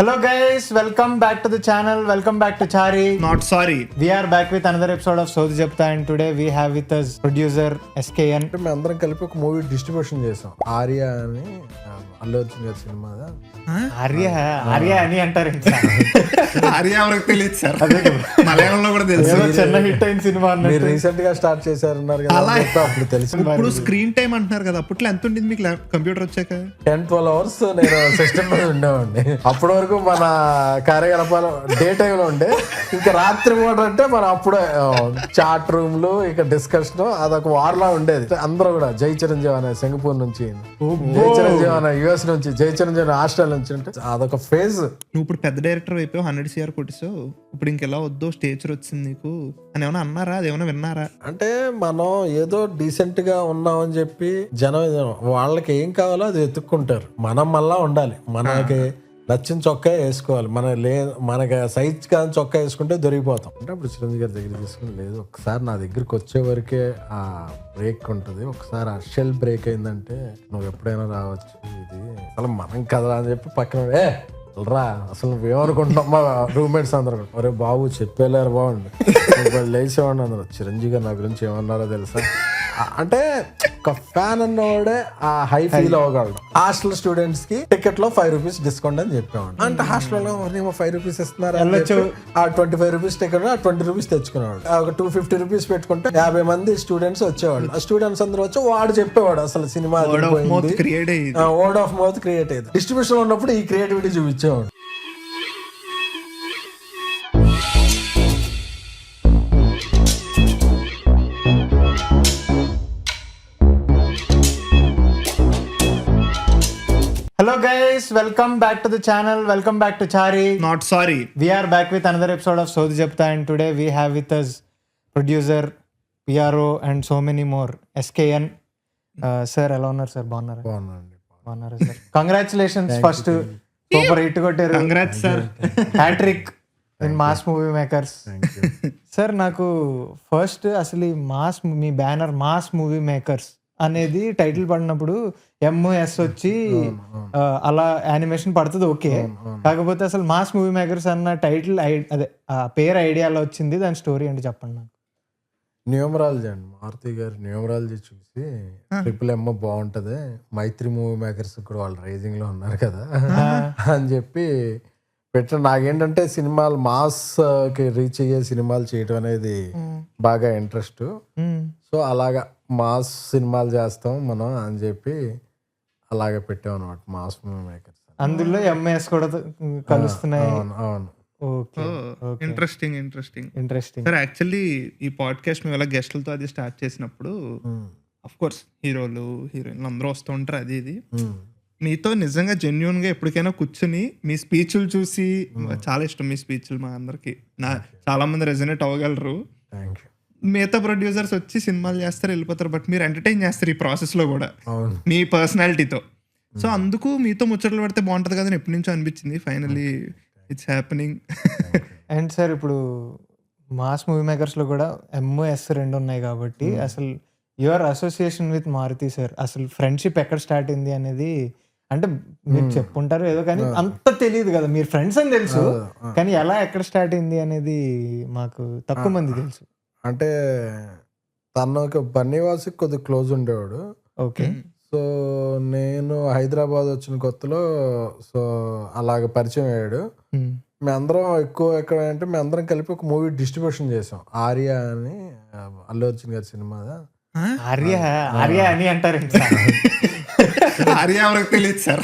Hello guys, welcome back to the channel. Welcome back to Chari. Not sorry. We are back with another episode of Sodhi Japta and today we have with us producer SKN. మేము అందరం కలిపి ఒక movie distribution చేసాం. ఆర్య అని అల్లు అర్జున్ గారి cinema. Arya అని అంటారు ఆర్య ఎవరికి తెలియదు సార్, మలయాళంలో కూడా తెలుసు. చిన్న హిట్ అయిన సినిమా మీరు రీసెంట్ గా స్టార్ట్ చేశారన్నారు కదా, అప్పుడు తెలుసు. ఇప్పుడు స్క్రీన్ టైం అంటున్నారు కదా, అప్పట్లో ఎంత ఉంటుంది మీకు కంప్యూటర్ వచ్చాక? 10-12 అవర్స్ నేను సిస్టమ్ మీద ఉండేవాడిని. అప్పటి వరకు మన కార్యకలాపాలు డే టైమ్ లో ఉండే, ఇంకా రాత్రి పూట అంటే మనం అప్పుడే చాట్ రూమ్లు ఇక డిస్కషన్ అదొక వార్లా ఉండేది. అందరూ కూడా జై చిరంజీవి అనే సింగపూర్ నుంచి, జై చిరంజీవి అనే యుఎస్ నుంచి, జై చిరంజీవి ఆస్ట్రేలియా నుంచి అంటే అదొక ఫేజ్. నువ్వు ఇప్పుడు పెద్ద డైరెక్టర్ అయిపోయావు, 100 CR కొట్టిసావు, ఇప్పుడు ఇంకెలా వద్దు స్టేచర్ వచ్చింది నీకు అని ఏమైనా అన్నారా? అది ఏమైనా విన్నారా? అంటే మనం ఏదో డీసెంట్ గా ఉన్నామని చెప్పి జనం వాళ్ళకి ఏం కావాలో అది ఎత్తుక్కుంటారు. మనం మళ్ళా ఉండాలి, మనకి నచ్చిన చొక్కా వేసుకోవాలి. మనకి సైజ్ కాని చొక్కా వేసుకుంటే దొరికిపోతాం. అంటే అప్పుడు చిరంజీవి గారి దగ్గర తీసుకుని, లేదు ఒకసారి నా దగ్గరికి వచ్చే వరకే ఆ బ్రేక్ ఉంటుంది, ఒకసారి ఆ షెల్ బ్రేక్ అయిందంటే నువ్వు ఎప్పుడైనా రావచ్చు, ఇది అసలు మనం కదా అని చెప్పి పక్కన రా అసలు నువ్వేమనుకుంటున్నాం. మా రూమ్మేట్స్ అందరూ ఒరే బాబు చెప్పేలేరు బాగుండు లేచేవాడిని అందరూ. చిరంజీవి గారు నా గురించి ఏమన్నారో తెలుసా అంటే ఒక ఫ్యాన్ అన్నవాడే ఆ హై ఫీల్ అవ్వగలడు. హాస్టల్ స్టూడెంట్స్ కి టికెట్ లో 5 రూపీస్ డిస్కౌంట్ అని చెప్పేవాడు. అంటే హాస్టల్ లో 5 రూపీస్ ఇస్తున్నారు, ఆ 25 రూపీస్ టికెట్ ఆ 20 రూపీస్ తెచ్చుకునేవాడు. ఒక 250 రూపీస్ పెట్టుకుంటే 50 మంది స్టూడెంట్స్ వచ్చేవాళ్ళు. ఆ స్టూడెంట్స్ అందరూ వచ్చి వాడు చెప్పేవాడు అసలు cinema word of mouth create అయ్యేది. డిస్ట్రిబ్యూషన్ ఉన్నప్పుడు ఈ creativity చూపించేవాడు. Hello guys, welcome back to the channel. Welcome back to Chari. Not sorry. We are back with another episode of Sodhi Japta and today we have with us producer, PRO and so many more. SKN. Sir, ఎలా ఉన్నారు sir? బాగున్నారా sir? Congratulations first super hit కొట్టారు. Congrats sir, hattrick in Mass Movie Makers. Sir నాకు first అసలు ఈ మీ banner Mass Movie Makers అనేది title పడినప్పుడు MOS వచ్చి అలా యానిమేషన్ పడుతుంది, ఓకే. కాకపోతే అసలు మాస్ మూవీ మేకర్స్ అన్న టైటిల్ అదే పేరు ఐడియాలో వచ్చింది, దాని స్టోరీ అంటే చెప్పండి నాకు. న్యూమరాలజీ అండి, మారుతి గారి న్యూమరాలజీ చూసి MMO బాగుంటది, మైత్రి మూవీ మేకర్స్ కూడా వాళ్ళు రైజింగ్ లో ఉన్నారు కదా అని చెప్పి పెట్టాను. నాకేంటంటే సినిమాలు మాస్ కి రీచ్ అయ్యే సినిమాలు చేయడం అనేది బాగా ఇంట్రెస్ట్. సో అలాగా మాస్ సినిమాలు చేస్తాం మనం అని చెప్పి అలాగే పెట్టాం అనమాట మాస్ మూవీ మేకర్స్. అందులో MOS కూడా కలుస్తున్నాయి. అవును. Interesting sir. యాక్చువల్లీ ఈ పాడ్కాస్ట్ మేము ఇలా గెస్ట్లతో అది స్టార్ట్ చేసినప్పుడు అఫ్ కోర్స్ హీరోలు హీరోయిన్లు అందరూ వస్తూ ఉంటారు, అది ఇది. మీతో నిజంగా జెన్యున్ గా ఎప్పటికైనా కూర్చుని మీ స్పీచ్లు చూసి చాలా ఇష్టం మీ స్పీచ్లు మా అందరికి. చాలా మంది రెజనేట్ అవ్వగలరు. మిగతా ప్రొడ్యూసర్స్ వచ్చి సినిమాలు చేస్తారు వెళ్ళిపోతారు, బట్ మీరు ఎంటర్టైన్ చేస్తారు ఈ ప్రాసెస్ లో కూడా మీ పర్సనాలిటీతో. సో అందుకు మీతో ముచ్చట్లు పడితే బాగుంటది కదా ఎప్పటి నుంచో అనిపించింది. Finally it's happening. And sir ఇప్పుడు మాస్ మూవీ మేకర్స్ లో కూడా MOS 2 ఉన్నాయి కాబట్టి అసలు your association with Maruthi sir, అసలు ఫ్రెండ్షిప్ ఎక్కడ స్టార్ట్ అయింది అనేది అంటే మీరు చెప్పుంటారు ఏదో, కానీ అంత తెలియదు కదా. మీరు ఫ్రెండ్స్ అని తెలుసు, కానీ ఎలా ఎక్కడ స్టార్ట్ అయింది అనేది మాకు తక్కువ మంది తెలుసు. అంటే తను బన్నీవాసి కొద్దిగా క్లోజ్ ఉండేవాడు. ఓకే. సో నేను హైదరాబాద్ వచ్చిన కొత్తలో సో అలాగ పరిచయం అయ్యాడు. మేమందరం ఎక్కువ ఎక్కడ అంటే మేమందరం కలిపి ఒక మూవీ డిస్ట్రిబ్యూషన్ చేసాం. ఆర్య అని అల్లు అర్జున్ గారి సినిమా. ఆర్య అని అంటారు. ఆర్య ఎవరికి తెలియదు సార్,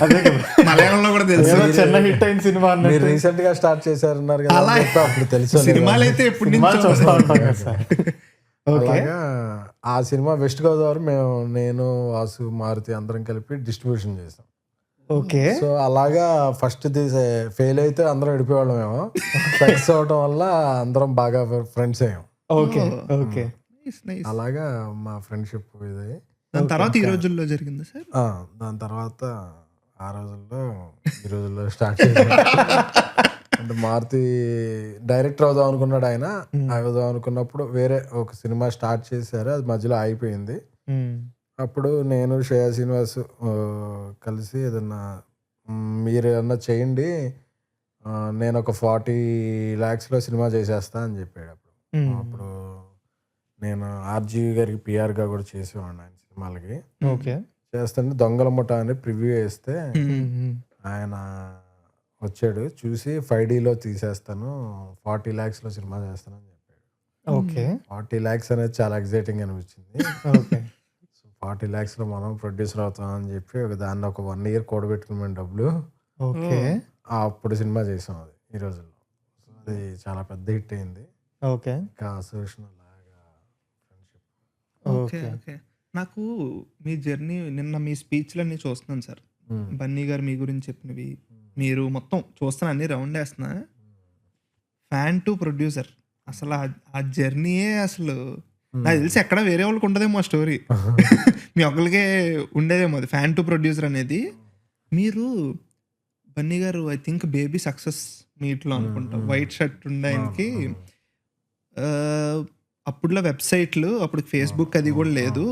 మలయాళంలో కూడా తెలుసు. చిన్న హిట్ అయిన సినిమా. మీరు రీసెంట్ గా స్టార్ట్ చేశారన్నారు కదా, అప్పుడు తెలుసు. సినిమాలు అయితే ఎప్పుడు చూస్తూ ఉంటాం కదా సార్. అలాగా ఆ సినిమా వెస్ట్ గోదావరి నేను వాసు మారుతి అందరం కలిపి డిస్ట్రిబ్యూషన్ చేసాం. ఓకే. సో అలాగా ఫస్ట్ ఫెయిల్ అయితే అందరం విడిపోయేవాళ్ళం. మేము సక్సెస్ అవడం వల్ల అందరం బాగా ఫ్రెండ్స్ అయ్యాం. ఓకే. అలాగా మా ఫ్రెండ్షిప్ ఇది. దాని తర్వాత ఈ రోజుల్లో జరిగింది సార్. దాని తర్వాత ఆ రోజుల్లో ఈ రోజుల్లో స్టార్ట్ చేసాం. అంటే మారుతి డైరెక్టర్ అవుదాం అనుకున్నాడు ఆయన. అవుదాం అనుకున్నప్పుడు వేరే ఒక సినిమా స్టార్ట్ చేశారు, అది మధ్యలో అయిపోయింది. అప్పుడు నేను శ్రేయా శ్రీనివాస్ కలిసి ఏదన్నా మీరు ఏమన్నా చేయండి, నేను ఒక 40 lakhsలో సినిమా చేసేస్తా అని చెప్పాడు అప్పుడు. అప్పుడు నేను ఆర్జీవి గారికి పిఆర్గా కూడా చేసేవాడిని ఆయన సినిమాలకి. ఓకే. చేస్తుంటే దొంగల ముఠ అని ప్రివ్యూ వేస్తే ఆయన వచ్చాడు, చూసి 5Dలో తీసేస్తాను, 40 lakhsలో సినిమా చేస్తాను అని చెప్పాడు. ఓకే. 40 lakhs అనేది చాలా ఎగ్జైటింగ్ అనిపించింది. ఓకే. సో 40 lakhsలో మనం ప్రొడ్యూసర్ అవుతాం అని చెప్పి దాన్ని ఒక 1 year కూడబెట్టుకున్నాం డబ్బులు. ఓకే. అప్పుడు సినిమా చేసాం అది ఈ రోజుల్లో. సో అది చాలా పెద్ద హిట్ అయింది. ఓకే. ఇంకా అసోసియేషన్ లాగా ఫ్రెండ్షిప్. ఓకే. ఓకే. నాకు మీ జర్నీ నిన్న మీ స్పీచ్‌లన్నీ చూస్తున్నాను సార్. బన్నీ గారు మీ గురించి చెప్పినవి, మీరు మొత్తం చూస్తున్నా అన్ని రౌండ్ వేస్తున్నా. ఫ్యాన్ టు ప్రొడ్యూసర్ అసలు ఆ జర్నీయే అసలు నాకు తెలిసి ఎక్కడ వేరే వాళ్ళకి ఉండదేమో ఆ స్టోరీ. మీ ఒక్కరికే ఉండేదేమో అది ఫ్యాన్ టు ప్రొడ్యూసర్ అనేది. మీరు బన్నీ గారు ఐ థింక్ బేబీ సక్సెస్ మీట్లో అనుకుంటా వైట్ షర్ట్ ఉండే ఆయనకి అప్పుడులో వెబ్సైట్లు, అప్పుడు ఫేస్బుక్ అది కూడా లేదు.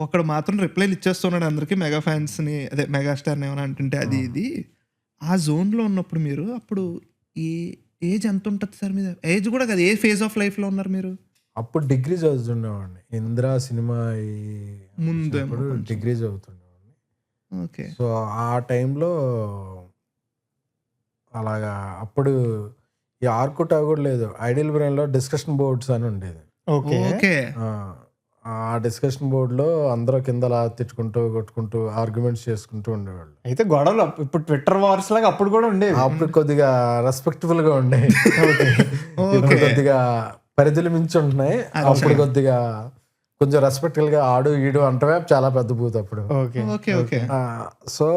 ఒకడు మాత్రం రిప్లైలు ఇచ్చేస్తున్నాడు అందరికి, మెగా ఫ్యాన్స్ని, అదే మెగాస్టార్ని ఏమైనా అంటుంటే అది ఇది. ఆ జోన్లో ఉన్నప్పుడు మీరు అప్పుడు ఈ ఏజ్ ఎంత ఉంటుంది సార్? మీద ఏజ్ కూడా కదా, ఏ ఫేజ్ ఆఫ్ లైఫ్లో ఉన్నారు మీరు? అప్పుడు డిగ్రీ చదువుతుండేవాడిని. ఇందిరా సినిమా ముందు డిగ్రీ చదువుతుండేవాడిని. ఓకే. సో ఆ టైంలో అలాగా అప్పుడు ఈ ఆర్కుట్ అవి కూడా లేదు. ఐడియల్ బ్రెయిన్లో డిస్కషన్ బోర్డ్స్ అని ఉండేది. ఓకే. ఆ డిస్కషన్ బోర్డులో అందరూ కింద అలా తిట్టుకుంటూ కొట్టుకుంటూ ఆర్గ్యుమెంట్స్ చేసుకుంటూ ఉండేవాళ్ళు. అయితే గొడవలు ఇప్పుడు ట్విట్టర్ వార్స్ లాగా అప్పుడు కూడా ఉండేవి. అప్పుడు కొద్దిగా రెస్పెక్టబుల్ గా ఉండే, ఇప్పుడు కొద్దిగా పరిధులు మించి ఉంటున్నాయి. అప్పుడు కొద్దిగా కొంచెం రెస్పెక్టబుల్ గా ఆడు ఈడు అంటే చాలా పెద్ద బూత్ అప్పుడు. ఓకే. ఓకే. సో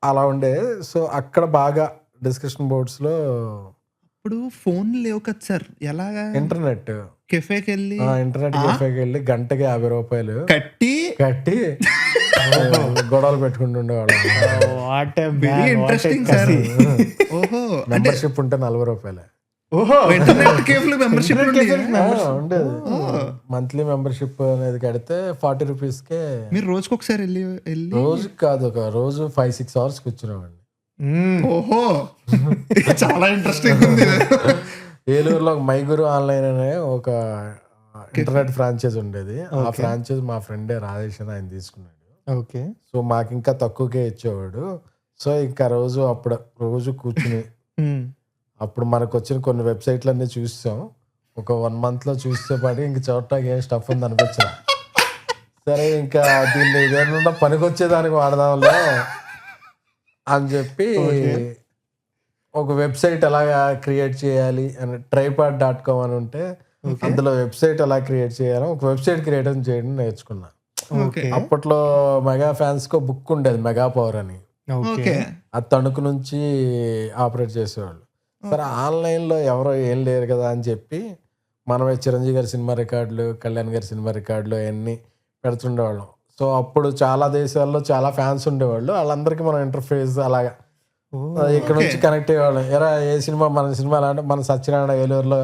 అలా ఉండే. సో అక్కడ బాగా డిస్కషన్ బోర్డ్స్ లో ఇప్పుడు ఫోన్ లేవు కదా సార్, ఎలాగా? ఇంటర్నెట్ కెఫేకి వెళ్ళి కెఫేకి వెళ్ళి గంటకి 50 రూపాయలు కట్టి గొడవలు పెట్టుకుంటుండేవాళ్ళం. Interesting sir. ఓహో, మెంబర్షిప్ ఉంటే 40 రూపాయలే. ఓహో, ఇంటర్నెట్ కేఫ్లో మెంబర్షిప్ ఉండేది. మంత్లీ మెంబర్షిప్ అనేది కడితే 40 రూపీస్కే మీరు రోజుకి ఒకసారి వెళ్ళి రోజు కాదు, ఒక రోజు 5-6 hours కూర్చునేవాడిని. ఓహో, చాలా ఇంట్రెస్టింగ్ ఉంది. ఏలూరులో మైగురు ఆన్లైన్ అనే ఒక ఇంటర్నెట్ ఫ్రాంచైజ్ ఉండేది. ఆ ఫ్రాంచైజ్ మా ఫ్రెండే రాజేష్ అని ఆయన తీసుకున్నాడు. ఓకే. సో మాకు ఇంకా తక్కువకే ఇచ్చేవాడు. సో ఇంకా రోజు కూర్చుని అప్పుడు మనకు వచ్చిన కొన్ని వెబ్సైట్లన్నీ చూసాం. ఒక 1 month లో చూస్తే పాటి ఇంక చూడటానికి ఏం స్టఫ్ ఉంది అనిపించదు. సరే ఇంకా దీన్ని ఏదైనా పనికొచ్చేదానికి వాడదాంలే అని చెప్పి ఒక వెబ్సైట్ ఎలాగా క్రియేట్ చేయాలి అని tripod.com అని ఉంటే అందులో వెబ్సైట్ ఎలా క్రియేట్ చేయాలో ఒక వెబ్సైట్ క్రియేట్ చేయడం నేర్చుకున్నా. అప్పట్లో మెగా ఫ్యాన్స్ కో బుక్ ఉండేది, మెగా పవర్ అని. అది తణుకు నుంచి ఆపరేట్ చేసేవాళ్ళు. సరే ఆన్లైన్లో ఎవరో ఏం లేరు కదా అని చెప్పి మనమే చిరంజీవి గారి సినిమా రికార్డులు, కళ్యాణ్ గారి సినిమా రికార్డులు అవన్నీ పెడుతుండేవాళ్ళం. సో అప్పుడు చాలా దేశాల్లో చాలా ఫ్యాన్స్ ఉండేవాళ్ళు. వాళ్ళందరికీ మనం ఇంటర్ఫేస్ అలాగా ఇక్కడ నుంచి కనెక్ట్ అయ్యేవాళ్ళం. ఎరా ఏ సినిమా మన సినిమా అంటే మన సత్యనారాయణ ఏలూరులో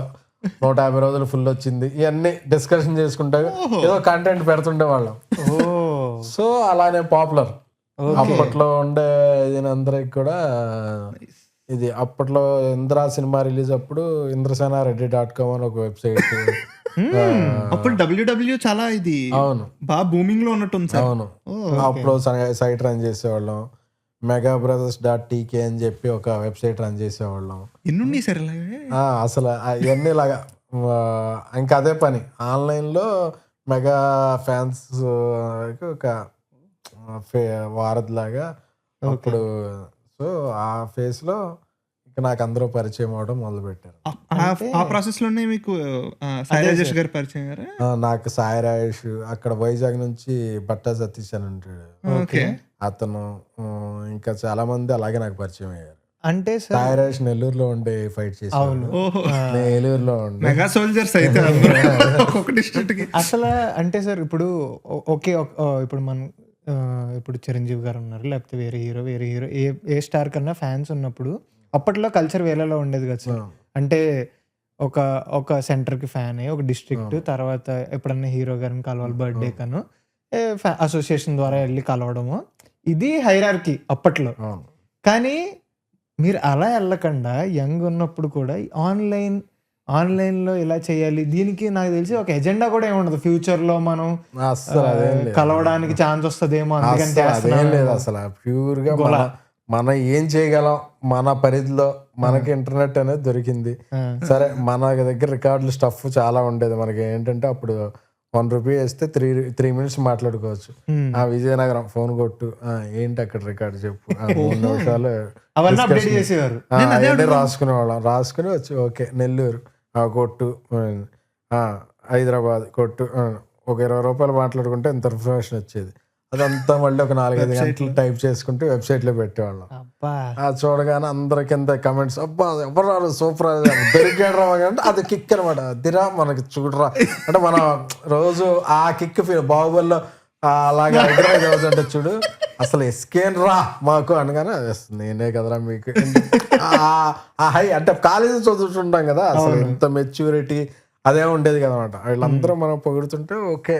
150 రోజులు ఫుల్ వచ్చింది, ఇవన్నీ డిస్కషన్ చేసుకుంటా ఏదో కంటెంట్ పెడుతుండేవాళ్ళం. సో అలానే పాపులర్ అప్పట్లో ఉండే అందరికి కూడా. ఇది అప్పట్లో ఇంద్రా సినిమా రిలీజ్ అప్పుడు ఇంద్రసేన రెడ్డి.com అని ఒక వెబ్సైట్. అప్పుడు డబ్ల్యూడబ్ల్యూ చాలా ఇది అవును బాగా బూమింగ్ లో ఉన్నట్టుంది. అవును, అప్పుడు సైట్ రన్ చేసేవాళ్ళం. megabrothers.tk అని చెప్పి ఒక వెబ్సైట్ రన్ చేసేవాళ్ళం. ఎన్ని సార్ అసలు ఇవన్నీ ఇలాగా ఇంకా అదే పని. ఆన్లైన్లో మెగా ఫ్యాన్స్ ఒక వారధి లాగా అప్పుడు. సో ఆ ఫేస్ లో ఇంకా నాకు అందరూ పరిచయం అవడం మొదలు పెట్టారు. ఆ ప్రాసెస్ లోనే మీకు సాయి రాజేష్ గారు పరిచయం గారు? నాకు సాయి రాజేష్ అక్కడ వైజాగ్ నుంచి బట్టా సతీష్ అని ఉంటాడు, అతను ఇంకా చాలా మంది అలాగే నాకు పరిచయం అయ్యారు. అంటే సాయి రాజేష్ నెల్లూరులో ఉండే ఫైట్ చేసాను, ఏలూరులో ఉండే మెగా సోల్జర్స్ అయితే ఒక్కొక్క డిస్ట్రిక్ట్ కి. అసలు అంటే సార్ ఇప్పుడు ఓకే, ఇప్పుడు మనం ఇప్పుడు చిరంజీవి గారు ఉన్నారు, లేకపోతే వేరే హీరో ఏ స్టార్ కన్నా ఫ్యాన్స్ ఉన్నప్పుడు అప్పట్లో కల్చర్ వేరేలో ఉండేది కదా సార్. అంటే ఒక సెంటర్కి ఫ్యాన్ అయ్యి ఒక డిస్ట్రిక్ట్, తర్వాత ఎప్పుడన్నా హీరో గారిని కలవాలి బర్త్డే కను అసోసియేషన్ ద్వారా వెళ్ళి కలవడము, ఇది హైరార్కీ అప్పట్లో. కానీ మీరు అలా వెళ్ళకుండా యంగ్ ఉన్నప్పుడు కూడా ఆన్లైన్‌లో ఇలా చేయాలి. దీనికి నాకు తెలిసి ఒక ఎజెండా కూడా ఏమి ఉండదు. ఫ్యూచర్‌లో మనం అస్సలు అదేం లేదు. కలవడానికి ఛాన్స్ వస్తదేమో అందుకని అస్సలు అదేం చేస్తున్నాం. లేదు. అసలు ప్యూర్‌గా మనం ఏం చేయగలం, మన పరిధిలో మనకి ఇంటర్నెట్ అనేది దొరికింది. సరే మన దగ్గర రికార్డులు స్టఫ్ చాలా ఉండేది. మనకి ఏంటంటే అప్పుడు ₹1 వేస్తే 3 మినిట్స్ మాట్లాడుకోవచ్చు. విజయనగరం ఫోన్ కొట్టు, ఏంటి అక్కడ రికార్డు చెప్పు, 3 నిమిషాలు అవన్నీ అప్డేట్ చేసేవారు. అవన్నీ రాసుకునేవాళ్ళం. రాసుకుని వచ్చి ఓకే నెల్లూరు కొట్టు, హైదరాబాద్ కొట్టు, ఒక ₹20 మాట్లాడుకుంటే ఇంత ఇన్ఫర్మేషన్ వచ్చేది. అదంతా మళ్ళీ ఒక 4-5 గంటలు టైప్ చేసుకుంటూ వెబ్సైట్లో పెట్టేవాళ్ళం. అబ్బా! చూడగానే అందరి కింద కమెంట్స్, అబ్బా ఎవరు సూపర్ దొరికాడు రా అంటే అది కిక్ అనమాట. అదిరా మనకి చూడరా అంటే మనం రోజు ఆ కిక్ ఫీల్ బాహుబలిలో అలాగే హైదరాబాద్ అవుతుంటే చూడు, అసలు ఎస్కేన్ రా మాకు అనగానే నేనే కదరా మీకు హై అంటే కాలేజీ చదువుతుంటాం కదా, అసలు ఇంత మెచ్యూరిటీ అదే ఉండేది కదనమాట. వీళ్ళందరూ మనం పొగుడుతుంటే ఓకే.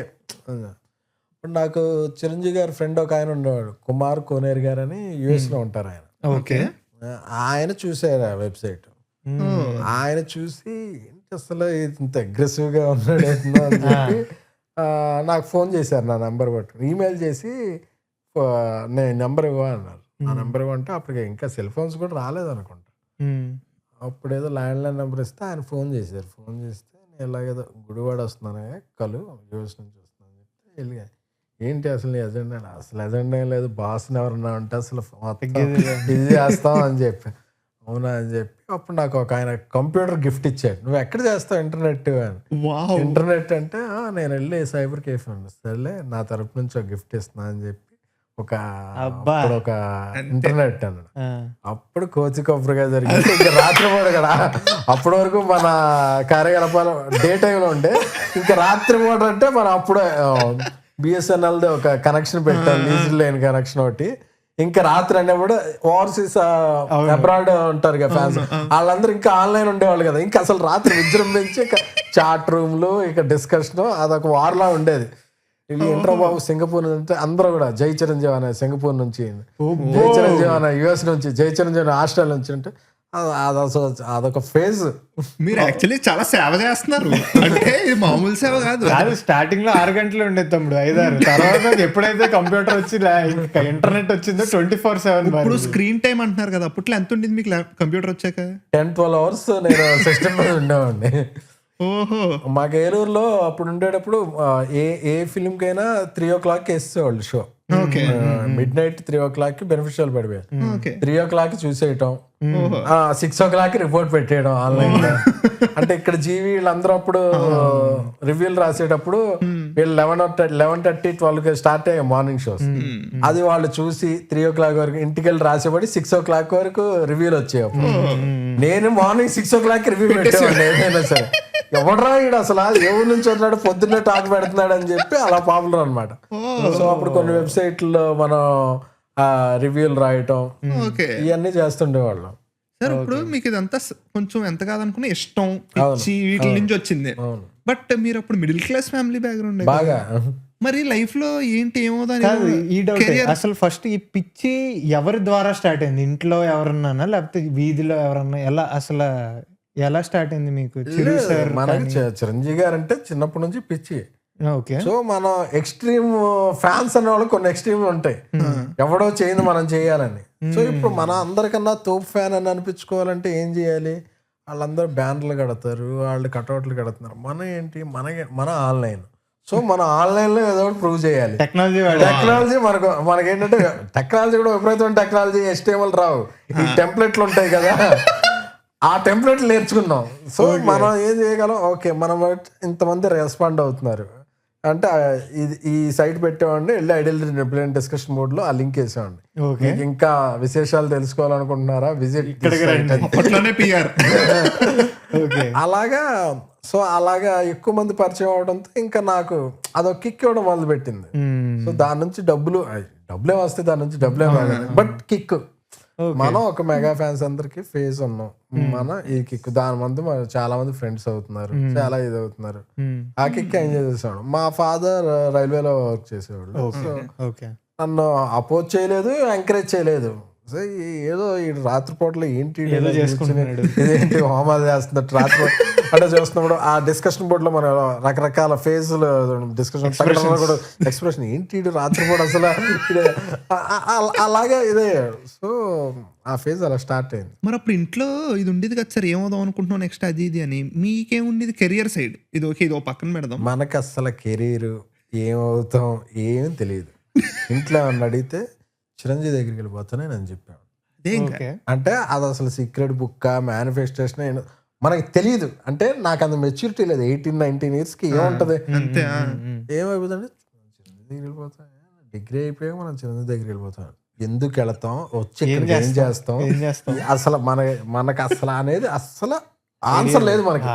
ఇప్పుడు నాకు చిరంజీవి గారి ఫ్రెండ్ ఒక ఆయన ఉండేవాడు, కుమార్ కోనేరు గారు అని US లో ఉంటారు ఆయన. ఓకే. ఆయన చూసారు ఆ వెబ్సైట్. ఆయన చూసి ఏంటి అసలు ఇంత అగ్రెసివ్ గా ఉన్నాడు అని చెప్పి నాకు ఫోన్ చేశారు. నా నెంబర్ పట్టు ఈమెయిల్ చేసి నేను నెంబర్ ఇవ్వ అన్నారు. నా నెంబర్ ఇవ్వంటే అప్పటికి ఇంకా సెల్ ఫోన్స్ కూడా రాలేదు అనుకుంటా. అప్పుడు ఏదో ల్యాండ్లైన్ నెంబర్ ఇస్తే ఆయన ఫోన్ చేశారు. ఫోన్ చేస్తే నేను ఇలాగేదో గుడివాడ వస్తున్నాను కలు US నుంచి వస్తున్నాను చెప్తే వెళ్ళి ఏంటి అసలు నీ ఎజెండా, అసలు ఎజెండా ఏం లేదు, బాస్ని ఎవరన్నా అంటే అసలు ఇది చేస్తాం అని చెప్పి, అవునా అని చెప్పి అప్పుడు నాకు ఒక ఆయన కంప్యూటర్ గిఫ్ట్ ఇచ్చాడు. నువ్వు ఎక్కడ చేస్తావు ఇంటర్నెట్ అని. ఇంటర్నెట్ అంటే నేను వెళ్ళి సైబర్ కేఫ్ అండి, సరేలే నా తరపు నుంచి ఒక గిఫ్ట్ ఇస్తున్నా అని చెప్పి ఒక ఇంటర్నెట్ అన్నాడు. అప్పుడు కోచి కొబ్బరిగా జరిగింది. ఇంకా రాత్రి పూట కదా, అప్పటి వరకు మన కార్యకలాపాలు డే టైంలో ఉండే, ఇంకా రాత్రి పూట అంటే మనం అప్పుడే BSNL ఒక కనెక్షన్ పెట్టాం, లీజ్ లైన్ కనెక్షన్ ఒకటి. ఇంకా రాత్రి అనేప్పుడు ఓవర్సీస్ అబ్రాడ్ ఉంటారు కదా ఫ్యాన్స్, వాళ్ళందరూ ఇంకా ఆన్లైన్ ఉండేవాళ్ళు కదా. ఇంకా అసలు రాత్రి విజృంభించి ఇంకా చాట్ రూమ్లు ఇక డిస్కషన్ అదొక వార్లా ఉండేది. వీళ్ళు ఇంటర్ బాబు సింగపూర్ నుంచి అందరూ కూడా జై చిరంజీవి అనే సింగపూర్ నుంచి, జై చిరంజీవి అనే US నుంచి, జై చిరంజీవి ఆస్ట్రేలియా నుంచి అంటే అదొక ఫేజ్. మీరు యాక్చువల్లీ చాలా సేవ చేస్తున్నారు, అంటే ఇది మామూలు సేవ కాదు. స్టార్టింగ్ లో 6 గంటలు ఉండేది తమ్ముడు, 5-6 తర్వాత ఎప్పుడైతే కంప్యూటర్ వచ్చి ఇంటర్నెట్ వచ్చిందో 24/7. ఇప్పుడు స్క్రీన్ టైం అంటున్నారు కదా, అప్పట్లో ఎంత ఉండేది మీకు కంప్యూటర్ వచ్చాక? 10-12 hours నేను సిస్టమ్ మీద ఉండేవాడిని. ఓహో. మాకు ఏలూరులో అప్పుడు ఉండేటప్పుడు ఏ ఫిల్మ్ కైనా 3 o'clock వేసేవాళ్ళు షో. మిడ్-నైట్ 3 o'clock బెనిఫిషియల్ పడిపోయాయి. 3 o'clock చూసేయటం, 6 o'clock రిపోర్ట్ పెట్టేయడం ఆన్లైన్ లో. అంటే ఇక్కడ జీవి వీళ్ళందరూ అప్పుడు రివ్యూలు రాసేటప్పుడు వీళ్ళు 11:30, 12 స్టార్ట్ అయ్యాయి మార్నింగ్ షోస్. అది వాళ్ళు చూసి 3 o'clock వరకు ఇంటికి వెళ్ళి రాసేపడి 6 o'clock వరకు రివ్యూలు వచ్చాయి. నేను మార్నింగ్ 6 o'clock రివ్యూ పెట్టేవాడిని ఏదైనా సరే. ఎవడరా ఈడు అసలు ఎవరి నుంచి వస్తున్నాడు, పొద్దున్నే టాక్ పెడుతున్నాడు అని చెప్పి అలా పాపులర్ అనమాట. సో అప్పుడు కొన్ని వెబ్సైట్లో మనం రివ్యూలు రాయటం ఇవన్నీ చేస్తుండేవాళ్ళం. సార్ ఇప్పుడు మీకు ఇదంతా కొంచెం ఎంత కాదనుకున్నా ఇష్టం ఇచ్చి వీటి నుంచి వచ్చింది. బట్ మీరు అప్పుడు మిడిల్ క్లాస్ ఫ్యామిలీ బ్యాక్గ్రౌండ్ బాగా, మరి లైఫ్ లో ఏంటి ఏమోదా ఈ డౌట్. అసలు ఫస్ట్ ఈ పిచ్చి ఎవరి ద్వారా స్టార్ట్ అయింది? ఇంట్లో ఎవరన్నా లేకపోతే వీధిలో ఎవరన్నా? ఎలా స్టార్ట్ అయింది మీకు? మనకి చిరంజీవి గారు అంటే చిన్నప్పటి నుంచి పిచ్చి. ఓకే. సో మనం ఎక్స్ట్రీమ్ ఫ్యాన్స్ అనే వాళ్ళు కొన్ని ఎక్స్ట్రీమ్ ఉంటాయి, ఎవడో చేయింది మనం చేయాలని. సో ఇప్పుడు మన అందరికన్నా తోపు ఫ్యాన్ అని అనిపించుకోవాలంటే ఏం చేయాలి? వాళ్ళందరూ బ్యానర్లు కడతారు, వాళ్ళు కటౌట్లు కడుతున్నారు. మన ఏంటి, మన ఆన్లైన్. సో మనం ఆన్లైన్ లో ఏదో ఒకటి ప్రూవ్ చేయాలి. టెక్నాలజీ మనకేంటంటే టెక్నాలజీ కూడా విపరీతమైన టెక్నాలజీ, HTML రావు, ఈ టెంప్లెట్లు ఉంటాయి కదా, ఆ టెంప్లెట్ నేర్చుకున్నాం. సో మనం ఏం చేయగలం, ఓకే మనం ఇంతమంది రెస్పాండ్ అవుతున్నారు అంటే ఈ సైట్ పెట్టేవాడిని, వెళ్ళి ఐడియల్ డిస్కషన్ బోర్డ్ లో ఆ లింక్ వేసేవాడిని. మీకు ఇంకా విశేషాలు తెలుసుకోవాలనుకుంటున్నారా, విజిట్ అలాగా. సో అలాగా ఎక్కువ మంది పరిచయం అవడంతో ఇంకా నాకు అదొక కిక్ ఇవ్వడం మొదలు పెట్టింది. సో దాని నుంచి డబ్బులే వస్తాయి, దాని నుంచి డబ్బులే రాలేదు, బట్ కిక్. మనం ఒక మెగా ఫ్యాన్స్ అందరికి ఫేస్ ఉన్నాం, మన ఈ కిక్ దాని మంది చాలా మంది ఫ్రెండ్స్ అవుతున్నారు, చాలా ఇది అవుతున్నారు. ఆ కిక్ ఎంజాయ్ చేసాడు. మా ఫాదర్ రైల్వేలో వర్క్ చేసేవాళ్ళు. సో నన్ను అపోజ్ చేయలేదు, ఎంకరేజ్ చేయలేదు. సో ఏదో ఈ రాత్రిపూటలో ఏంటి ఈడు ఏదో ఇలా చేసుకుంటున్నాడు. కూర్చుని ఇదేంటి హోమాలు చేస్తున్నట్టు రాత్రి అంటే చూస్తున్నప్పుడు ఆ డిస్కషన్ బోర్డులో మనం రకరకాల ఫేజ్లు డిస్కషన్ కూడా ఎక్స్ప్రెషన్ ఏంటి ఈడు రాత్రిపూట అసలు అలాగే ఇదే. సో ఆ ఫేజ్ అలా స్టార్ట్ అయింది. మరి అప్పుడు ఇంట్లో ఇది ఉండేది కదా సార్, ఏమవుదాం అనుకుంటున్నాం నెక్స్ట్ అది ఇది అని, మీకేముండేది కెరియర్ సైడ్? ఇది ఓకే, ఇది ఓ పక్కన పెడదాం. మనకు అసలు కెరీర్ ఏమవుతాం ఏం తెలియదు. ఇంట్లో ఏమన్నా అడిగితే చిరంజీవి దగ్గరికి వెళ్ళిపోతానని నేను చెప్పాను. అదే ఇంకా ఓకే. అంటే అది అసలు సీక్రెట్ బుక్ మేనిఫెస్టేషన్ మనకి తెలియదు. అంటే నాకు అంత మెచ్యూరిటీ లేదు. 18-19 yearsకి ఏముంటది, అంతే. ఏమైపోతుంది చిరంజీవి దగ్గరికి వెళ్ళిపోతాం, డిగ్రీ అయిపోయాక మనం చిరంజీవి దగ్గరికి వెళ్ళిపోతాం. ఎందుకు వెళతాం, వచ్చి ఇక్కడికి ఏం చేస్తాం, అసలు మనకు అసలు అనేది అసలు ఆన్సర్ లేదు మనకి.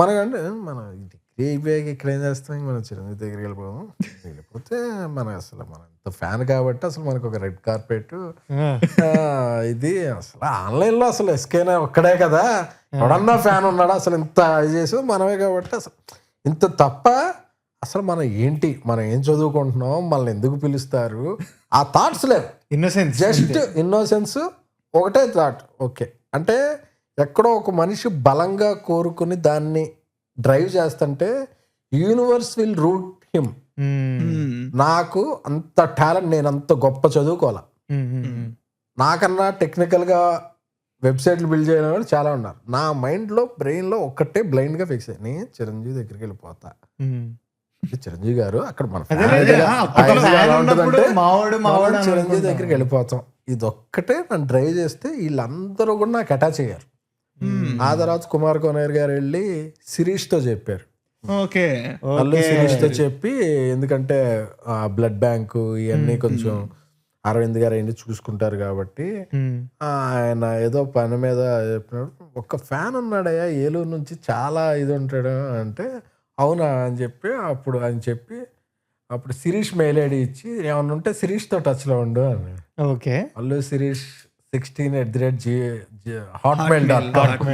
మనకంటే మనం డిగ్రీ అయిపోయాక ఇక్కడ ఏం చేస్తాం, మనం చిరంజీవి దగ్గరికి వెళ్ళిపోదాం. వెళ్ళిపోతే మనం అసలు మనం ఇంత ఫ్యాన్ కాబట్టి అసలు మనకు ఒక రెడ్ కార్పెట్ ఇది అసలు ఆన్లైన్లో అసలు ఎస్కేనా ఒక్కడే కదా, ఎవడన్నా ఫ్యాన్ ఉన్నాడా, అసలు ఇంత ఇది చేసేది మనమే కాబట్టి అసలు ఇంత తప్ప అసలు మనం ఏంటి, మనం ఏం చదువుకుంటున్నాం, మనల్ని ఎందుకు పిలుస్తారు, ఆ థాట్స్ లేవు. ఇన్నోసెన్స్, జస్ట్ ఇన్నోసెన్స్ ఒకటే థాట్. ఓకే అంటే ఎక్కడో ఒక మనిషి బలంగా కోరుకుని దాన్ని డ్రైవ్ చేస్తుంటే యూనివర్స్ విల్ రూట్ హిమ్. నాకు అంత టాలెంట్, నేను అంత గొప్ప చదువుకోవాలా, నాకన్నా టెక్నికల్గా వెబ్సైట్లు బిల్డ్ చేయడం వాళ్ళు చాలా ఉన్నారు. నా మైండ్లో బ్రెయిన్లో ఒక్కటే బ్లైండ్గా ఫిక్స్ అయ్యి నేను చిరంజీవి దగ్గరికి వెళ్ళిపోతా. చిరంజీవి గారు అక్కడ మన చిరంజీవి దగ్గరికి వెళ్ళిపోతాం, ఇది ఒక్కటే నన్ను డ్రైవ్ చేస్తే వీళ్ళందరూ కూడా నాకు అటాచ్ అయ్యారు. ఆ తర్వాత కుమార్ కోనేర్ గారు వెళ్ళి శిరీష్తో చెప్పారు. ఓకే, శిరీష్తో చెప్పి, ఎందుకంటే బ్లడ్ బ్యాంకు ఇవన్నీ కొంచెం అరవింద్ గారు అన్ని చూసుకుంటారు కాబట్టి ఆయన ఏదో పని మీద చెప్పినాడు. ఒక ఫ్యాన్ ఉన్నాడయ్యా ఏలూరు నుంచి, చాలా ఇది ఉంటాడు అంటే అవునా అని చెప్పి అప్పుడు ఆయన చెప్పి అప్పుడు శిరీష్ మెయిల్ ఐడి ఇచ్చి ఏమన్నా ఉంటే శిరీష్తో టచ్లో ఉండు అని. ఓకే, అల్లు శిరీష్ 16@hotmail.com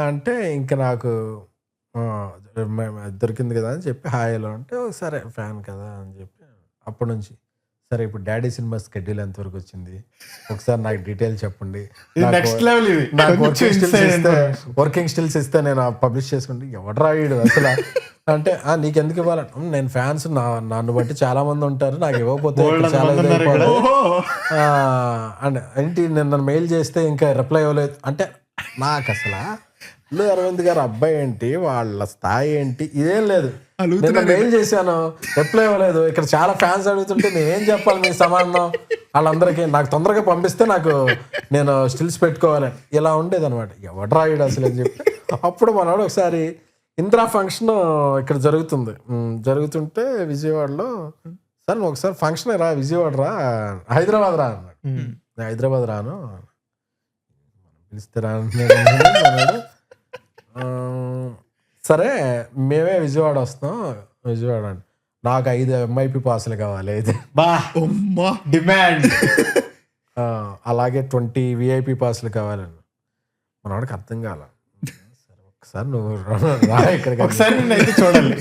అంటే ఇంకా నాకు దొరికింది కదా అని చెప్పి హాయిలో అంటే సరే ఫ్యాన్ కదా అని చెప్పి అప్పటి నుంచి సరే ఇప్పుడు డాడీ సినిమా స్కెడ్యూల్ ఎంతవరకు వచ్చింది ఒకసారి నాకు డీటెయిల్ చెప్పండి, వర్కింగ్ స్టిల్స్ ఇస్తే నేను పబ్లిష్ చేసుకుంటే ఎవడు రాయడు అసలు అంటే నీకెందుకు ఇవ్వాలంటే నేను ఫ్యాన్స్ నన్ను బట్టి చాలా మంది ఉంటారు, నాకు ఇవ్వకపోతే చాలా అండ్ ఏంటి నన్ను మెయిల్ చేస్తే ఇంకా రిప్లై ఇవ్వలేదు అంటే నాకు అసలు అరవింద్ గారు అబ్బాయి ఏంటి, వాళ్ళ స్థాయి ఏంటి, ఇదేం లేదు. నేను మెయిల్ చేశాను, రిప్లై ఇవ్వలేదు. ఇక్కడ చాలా ఫ్యాన్స్ అడుగుతుంటే నేనేం చెప్పాలి మీ సమాధానం వాళ్ళందరికీ, నాకు తొందరగా పంపిస్తే నాకు నేను స్టిల్స్ పెట్టుకోవాలని ఇలా ఉండేది అనమాట. ఎవడు రాయుడు అసలు అని చెప్పి అప్పుడు మనోడు ఒకసారి ఇందిరా ఫంక్షన్ ఇక్కడ జరుగుతుంటే విజయవాడలో, సార్ నువ్వు ఒకసారి ఫంక్షన్ రా విజయవాడ రా, హైదరాబాద్ రా అన్నాడు. నేను హైదరాబాద్ రాను, పిలిస్తే రాను. సరే మేమే విజయవాడ వస్తాం, విజయవాడ అండి నాకు 5 MIP పాసులు కావాలి అయితే డిమాండ్, అలాగే 20 VIP పాసులు కావాలని. మనవాడికి అర్థం కాల. సరే ఒకసారి నువ్వు రా ఇక్కడికి చూడాలి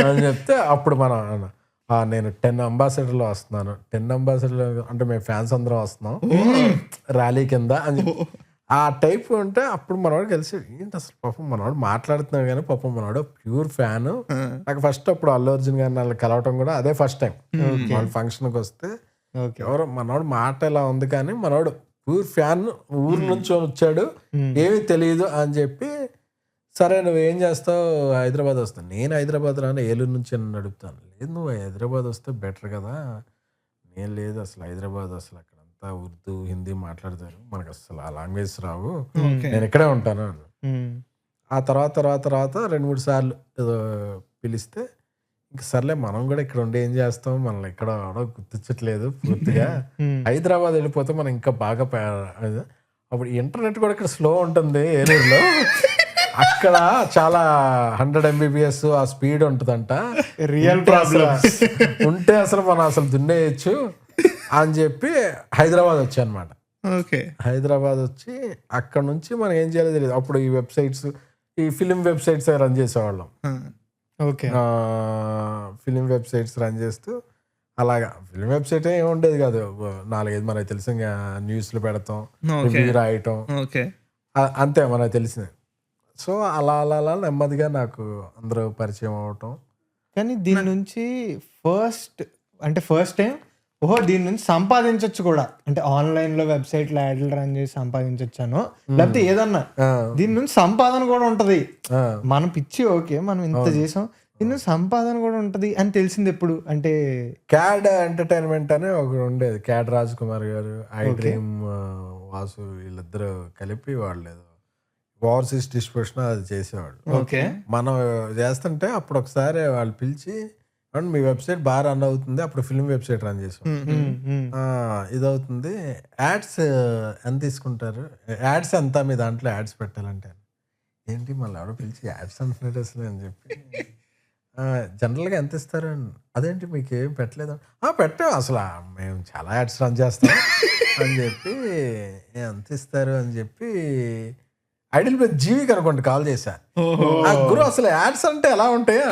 అని చెప్తే అప్పుడు నేను 10 అంబాసిడర్లో వస్తున్నాను, 10 అంబాసిడర్లు అంటే మేము ఫ్యాన్స్ అందరం వస్తున్నాం ర్యాలీ కింద అని ఆ టైప్ ఉంటే అప్పుడు మనవాడు కలిసి ఏంటి అసలు పాపం మనవాడు మాట్లాడుతున్నాడు కానీ పాపం మనవాడు ప్యూర్ ఫ్యాన్. నాకు ఫస్ట్ అప్పుడు అల్లు అర్జున్ గారిని వాళ్ళు కలవటం కూడా అదే ఫస్ట్ టైం. వాళ్ళ ఫంక్షన్కి వస్తే ఎవరో మనవాడు మాట ఇలా ఉంది కానీ మనవాడు ప్యూర్ ఫ్యాన్, ఊరు నుంచి వచ్చాడు ఏమీ తెలియదు అని చెప్పి సరే నువ్వేం చేస్తావు హైదరాబాద్ వస్తాను, నేను హైదరాబాద్ రాను ఏలూరు నుంచి నన్ను అడుగుతాను. లేదు నువ్వు హైదరాబాద్ వస్తే బెటర్ కదా, నేను లేదు అసలు హైదరాబాద్ అసలు అక్కడ ఉర్దూ హిందీ మాట్లాడతారు, మనకు అసలు ఆ లాంగ్వేజ్ రావు, నేను ఇక్కడే ఉంటాను. ఆ తర్వాత 2-3 సార్లు ఏదో పిలిస్తే ఇంక సర్లే మనం కూడా ఇక్కడ ఉండి ఏం చేస్తాం, మనల్ని ఇక్కడ గుర్తించట్లేదు పూర్తిగా, హైదరాబాద్ వెళ్ళిపోతే మనం ఇంకా బాగా అప్పుడు ఇంటర్నెట్ కూడా ఇక్కడ స్లో ఉంటుంది ఏలూరులో, అక్కడ చాలా 100 MBPS ఆ స్పీడ్ ఉంటుందంట, రియల్ ప్రాబ్లమ్స్ ఉంటే అసలు మనం అసలు దున్నేయచ్చు అని చెప్పి హైదరాబాద్ వచ్చా అనమాట. హైదరాబాద్ వచ్చి అక్కడ నుంచి మనం ఏం చేయాలో తెలియదు. అప్పుడు ఈ వెబ్సైట్స్, ఈ ఫిలిం వెబ్సైట్స్ రన్ చేసేవాళ్ళం. ఫిలిం వెబ్సైట్స్ రన్ చేస్తూ అలాగా ఫిల్మ్ వెబ్సైట్ ఏమి ఉండేది కాదు. 4-5 మనకు తెలిసిన న్యూస్లు పెడతాం, ఓకే రివ్యూ రాయటం, ఓకే అంతే మనకు తెలిసింది. సో అలా అలా అలా నెమ్మదిగా నాకు అందరూ పరిచయం అవటం. కానీ దీని నుంచి ఫస్ట్ టైం ఓహో దీని నుంచి సంపాదించవచ్చు కూడా, అంటే ఆన్లైన్ లో వెబ్సైట్ లో యాడ్లు రన్ చేసి సంపాదించొచ్చాను, లేకపోతే ఏదన్నా దీని నుంచి సంపాదన కూడా ఉంటది. మనం పిచ్చి ఓకే మనం ఇంత చేసాం, దీని నుంచి సంపాదన కూడా ఉంటది అని తెలిసింది ఎప్పుడు అంటే క్యాడ్ ఎంటర్టైన్మెంట్ అని ఒకటి ఉండేది. క్యాడ్ రాజ్ కుమార్ గారు, ఐ డ్రీమ్ వాసు వీళ్ళిద్దరూ కలిపి వాళ్ళు ఓవర్సీస్ డిస్ట్రిబ్యూషన్ అది చేసేవాళ్ళు. ఓకే మనం చేస్తుంటే అప్పుడు ఒకసారి వాళ్ళు పిలిచి మీ వెబ్సైట్ బాగా రన్ అవుతుంది, అప్పుడు ఫిల్మ్ వెబ్సైట్ రన్ చేసాం, ఇదవుతుంది, యాడ్స్ ఎంత తీసుకుంటారు, యాడ్స్ ఎంత మీ దాంట్లో యాడ్స్ పెట్టాలంటే, ఏంటి మళ్ళీ ఎవడో పిలిచి యాడ్స్ అంటున్నాడు అసలు అని చెప్పి, జనరల్గా ఎంత ఇస్తారు అని, అదేంటి మీకు ఏం పెట్టలేదు, పెట్టాం అసలు మేము చాలా యాడ్స్ రన్ చేస్తాం అని చెప్పి, ఎంత ఇస్తారు అని చెప్పి ఐడియల్ ప్లస్ జీవికి అనుకోండి కాల్ చేశా, గురు అసలు యాడ్స్ అంటే ఎలా ఉంటాయి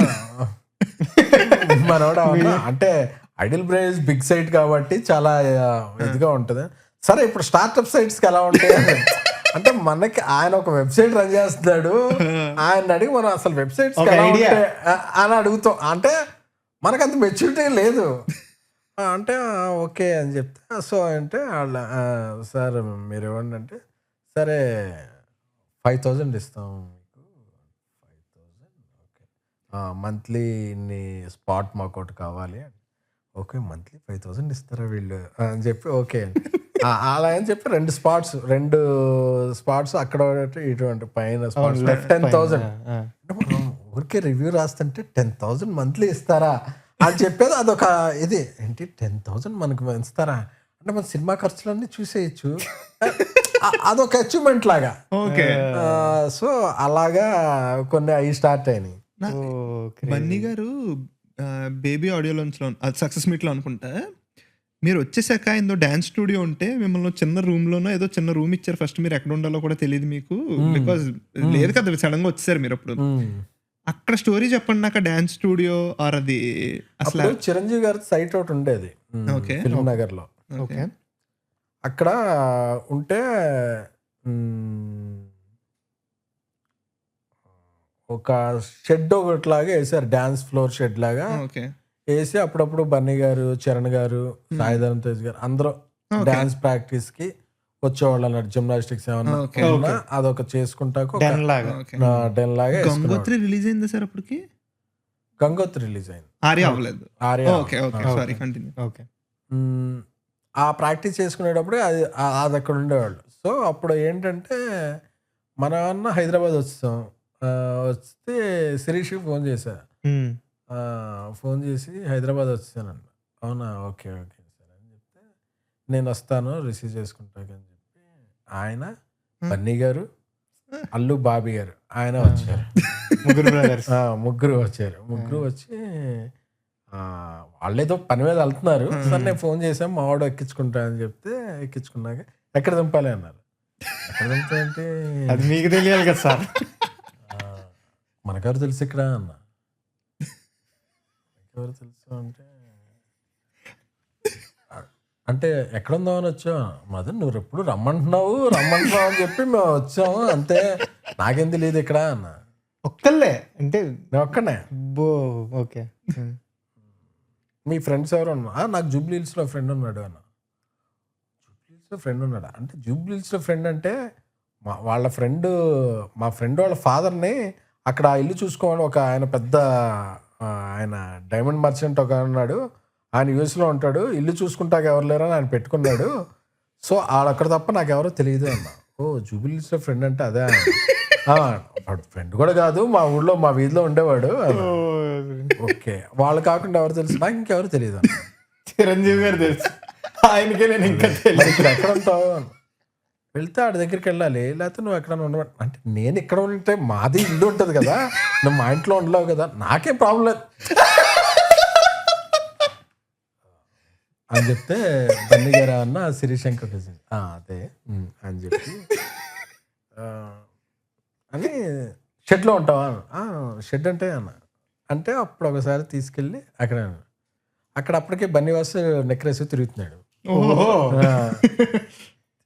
మనోడా, అంటే ఐడియల్ ప్రైజ్ బిగ్ సైట్ కాబట్టి చాలా ఇదిగా ఉంటుంది, సరే ఇప్పుడు స్టార్ట్అప్ సైట్స్కి ఎలా ఉంటాయి అంటే, మనకి ఆయన ఒక వెబ్సైట్ రన్ చేస్తున్నాడు, ఆయన అడిగి మనం అసలు వెబ్సైట్స్ అని అడుగుతాం, అంటే మనకంత మెచ్యూరిటీ లేదు అంటే ఓకే అని చెప్తే, సో అంటే వాళ్ళ సార్ మీరు ఇవ్వండి అంటే, సరే 5,000 ఇస్తాం మీకు, 5,000 ఓకే, మంత్లీ ఇన్ని స్పాట్ మాకు ఒకటి కావాలి, ఓకే మంత్లీ 5,000 ఇస్తారా వీళ్ళు అని చెప్పి, ఓకే అలా అని చెప్పి 2 స్పాట్స్ అక్కడ ఇటువంటి పైన స్పాట్స్ 10,000 అంటే మనం ఊరికే రివ్యూ రాస్తుంటే 10,000 మంత్లీ ఇస్తారా అని చెప్పేది, అదొక ఇది ఏంటి 10,000 మనకు ఇస్తారా అంటే మన సినిమా ఖర్చులన్నీ చూసేయచ్చు, అదొక అచీవ్మెంట్ లాగా. ఓకే సో అలాగా కొన్ని అవి స్టార్ట్ అయినాయి. బన్నీ గారు బేబీ ఆడియో లాంచ్లో సక్సెస్ మీట్లో అనుకుంటా మీరు వచ్చేసాక ఏందో డాన్స్ స్టూడియో ఉంటే మిమ్మల్ని చిన్న రూమ్ లోనో ఏదో చిన్న రూమ్ ఇచ్చారు, ఫస్ట్ మీరు ఎక్కడ ఉండాలో కూడా తెలియదు మీకు, బికాజ్ లేదు కదా సడన్ గా వచ్చేసారు మీరు అప్పుడు, అక్కడ స్టోరీ చెప్పండి నాకు, డాన్స్ స్టూడియో ఆర్ అది అసలు చిరంజీవి గారి సైట్ ఒకటి ఉండేది ఫిల్మ్ నగర్ లో, అక్కడ ఉంటే ఒక షెడ్ ఒకటిలాగా వేసారు, డాన్స్ ఫ్లోర్ షెడ్ లాగా వేసి అప్పుడప్పుడు బన్నీ గారు, చరణ్ గారు, సాయిధరం తేజ్ గారు అందరూ డాన్స్ ప్రాక్టీస్ కి వచ్చేవాళ్ళు అన్నట్టు, జిమ్నాస్టిక్స్ ఏమన్నా అదొక చేసుకుంటా డెన్ లాగా. గంగోత్రి రిలీజ్ అయిందా సార్ అప్పటికి? గంగోత్రి రిలీజ్ అయింది, ఆర్య అవ్వలేదు. Sorry continue. ఓకే, ఆ ప్రాక్టీస్ చేసుకునేటప్పుడు అది అక్కడ ఉండేవాళ్ళు. సో అప్పుడు ఏంటంటే మన అన్న హైదరాబాద్ వస్తాం, వస్తే శిరీష్కి ఫోన్ చేశా, ఫోన్ చేసి హైదరాబాద్ వచ్చానండి, అవునా ఓకే ఓకే సార్ అని చెప్తే, నేను వస్తాను రిసీవ్ చేసుకుంటాకని చెప్పి ఆయన, బన్నీ గారు, అల్లు బాబీ గారు ఆయన వచ్చారు, ముగ్గురు వచ్చారు. ముగ్గురు వచ్చి వాళ్ళేదో పని మీద వెళ్తున్నారు, సార్ నేను ఫోన్ చేసాం మా వాడు ఎక్కించుకుంటా అని చెప్తే, ఎక్కించుకున్నాక ఎక్కడ దింపాలి అన్నారు. ఎక్కడ దింపా అంటే అది మీకు తెలియాలి కదా సార్, మనకెవరు తెలుసు ఇక్కడ అన్న, ఎవరు తెలుసు అంటే ఎక్కడ ఉందామని వచ్చావు, మదన్ నువ్వు ఎప్పుడు రమ్మంటున్నావు అని చెప్పి మేము వచ్చాము అంతే, నాకేం తెలియదు ఇక్కడ అన్న. ఒక్కళ్ళే అంటే నేను ఒక్కనే. ఓకే, మీ ఫ్రెండ్స్ ఎవరు ఉన్నా? నాకు జూబ్లీ హిల్స్లో ఫ్రెండ్ ఉన్నాడు అన్న. జూబ్లీ హిల్స్లో ఫ్రెండ్ ఉన్నాడా అంటే, జూబ్లీ హిల్స్లో ఫ్రెండ్ అంటే వాళ్ళ ఫ్రెండ్, మా ఫ్రెండ్ వాళ్ళ ఫాదర్ని అక్కడ ఇల్లు చూసుకోమని ఒక ఆయన పెద్ద ఆయన డైమండ్ మర్చెంట్ ఒక ఉన్నాడు, ఆయన యూఎస్లో ఉంటాడు, ఇల్లు చూసుకుంటాక ఎవరు లేరని ఆయన పెట్టుకున్నాడు, సో ఆడక్కడ తప్ప నాకు ఎవరో తెలియదు అన్న. ఓ జూబ్లీ హిల్స్లో ఫ్రెండ్ అంటే అదే, ఫ్రెండ్ కూడా కాదు మా ఊళ్ళో మా వీధిలో ఉండేవాడు. ఓకే, వాళ్ళు కాకుండా ఎవరు తెలుసు? నాకు ఇంకెవరు తెలియదు అన్న. చిరంజీవి గారు తెలుసు, ఆయనకే నేను ఇంకా తెలియదు. ఎక్కడ ఉంటావు? వెళ్తే ఆడి దగ్గరికి వెళ్ళాలి, లేకపోతే నువ్వు ఎక్కడ ఉండవు అంటే, నేను ఇక్కడ ఉంటే మాది ఇల్లు ఉంటుంది కదా, నువ్వు మా ఇంట్లో ఉండలేవు కదా, నాకేం ప్రాబ్లం లేదు అని చెప్తే, బన్నీ గారు అన్న శ్రీశంకర్ అదే అని చెప్పి అని, షెడ్లో ఉంటావా? షెడ్ అంటే అన్న అంటే, అప్పుడు ఒకసారి తీసుకెళ్ళి అక్కడ అక్కడ అప్పటికే బన్నీవాస్ నెక్లెస్ తిరుగుతున్నాడు. ఓహో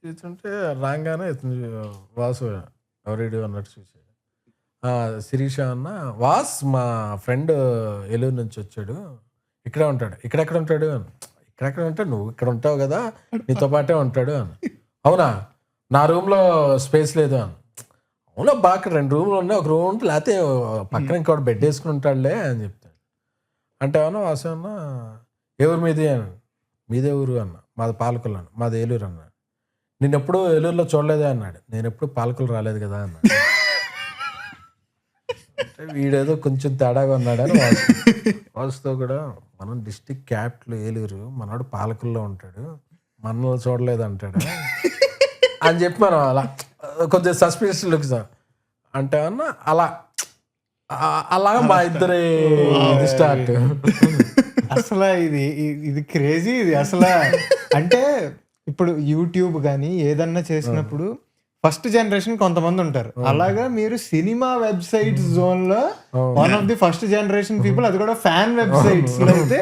తిరుగుతుంటే రాగానే ఇతను వాసు ఎవరేడు అన్నట్టు చూసాడు. శిరీష అన్న, వాస్ మా ఫ్రెండ్ ఏలూరు నుంచి వచ్చాడు, ఇక్కడే ఉంటాడు. ఇక్కడెక్కడ ఉంటాడు అని. ఇక్కడెక్కడ ఉంటాడు, నువ్వు ఇక్కడ ఉంటావు కదా, నీతో పాటే ఉంటాడు అని. అవునా, నా రూమ్లో స్పేస్ లేదు అని. అవునా బాగా 2 రూమ్లు ఉన్నాయి, ఒక రూమ్ ఉంటే లేకపోతే పక్కన ఇంకోటి బెడ్ వేసుకుని ఉంటాడులే అని చెప్తాడు. అంటే అవునా వాసు అన్న, ఎవరు మీది అని. మీదే ఊరు అన్న. మాది పాలకులు అన్న. మాది ఏలూరు అన్న. నేను ఎప్పుడు ఏలూరులో చూడలేదే అన్నాడు. నేను ఎప్పుడు పాలకులు రాలేదు కదా అన్న. అంటే వీడేదో కొంచెం తేడాగా ఉన్నాడని వాసుతో కూడా, మనం డిస్ట్రిక్ట్ క్యాపిటల్ ఏలూరు, మనోడు పాలకుల్లో ఉంటాడు, మనలో చూడలేదు అంటాడు అని చెప్పి మనం అలా కొద్దిగా సస్పిషియస్ లుక్స్ అంటే అన్న అలా మా ఇద్దరి స్టార్ట్. అసలు ఇది క్రేజీ. ఇది అసలు అంటే ఇప్పుడు యూట్యూబ్ కానీ ఏదన్నా చేసినప్పుడు ఫస్ట్ జనరేషన్ కొంతమంది ఉంటారు. అలాగా మీరు సినిమా వెబ్సైట్స్ జోన్ లో one of the first generation people, అది కూడా ఫ్యాన్ వెబ్సైట్స్ లో అయితే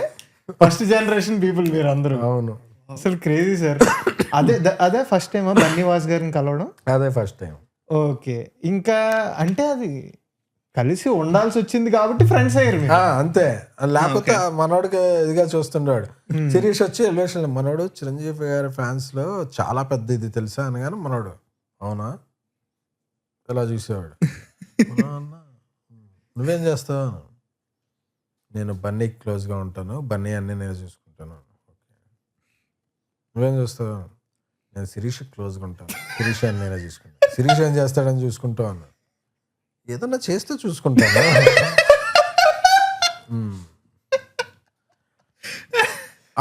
ఫస్ట్ జనరేషన్ పీపుల్ మీరు అందరూ. అవును, అసలు క్రేజీ సార్. అదే ఫస్ట్ టైం బన్నీవాస్ గారిని కలవడం? అదే ఫస్ట్ టైం. ఓకే, ఇంకా అంటే అది కలిసి ఉండాల్సి వచ్చింది కాబట్టి ఫ్రెండ్స్ అయ్యారు మీరు. అంతే, లేకపోతే మనోడికి ఇదిగా చూస్తుండేవాడు. శిరీష్ వచ్చి ఎలివేషన్, మనోడు చిరంజీవి గారి ఫ్యాన్స్ లో చాలా పెద్ద ఇది తెలుసా అనగానే మనోడు అవునా ఇలా చూసేవాడు. నువ్వేం చేస్తావు? నేను బన్నీకి క్లోజ్గా ఉంటాను, బన్నీ అన్నీ నేను చూసుకుంటాను. నువ్వేం చూస్తావు? నేను శిరీష్ క్లోజ్గా ఉంటాను, శిరీష్ అని నేనే చూసుకుంటాను. శిరీష్ ఏం చేస్తాడని చూసుకుంటావు అన్న. ఏదన్నా చేస్తే చూసుకుంటాను.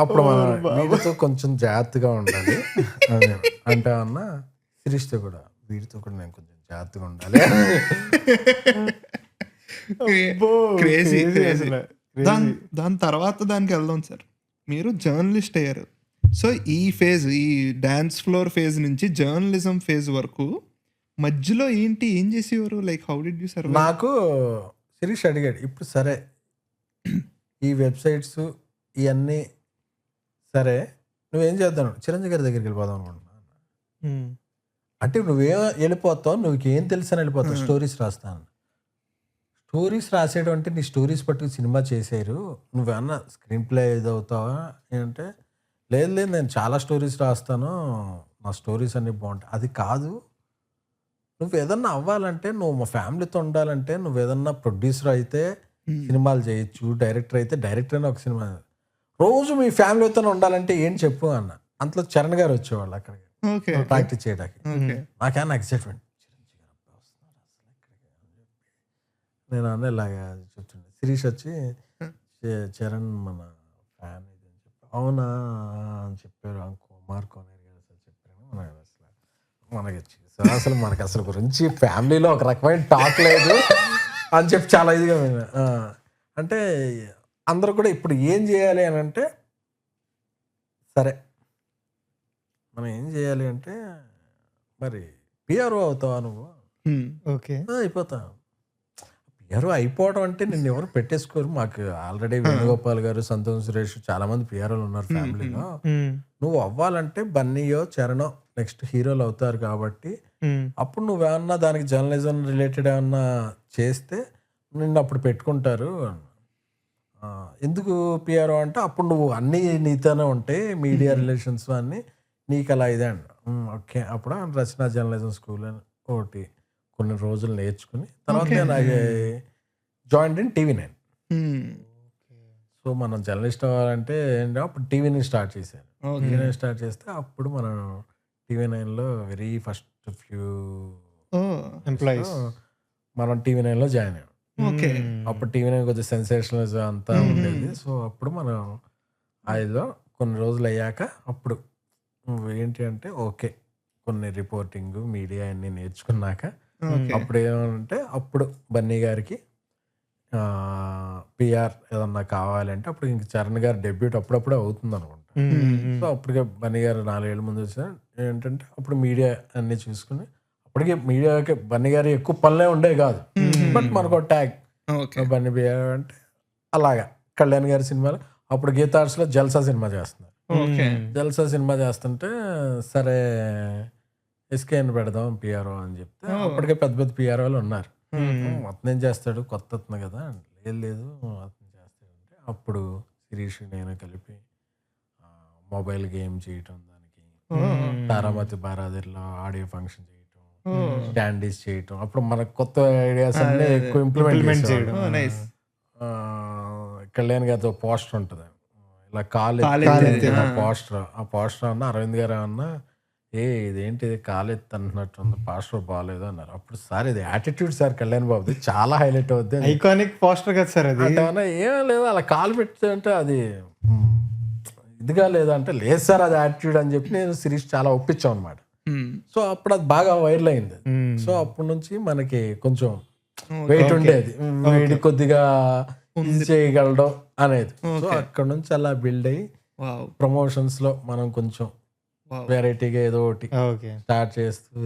అప్పుడు మనం వీడితో కొంచెం జాగ్రత్తగా ఉండాలి అంటే అన్న. శిరీష్తో కూడా, వీడితో కూడా నేను కొంచెం జాగ్రత్తగా ఉండాలి. దాని తర్వాత దానికి వెళ్దాం సార్. మీరు జర్నలిస్ట్ అయ్యారు. సో ఈ ఫేజ్, ఈ డాన్స్ ఫ్లోర్ ఫేజ్ నుంచి జర్నలిజం ఫేజ్ వరకు మధ్యలో ఏం చేసేవారు? Like how did you survive? నాకు శిరీష్ అడిగాడు, ఇప్పుడు సరే ఈ వెబ్సైట్స్ ఇవన్నీ సరే నువ్వేం చేద్దాం, చిరంజీవి గారి దగ్గరికి వెళ్ళిపోదాం అనుకుంటున్నాను. అంటే నువ్వేం వెళ్ళిపోతావు, నువ్వుకేం తెలుసు అని వెళ్ళిపోతావు. స్టోరీస్ రాస్తాను. స్టోరీస్ రాసేయడం అంటే నీ స్టోరీస్ పట్టుకు సినిమా చేసారు, నువ్వేమన్నా స్క్రీన్ ప్లే ఇదవుతావా ఏంటంటే, లేదు నేను చాలా స్టోరీస్ రాస్తాను, నా స్టోరీస్ అన్నీ బాగుంటాయి. అది కాదు, నువ్వు ఏదన్నా అవ్వాలంటే, నువ్వు మా ఫ్యామిలీతో ఉండాలంటే, నువ్వు ఏదన్నా ప్రొడ్యూసర్ అయితే సినిమాలు చేయొచ్చు, డైరెక్టర్ అయితే డైరెక్టర్ అని ఒక సినిమా, రోజు మీ ఫ్యామిలీతో ఉండాలంటే ఏం చెప్పు అన్న. అంతలో చరణ్ గారు వచ్చేవాళ్ళు అక్కడికి ప్రాక్టీస్ చేయడానికి. నాకేమన్నా ఎక్సైట్మెంట్, నేను అన్న ఇలాగా చెప్తుండే. శిరీష్ వచ్చి చరణ్ మన ఫ్యాన్ ఇది అని చెప్పి, అవునా అని చెప్పారు. కుమార్ కోనేరు గారు సార్ చెప్పారు. అసలు మనకి అసలు గురించి ఫ్యామిలీలో ఒక రకమైన టాక్ లేదు అని చెప్పి చాలా ఇదిగా అంటే అందరూ కూడా ఇప్పుడు ఏం చేయాలి అని అంటే, సరే మనం ఏం చేయాలి అంటే, మరి పిఆర్ఓ అవుతావా నువ్వు? ఓకే, అయిపోతా. పిఆర్ఓ అయిపోవడం అంటే నిన్ను ఎవరు పెట్టేసుకోరు. మాకు ఆల్రెడీ వేణుగోపాల్ గారు, సంతోష్ సురేష్ చాలా మంది పిఆర్ఓలు ఉన్నారు ఫ్యామిలీలో. నువ్వు అవ్వాలంటే బన్నీయో చరణో నెక్స్ట్ హీరోలు అవుతారు కాబట్టి, అప్పుడు నువ్వేమన్నా దానికి జర్నలిజం రిలేటెడ్ ఏమన్నా చేస్తే నిన్ను అప్పుడు పెట్టుకుంటారు. ఎందుకు పిఆర్ఓ అంటే, అప్పుడు నువ్వు అన్నీ నీతోనే ఉంటాయి, మీడియా రిలేషన్స్ అన్నీ నీకు అలా ఇదే అండి. ఓకే, అప్పుడు రచనా జర్నలిజం స్కూల్ అని ఒకటి కొన్ని రోజులు నేర్చుకుని తర్వాత నేను జాయిన్ ఇన్ TV9. సో మనం జర్నలిస్ట్ అవ్వాలంటే అప్పుడు TV9 స్టార్ట్ చేశాను. TV9 స్టార్ట్ చేస్తే అప్పుడు మనం TV9లో వెరీ ఫస్ట్ ఫ్యూ ఎంప్లాయీస్ మనం TV9లో జాయిన్ అయ్యాం. అప్పుడు TV9 కొంచెం సెన్సేషనలిజం అంతా ఉండేది. సో అప్పుడు మనం ఐదులో కొన్ని రోజులు అయ్యాక అప్పుడు ఏంటి అంటే, ఓకే కొన్ని రిపోర్టింగ్ మీడియా అన్ని నేర్చుకున్నాక అప్పుడు ఏమంటే, అప్పుడు బన్నీ గారికి పిఆర్ ఏదన్నా కావాలంటే, అప్పుడు ఇంక చరణ్ గారి డెబ్యూట్ అప్పుడప్పుడే అవుతుంది అనుకుంటా. సో అప్పటికే బన్నీ గారు 4 ఏళ్ళ ముందు వచ్చారు. ఏంటంటే అప్పుడు మీడియా అన్ని చూసుకుని, అప్పటికే మీడియాకి బన్నీ గారి ఎక్కువ పనులే ఉండే కాదు, బట్ మనకు ట్యాగ్ బన్నీ పిఆర్ అంటే అలాగా కళ్యాణ్ గారి సినిమాలో అప్పుడు గీతా ఆర్ట్స్లో జల్సా సినిమా చేస్తున్నారు. ఓకే. జల్సా సినిమా చేస్తుంటే సరే ఎస్కేఎన్ పెడదాం పిఆర్ఓ అని చెప్తే అప్పటికే పెద్ద పెద్ద పిఆర్ఓలు ఉన్నారు. అతను ఏం చేస్తాడు, కొత్త అతను కదా, లేదు అతను చేస్తాడంటే అప్పుడు శిరీష్ నేను కలిపి మొబైల్ గేమ్ చేయటం, దానికి తారామతి బారాదిలో ఆడియో ఫంక్షన్ చేయటం, స్టాండీస్ చేయటం, అప్పుడు మనకు కొత్త ఐడియాస్ అన్నీ ఎక్కువ ఇంప్లిమెంట్ చేయడం. కళ్యాణ్ గారితో పోస్టర్ ఉంటుంది, ఇలా కాలు పోస్టర్, ఆ పోస్టర్ అన్న అరవింద్ గారు అన్న ఇదేంటి కాలెత్తి అంటున్నట్టు ఉంది, పోస్టర్ బాగాలేదు అన్నారు. అప్పుడు సార్ ఇది యాటిట్యూడ్ సార్ కళ్యాణ్ బాబుది, చాలా హైలైట్ అవుద్ది, ఐకానిక్ పోస్టర్ కదా సార్ అది. అంటే ఏం లేదు అలా కాలు పెడితే అంటే అది ఇదిగా లేదంటే లేదు సార్ అది యాటిట్యూడ్ అని చెప్పి నేను సిరీస్ చాలా ఒప్పించాం అనమాట. సో అప్పుడు అది బాగా వైరల్ అయింది. సో అప్పటి నుంచి మనకి కొంచెం వెయిట్ ఉండేది, వీడి కొద్దిగా ఇది చేయగలడం అనేది. సో అక్కడ నుంచి అలా బిల్డ్ అయ్యి ప్రమోషన్స్ లో మనం కొంచెం వెరైటీగా ఏదో ఒకటి స్టార్ట్ చేస్తూ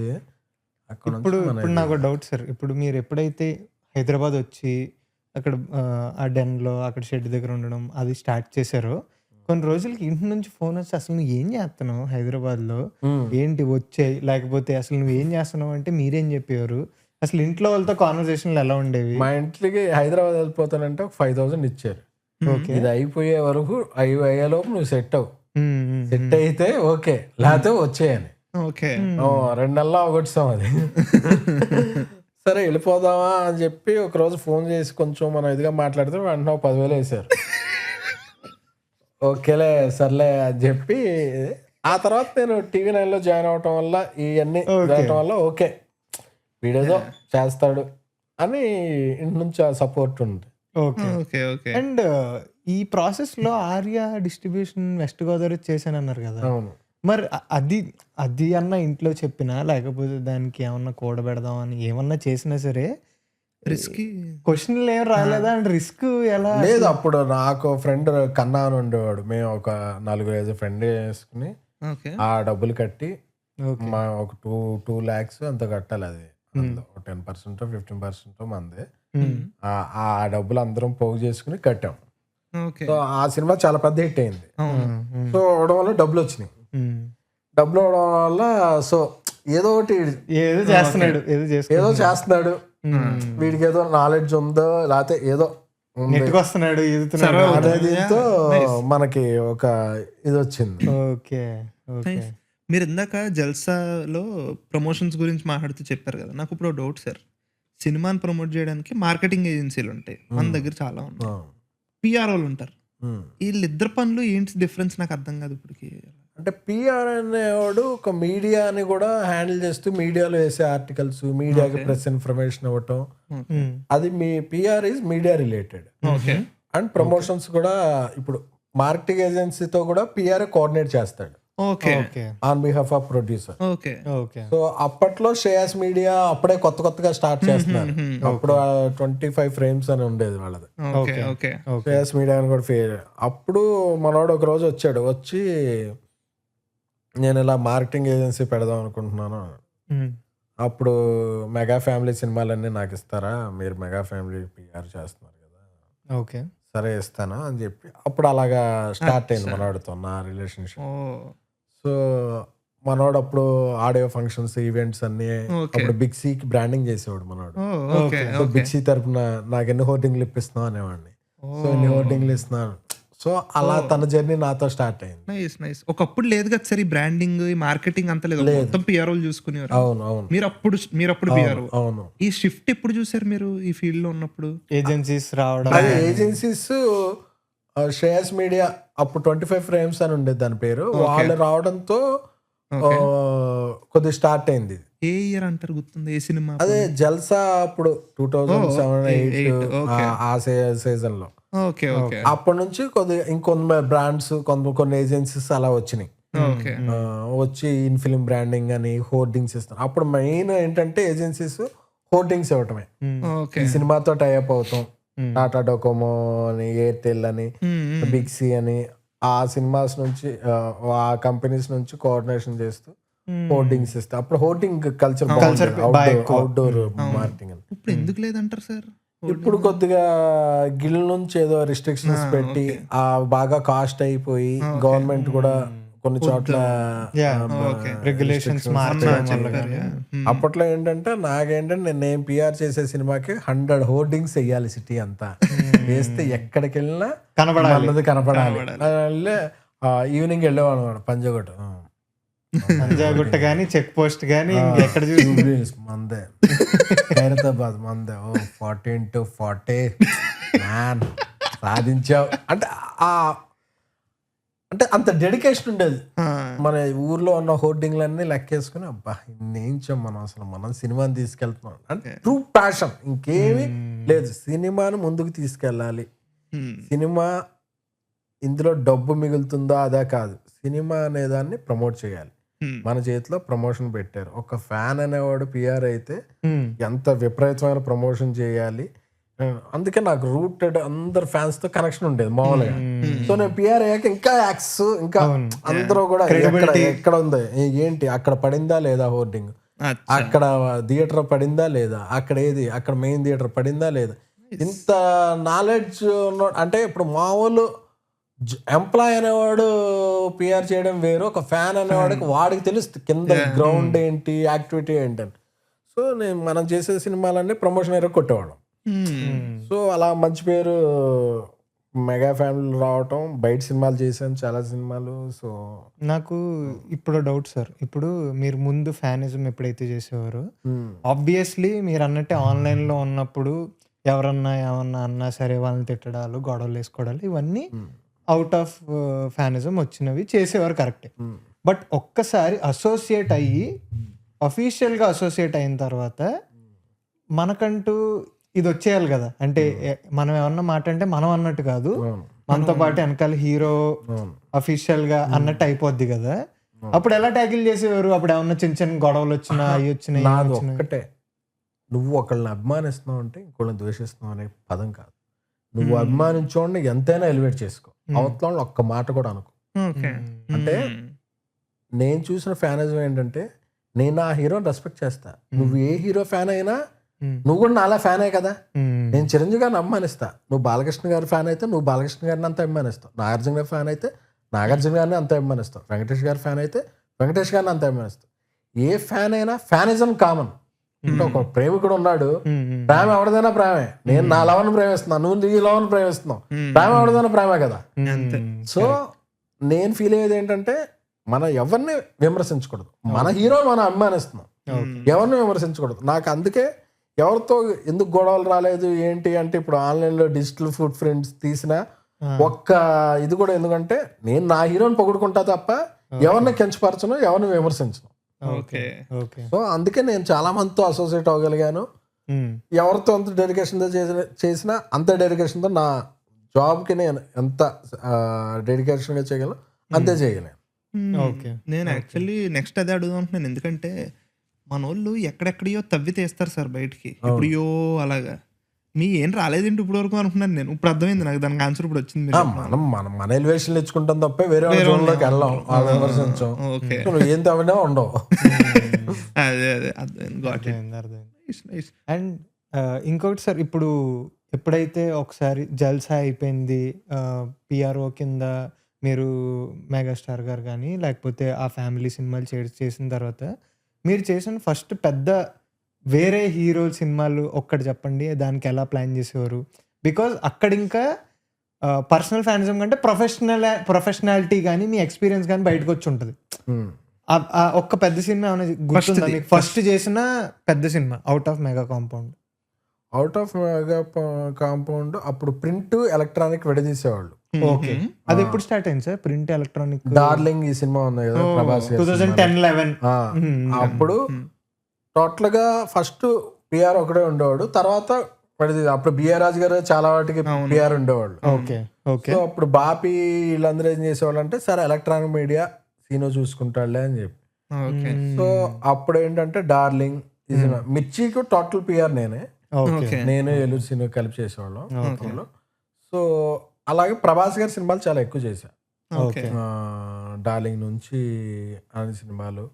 అక్కడ. ఇప్పుడు నాకు డౌట్ సార్, ఇప్పుడు మీరు ఎప్పుడైతే హైదరాబాద్ వచ్చి అక్కడ ఆ డెన్లో అక్కడ షెడ్ దగ్గర ఉండడం అది స్టార్ట్ చేశారో, కొన్ని రోజులకి ఇంటి నుంచి ఫోన్ వచ్చి అసలు నువ్వు ఏం చేస్తున్నావు హైదరాబాద్లో, ఏంటి వచ్చాయి, లేకపోతే అసలు నువ్వు ఏం చేస్తున్నావు అంటే మీరేం చెప్పేవారు, అసలు ఇంట్లో వాళ్ళతో కాన్వర్సేషన్లు ఎలా ఉండేవి? మా ఇంటికి హైదరాబాద్ వెళ్ళిపోతానంటే ఒక 5,000 ఇచ్చారు. ఇది అయిపోయే వరకు అయ్యేలోపు నువ్వు సెట్ అవు, సెట్ అయితే ఓకే, లేకపోతే వచ్చేయని. 2 నెలల్లో అవగొచ్చాం అది. సరే వెళ్ళిపోదామా అని చెప్పి ఒకరోజు ఫోన్ చేసి కొంచెం మనం ఇదిగా మాట్లాడితే వెంటనే 10,000 వేసారు. ఓకేలే సర్లే అని చెప్పి ఆ తర్వాత నేను TV9లో జాయిన్ అవటం వల్ల ఇవన్నీ జరగటం వల్ల ఓకే వీడేదో చేస్తాడు అని ఇంటి నుంచి సపోర్ట్ ఉంది. అండ్ ఈ ప్రాసెస్ లో ఆర్య డిస్ట్రిబ్యూషన్ వెస్ట్ గోదావరి చేశాను అన్నారు కదా, మరి అది అన్న ఇంట్లో చెప్పినా లేకపోతే దానికి ఏమన్నా కూడబెడదాం అని ఏమన్నా చేసినా సరే రిస్క్ క్వశ్చన్లు ఏం రాలేదా? అండ్ రిస్క్ ఎలా? లేదు, అప్పుడు నాకు ఫ్రెండ్ కన్నా అని ఉండేవాడు, మేము ఒక 4-5 ఫ్రెండ్ వేసుకుని ఆ డబ్బులు కట్టి మా ఒక 2 lakhs అంత కట్టాలి. అది 10% 15% మంది, ఆ డబ్బులు అందరం పోగు చేసుకుని కట్టాం. సో ఆ సినిమా చాలా పెద్ద హిట్ అయింది. సో అవడం వల్ల డబ్బులు వచ్చినాయి. డబ్బులు అవడం వల్ల సో ఏదో ఒకటి ఏదో చేస్తున్నాడు, వీడికి ఏదో నాలెడ్జ్ ఉందో లేకపోతే ఏదో వస్తున్నాడు అనేదితో మనకి ఒక ఇది వచ్చింది. ఓకే. మీరు ఇందాక జల్సాలో ప్రమోషన్స్ గురించి మాట్లాడుతూ చెప్పారు కదా, నాకు ఇప్పుడు డౌట్ సార్, సినిమాని ప్రమోట్ చేయడానికి మార్కెటింగ్ ఏజెన్సీలు ఉంటాయి, మన దగ్గర చాలా ఉన్నాయి, పిఆర్ఓలు ఉంటారు, వీళ్ళిద్దరు పనులు ఏంటి డిఫరెన్స్ నాకు అర్థం కాదు ఇప్పటికి. అంటే పిఆర్ అనేవాడు ఒక మీడియాని కూడా హ్యాండిల్ చేస్తూ మీడియాలో వేసే ఆర్టికల్స్, మీడియాకి ప్రెస్ ఇన్ఫర్మేషన్ ఇవ్వటం, అది మీ PR is media related. And promotions కూడా ఇప్పుడు మార్కెటింగ్ ఏజెన్సీతో కూడా పిఆర్ కోఆర్డినేట్ చేస్తాడు on behalf of producer. So అప్పట్లో శ్రేయాస్ మీడియా అప్పుడే కొత్తగా స్టార్ట్ చేస్తున్నారు. అప్పుడు 25 frames అని ఉండేది వాళ్ళది. శ్రేయాస్ మీడియా అని కూడా ఫేర్. అప్పుడు మనోడు ఒక రోజు వచ్చి నేను ఇలా మార్కెటింగ్ ఏజెన్సీ పెడదాం అనుకుంటున్నాను. అప్పుడు మెగా ఫ్యామిలీ సినిమాలన్నీ నాకు ఇస్తారా, మీరు మెగా ఫ్యామిలీ పిఆర్ చేస్తున్నారు కదా, ఓకే సరే ఇస్తాను అని చెప్పి అప్పుడు అలాగా స్టార్ట్ అయింది మనోడితో నా రిలేషన్షిప్. సో మనోడు అప్పుడు ఆడియో ఫంక్షన్స్ ఈవెంట్స్ అన్ని అప్పుడు బిగ్ సీకి బ్రాండింగ్ చేసేవాడు మనోడు. బిగ్ సీ తరపున నాకు ఎన్ని హోర్డింగ్లు ఇప్పిస్తున్నావు అనేవాడిని. సో ఎన్ని హోర్డింగ్లు ఇస్తున్నాను. సో అలా తన జర్నీ నాతో స్టార్ట్ అయింది. నైస్. ఒకప్పుడు లేదు కదా సార్ ఈ బ్రాండింగ్, ఈ మార్కెటింగ్ అంత లేదు, మొత్తం పిఆర్ఓలు చూసుకునేవారు. అవును. మీరు అప్పుడు పిఆర్ఓ. అవును. ఈ షిఫ్ట్ ఎప్పుడు చూసారు మీరు ఈ ఫీల్డ్ లో ఉన్నప్పుడు? ఏజెన్సీస్ రావడం. ఏజెన్సీస్ శ్రేయస్ మీడియా అప్పుడు 25 frames అని ఉండేది దాని పేరు. వాళ్ళు రావడంతో కొద్దిగా స్టార్ట్ అయింది. ఏ ఇయర్ అంటారు గుర్తుంది? ఏ సినిమా? అదే జల్సా అప్పుడు 2007-8 ఆ సీజన్ లో. అప్పటి నుంచి కొద్దిగా ఇంకొన్ని బ్రాండ్స్ కొన్ని ఏజెన్సీస్ అలా వచ్చినాయి. వచ్చి ఇన్ ఫిల్మ్ బ్రాండింగ్ అని హోర్డింగ్స్ ఇస్తారు. అప్పుడు మెయిన్ ఏంటంటే ఏజెన్సీస్ హోర్డింగ్స్ ఇవ్వటమే. ఈ సినిమాతో టైఅప్ అవుతాం, టాటా డోకోమో అని, ఎయిర్టెల్ అని, బిగ్ సి అని, ఆ సినిమాస్ నుంచి ఆ కంపెనీస్ నుంచి కోఆర్డినేషన్ చేస్తూ హోర్డింగ్స్ ఇస్తారు. అప్పుడు హోర్డింగ్ కల్చర్ అవుట్డోర్ మార్కెటింగ్ అని. ఇప్పుడు ఎందుకు లేదంటారు సార్? ఇప్పుడు కొద్దిగా గిల్ నుంచి ఏదో రిస్ట్రిక్షన్స్ పెట్టి బాగా కాస్ట్ అయిపోయి గవర్నమెంట్ కూడా కొన్ని చోట్ల రెగ్యులేషన్స్ అప్పట్లో ఏంటంటే నాకేంటంటే నేను పిఆర్ చేసే సినిమాకి 100 హోర్డింగ్స్ వెయ్యాలి సిటీ అంతా, వేస్తే ఎక్కడికి వెళ్ళినా కనపడాలి. ఈవినింగ్ వెళ్ళేవాడు అనమాట పంజాగుట్ట కానీ చెక్ పోస్ట్ కానీ ఎక్కడ మందే ఖైరతాబాద్ మందే 40 మ్యాన్ సాధించావు అంటే అంత డెడికేషన్ ఉండేది. మన ఊర్లో ఉన్న హోర్డింగ్లన్నీ లెక్కేసుకుని అబ్బా ఇన్నేంచాం మనం, అసలు మనం సినిమాని తీసుకెళ్తున్నాం అంటే ట్రూ ప్యాషన్, ఇంకేమీ లేదు. సినిమాను ముందుకు తీసుకెళ్ళాలి, సినిమా ఇందులో డబ్బు మిగులుతుందా అదే కాదు, సినిమా అనేదాన్ని ప్రమోట్ చేయాలి. మన చేతిలో ప్రమోషన్ పెట్టారు. ఒక ఫ్యాన్ అనేవాడు పిఆర్ అయితే ఎంత విపరీతమైన ప్రమోషన్ చేయాలి. అందుకే నాకు రూటెడ్ అందరు ఫ్యాన్స్ తో కనెక్షన్ ఉండేది మామూలుగా. సో నేను పిఆర్ అయ్యాక ఇంకా యాక్స్ ఇంకా అందరూ కూడా ఎక్కడ ఉంది ఏంటి, అక్కడ పడిందా లేదా హోర్డింగ్, అక్కడ థియేటర్ పడిందా లేదా, అక్కడ మెయిన్ థియేటర్ పడిందా లేదా, ఇంత నాలెడ్జ్ అంటే ఇప్పుడు మామూలు ఎంప్లాయ్ అనేవాడు పిఆర్ చేయడం వేరు, ఒక ఫ్యాన్ అనేవాడికి వాడికి తెలుస్తుంది కింద గ్రౌండ్ ఏంటి, యాక్టివిటీ ఏంటని. సో మనం చేసే సినిమాలన్నీ ప్రమోషన్ ఏరియా కొట్టేవాళ్ళం. సో అలా మంచి పేరు, మెగా ఫ్యామిలీ రావటం, బయట సినిమాలు చేశాను చాలా సినిమాలు. సో నాకు ఇప్పుడు డౌట్ సార్, ఇప్పుడు మీరు ముందు ఫ్యానిజం ఎప్పుడైతే చేసేవారో ఆబ్వియస్లీ మీరు అన్నట్టే ఆన్లైన్లో ఉన్నప్పుడు ఎవరన్నా ఏమన్నా అన్నా సరే వాళ్ళని తిట్టడాలు, గొడవలు వేసుకోవడాలు, ఇవన్నీ అవుట్ ఆఫ్ ఫ్యానిజం వచ్చినవి చేసేవారు కరెక్టే. బట్ ఒక్కసారి అసోసియేట్ అయ్యి అఫీషియల్గా అసోసియేట్ అయిన తర్వాత మనకంటూ ఇది వచ్చేయాలి కదా, అంటే మనం ఏమన్నా మాట అంటే మనం అన్నట్టు కాదు, మనతో పాటు వెనకాల హీరో అఫీషియల్ గా అన్నట్టు అయిపోద్ది కదా. అప్పుడు ఎలా ట్యాకిల్ చేసేవారు? అప్పుడు ఏమన్నా చిన్న చిన్న గొడవలు వచ్చినా అవి వచ్చినాయి? ఒక్కటే, నువ్వు ఒకళ్ళని అభిమానిస్తున్నావు అంటే ఇంకోళ్ళని ద్వేషిస్తున్నావు అనే పదం కాదు. నువ్వు అభిమానించోడిని ఎంతైనా ఎలివేట్ చేసుకో, అవతల ఒక్క మాట కూడా అనుకో. అంటే నేను చూసిన ఫ్యానిజం ఏంటంటే, నేను ఆ హీరోని రెస్పెక్ట్ చేస్తా, నువ్వు ఏ హీరో ఫ్యాన్ అయినా నువ్వు కూడా నాలా ఫ్యానే కదా. నేను చిరంజీవి గారిని అభిమానిస్తా, నువ్వు బాలకృష్ణ గారి ఫ్యాన్ అయితే నువ్వు బాలకృష్ణ గారిని అంత అభిమానిస్తావు, నాగార్జున గారి ఫ్యాన్ అయితే నాగార్జున గారిని అంత అభిమానిస్తావు, వెంకటేష్ గారి ఫ్యాన్ అయితే వెంకటేష్ గారిని అంత అభిమానిస్తావు. ఏ ఫ్యాన్ అయినా ఫ్యానిజం కామన్. ఒక ప్రేమికుడు ఉన్నాడు, ప్రేమ ఎవరిదైనా ప్రేమే. నేను నా లవన్ ప్రేమిస్తున్నాను, నువ్వు నీ లవన్ ప్రేమిస్తున్నావు, ప్రేమ ఎవరిదైనా ప్రేమే కదా. సో నేను ఫీల్ అయ్యేది ఏంటంటే, మనం ఎవరిని విమర్శించకూడదు, మన హీరోని మనం అభిమానిస్తున్నాం, ఎవరిని విమర్శించకూడదు. నాకు అందుకే ఎవరితో ఎందుకు గొడవలు రాలేదు ఏంటి అంటే, ఇప్పుడు ఆన్లైన్లో డిజిటల్ ఫుట్ ప్రింట్స్ తీసిన ఒక్క ఇది కూడా, ఎందుకంటే నేను నా హీరోని పొగుడుకుంటా తప్ప ఎవరిని కించపరచను, ఎవరిని విమర్శించను. సో అందుకే నేను చాలా మందితో అసోసియేట్ అవ్వగలిగాను. ఎవరితో అంత డెడికేషన్తో చేసినా అంత డెడికేషన్తో నా జాబ్కి నేను ఎంత డెడికేషన్గా చేయగలను అంతే చేయగలను. నేను యాక్చువల్లీ నెక్స్ట్ అదే అడుగుదాం అంటున్నాను, ఎందుకంటే మన వాళ్ళు ఎక్కడెక్కడియో తవ్వి తీస్తారు సార్ బయటికి, ఇప్పుడుయో అలాగా. మీ ఏం రాలేదేంటి ఇప్పుడు వరకు అనుకున్నాను నేను. ఇప్పుడు అర్థమైంది నాకు, దానికి ఆన్సర్ ఇప్పుడు వచ్చింది. మన ఎలివేషన్ తెచ్చుకుంటాం తప్ప వేరే వాళ్ళకి వెళ్ళాం, విమర్శించాం, ఏం తవ్వినా ఉండవు. అదే అదే అండ్ ఇంకొకటి సార్, ఇప్పుడు ఎప్పుడైతే ఒకసారి జల్సా అయిపోయింది, పిఆర్ఓ కింద మీరు మెగాస్టార్ గారు కానీ లేకపోతే ఆ ఫ్యామిలీ సినిమాలు చేసిన తర్వాత మీరు చేసిన ఫస్ట్ పెద్ద వేరే హీరో సినిమాలు ఒక్కటి చెప్పండి, దానికి ఎలా ప్లాన్ చేసేవారు? బికాజ్ అక్కడ ఇంకా పర్సనల్ ఫ్యానిజం కంటే ప్రొఫెషనాలిటీ కానీ మీ ఎక్స్పీరియన్స్ కానీ బయటకు వచ్చి ఉంటుంది. ఒక్క పెద్ద సినిమా ఏమైనా గుర్తుందా మీకు? ఫస్ట్ చేసిన పెద్ద cinema out of mega compound. Out of mega compound అప్పుడు ప్రింట్ ఎలక్ట్రానిక్ విడదీసేవాళ్ళు. ఓకే, అది ఎప్పుడు స్టార్ట్ అయింది సార్ ప్రింట్ ఎలక్ట్రానిక్? డార్లింగ్ ఈ సినిమా ఉంది కదా ప్రభాస్, 2010-11 అప్పుడు టోటల్ గా ఫస్ట్ పిఆర్ ఒకడే ఉండేవాడు, తర్వాత అప్పుడు బిఆర్ రాజు గారు చాలా వాటికి పిఆర్ ఉండేవాళ్ళు. సో అప్పుడు బాపి వీళ్ళందరూ ఏం చేసేవాళ్ళు అంటే, సరే ఎలక్ట్రానిక్ మీడియా సీనో చూసుకుంటాడులే అని చెప్పి. సో అప్పుడు ఏంటంటే డార్లింగ్ ఈ సినిమా, మిర్చికి టోటల్ పిఆర్ నేనే ఏలూరు సీనో కలిపి చేసేవాళ్ళం. సో అలాగే ప్రభాస్ గారి సినిమాలు చాలా ఎక్కువ చేశా, డార్లింగ్ నుంచి అన్ని సినిమాలు.